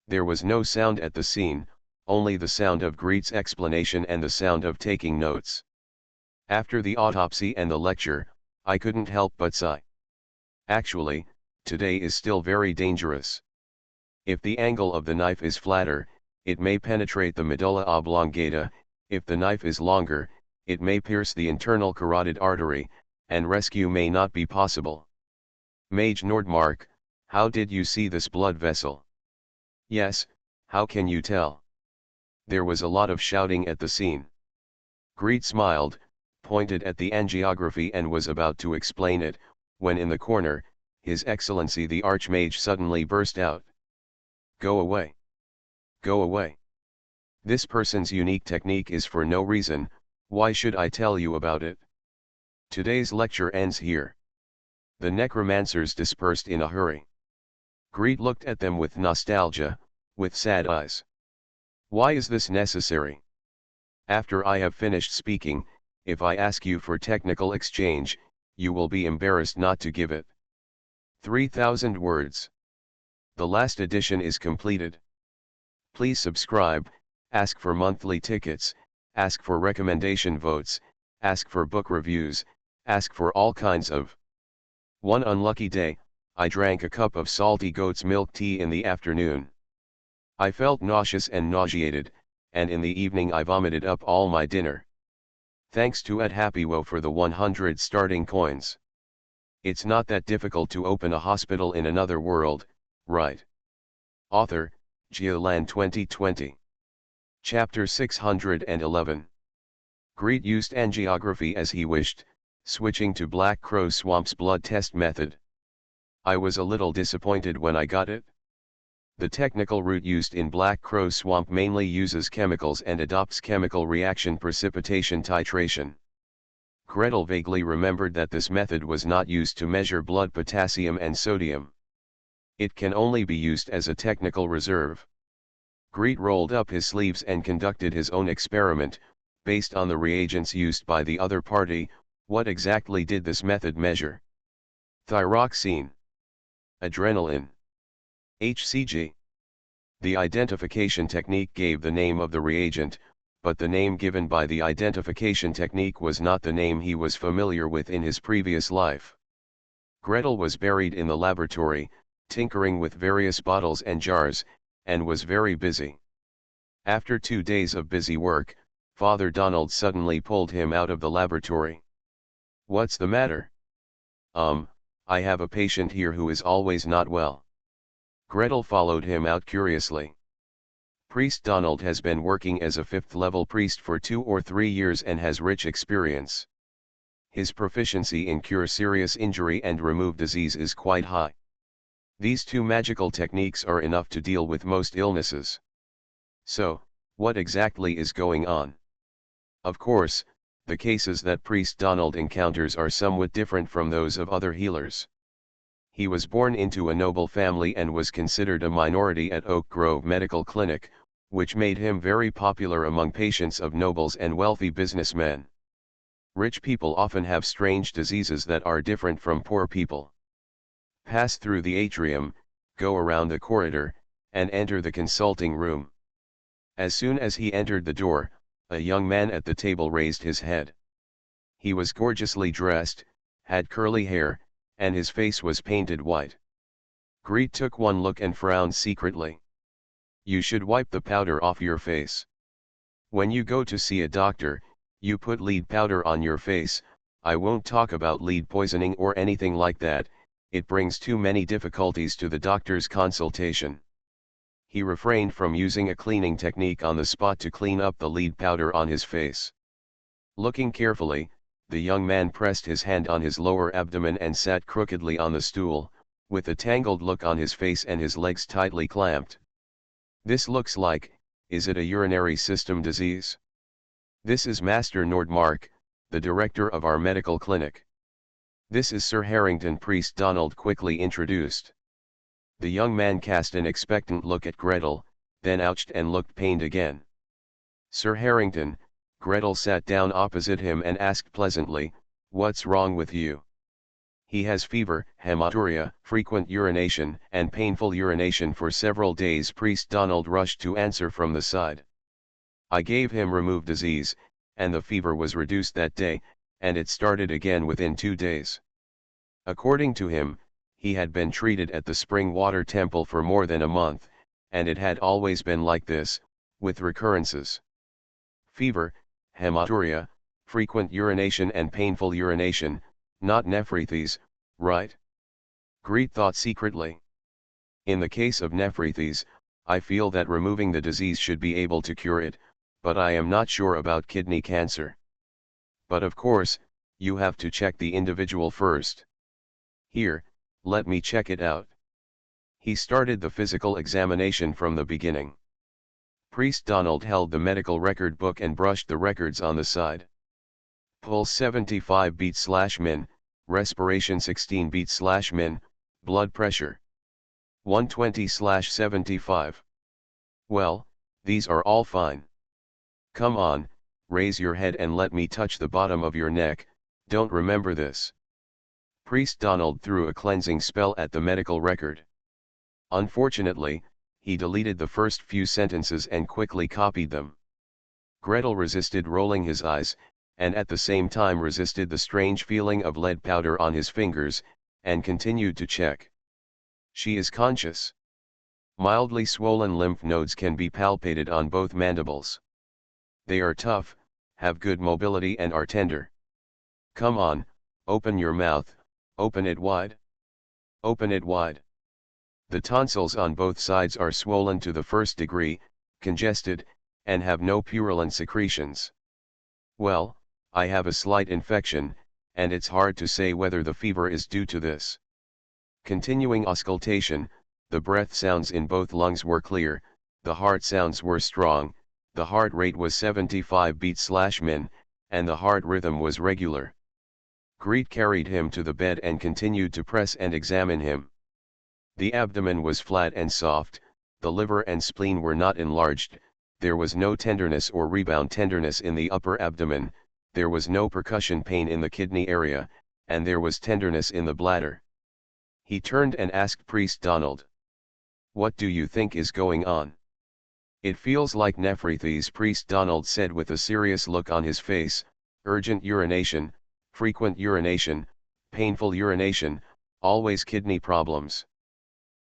There was no sound at the scene, only the sound of Greet's explanation and the sound of taking notes. After the autopsy and the lecture, I couldn't help but sigh. Actually, today is still very dangerous. If the angle of the knife is flatter, it may penetrate the medulla oblongata. If the knife is longer, it may pierce the internal carotid artery, and rescue may not be possible. Mage Nordmark, how did you see this blood vessel? Yes, how can you tell? There was a lot of shouting at the scene. Greet smiled, pointed at the angiography and was about to explain it, when in the corner, His Excellency the Archmage suddenly burst out. Go away! Go away! This person's unique technique is for no reason, why should I tell you about it? Today's lecture ends here. The necromancers dispersed in a hurry. Greet looked at them with nostalgia, with sad eyes. Why is this necessary? After I have finished speaking, if I ask you for technical exchange, you will be embarrassed not to give it. 3,000 words. The last edition is completed. Please subscribe, ask for monthly tickets, ask for recommendation votes, ask for book reviews, ask for all kinds of. One unlucky day, I drank a cup of salty goat's milk tea in the afternoon. I felt nauseous and nauseated, and in the evening I vomited up all my dinner. Thanks to @HappyWo for the 100 starting coins. It's not that difficult to open a hospital in another world, right? Author, Geoland 2020. Chapter 611. Greet used angiography as he wished, switching to Black Crow Swamp's blood test method. I was a little disappointed when I got it. The technical route used in Black Crow Swamp mainly uses chemicals and adopts chemical reaction precipitation titration. Gretel vaguely remembered that this method was not used to measure blood potassium and sodium. It can only be used as a technical reserve. Greet rolled up his sleeves and conducted his own experiment, Based on the reagents used by the other party, what exactly did this method measure? Thyroxine, adrenaline, HCG. The identification technique gave the name of the reagent, but the name given by the identification technique was not the name he was familiar with in his previous life. Gretel was buried in the laboratory, tinkering with various bottles and jars, and was very busy. After 2 days of busy work, Father Donald suddenly pulled him out of the laboratory. "What's the matter?" I have a patient here who is always not well." Gretel followed him out curiously. "Priest Donald has been working as a 5th-level priest for 2 or 3 years and has rich experience. His proficiency in cure serious injury and remove disease is quite high. These 2 magical techniques are enough to deal with most illnesses. So, what exactly is going on?" Of course, the cases that Priest Donald encounters are somewhat different from those of other healers. He was born into a noble family and was considered a minority at Oak Grove Medical Clinic, which made him very popular among patients of nobles and wealthy businessmen. Rich people often have strange diseases that are different from poor people. Pass through the atrium, go around the corridor, and enter the consulting room. As soon as he entered the door, a young man at the table raised his head. He was gorgeously dressed, had curly hair, and his face was painted white. Greet took one look and frowned secretly. "You should wipe the powder off your face. When you go to see a doctor, you put lead powder on your face. I won't talk about lead poisoning or anything like that, it brings too many difficulties to the doctor's consultation." He refrained from using a cleaning technique on the spot to clean up the lead powder on his face. Looking carefully, the young man pressed his hand on his lower abdomen and sat crookedly on the stool, with a tangled look on his face and his legs tightly clamped. "This looks like, is it a urinary system disease? This is Master Nordmark, the director of our medical clinic. This is Sir Harrington," Priest Donald quickly introduced. The young man cast an expectant look at Gretel, then ouched and looked pained again. "Sir Harrington," Gretel sat down opposite him and asked pleasantly, "What's wrong with you?" "He has fever, hematuria, frequent urination, and painful urination for several days," Priest Donald rushed to answer from the side. "I gave him remove disease, and the fever was reduced that day, and it started again within 2 days. According to him, he had been treated at the Spring Water Temple for more than a month, and it had always been like this, with recurrences. Fever, hematuria, frequent urination and painful urination, not nephritis, right?" Greet thought secretly. "In the case of nephritis, I feel that removing the disease should be able to cure it, but I am not sure about kidney cancer. But of course, you have to check the individual first. Here, let me check it out." He started the physical examination from the beginning. Priest Donald held the medical record book and brushed the records on the side. Pulse 75 beats/min, respiration 16 beats/min, blood pressure 120/75. "Well, these are all fine. Come on, raise your head and let me touch the bottom of your neck, don't remember this." Priest Donald threw a cleansing spell at the medical record. Unfortunately, he deleted the first few sentences and quickly copied them. Gretel resisted rolling his eyes, and at the same time resisted the strange feeling of lead powder on his fingers, and continued to check. "She is conscious. Mildly swollen lymph nodes can be palpated on both mandibles. They are tough, have good mobility and are tender. Come on, open your mouth, open it wide. Open it wide. The tonsils on both sides are swollen to the 1st degree, congested, and have no purulent secretions. Well, I have a slight infection, and it's hard to say whether the fever is due to this." Continuing auscultation, the breath sounds in both lungs were clear, the heart sounds were strong, the heart rate was 75 beats/min, and the heart rhythm was regular. Greet carried him to the bed and continued to press and examine him. The abdomen was flat and soft, the liver and spleen were not enlarged, there was no tenderness or rebound tenderness in the upper abdomen, there was no percussion pain in the kidney area, and there was tenderness in the bladder. He turned and asked Priest Donald, "What do you think is going on?" "It feels like nephritis," Priest Donald said with a serious look on his face, "urgent urination, frequent urination, painful urination, always kidney problems.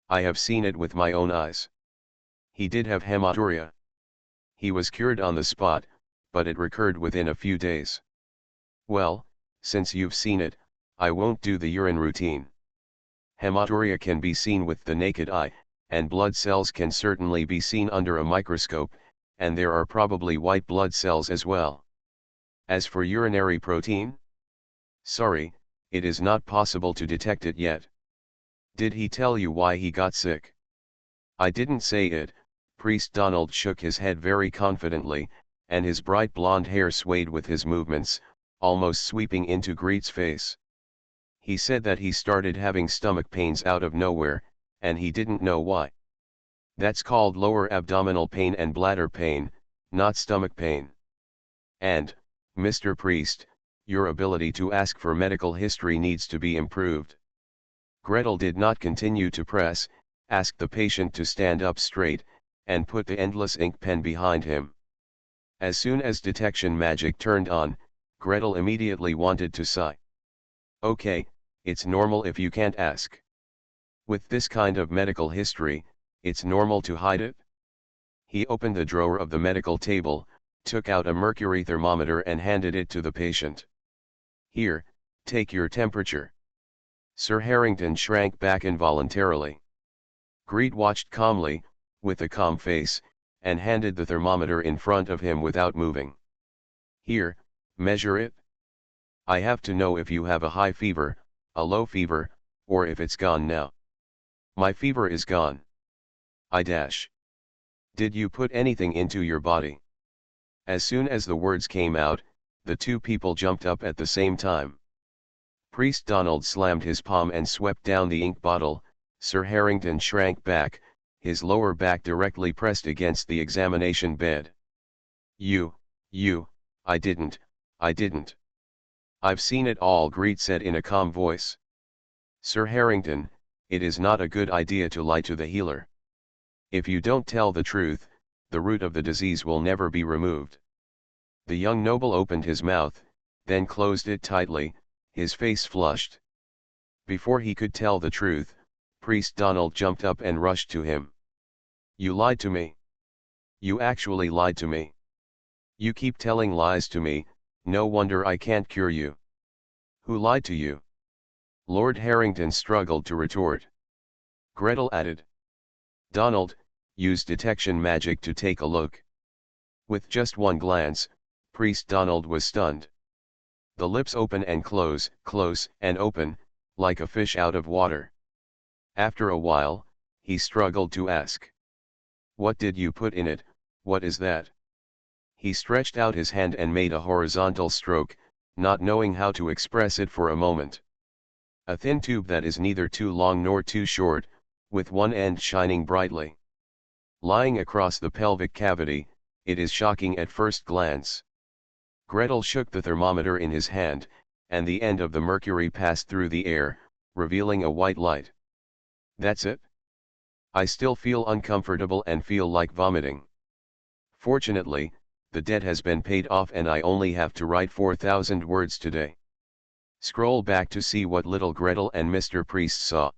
I have seen it with my own eyes." He did have hematuria. He was cured on the spot, but it recurred within a few days. "Well, since you've seen it, I won't do the urine routine. Hematuria can be seen with the naked eye, and blood cells can certainly be seen under a microscope, and there are probably white blood cells as well. As for urinary protein? Sorry, it is not possible to detect it yet." "Did he tell you why he got sick?" "I didn't say it." Priest Donald shook his head very confidently, and his bright blonde hair swayed with his movements, almost sweeping into Greet's face. "He said that he started having stomach pains out of nowhere, and he didn't know why. That's called lower abdominal pain and bladder pain, not stomach pain. And, Mr. Priest, your ability to ask for medical history needs to be improved." Gretel did not continue to press, asked the patient to stand up straight, and put the endless ink pen behind him. As soon as detection magic turned on, Gretel immediately wanted to sigh. "Okay, it's normal if you can't ask. With this kind of medical history, it's normal to hide it?" He opened the drawer of the medical table, took out a mercury thermometer and handed it to the patient. "Here, take your temperature." Sir Harrington shrank back involuntarily. Greet watched calmly, with a calm face, and handed the thermometer in front of him without moving. "Here, measure it. I have to know if you have a high fever, a low fever, or if it's gone now." "My fever is gone." "I dash. Did you put anything into your body?" As soon as the words came out, the two people jumped up at the same time. Priest Donald slammed his palm and swept down the ink bottle. Sir Harrington shrank back, his lower back directly pressed against the examination bed. You, I didn't. "I've seen it all," Greet said in a calm voice. "Sir Harrington, it is not a good idea to lie to the healer. If you don't tell the truth, the root of the disease will never be removed." The young noble opened his mouth, then closed it tightly, his face flushed. Before he could tell the truth, Priest Donald jumped up and rushed to him. "You lied to me. You actually lied to me. You keep telling lies to me, no wonder I can't cure you." "Who lied to you?" Lord Harrington struggled to retort. Gretel added. "Donald, use detection magic to take a look." With just one glance, Priest Donald was stunned. The lips open and close and open, like a fish out of water. After a while, he struggled to ask. "What did you put in it? What is that?" He stretched out his hand and made a horizontal stroke, not knowing how to express it for a moment. "A thin tube that is neither too long nor too short, with one end shining brightly. Lying across the pelvic cavity, it is shocking at first glance." Gretel shook the thermometer in his hand, and the end of the mercury passed through the air, revealing a white light. "That's it? I still feel uncomfortable and feel like vomiting. Fortunately, the debt has been paid off and I only have to write 4,000 words today." Scroll back to see what little Gretel and Mr. Priest saw.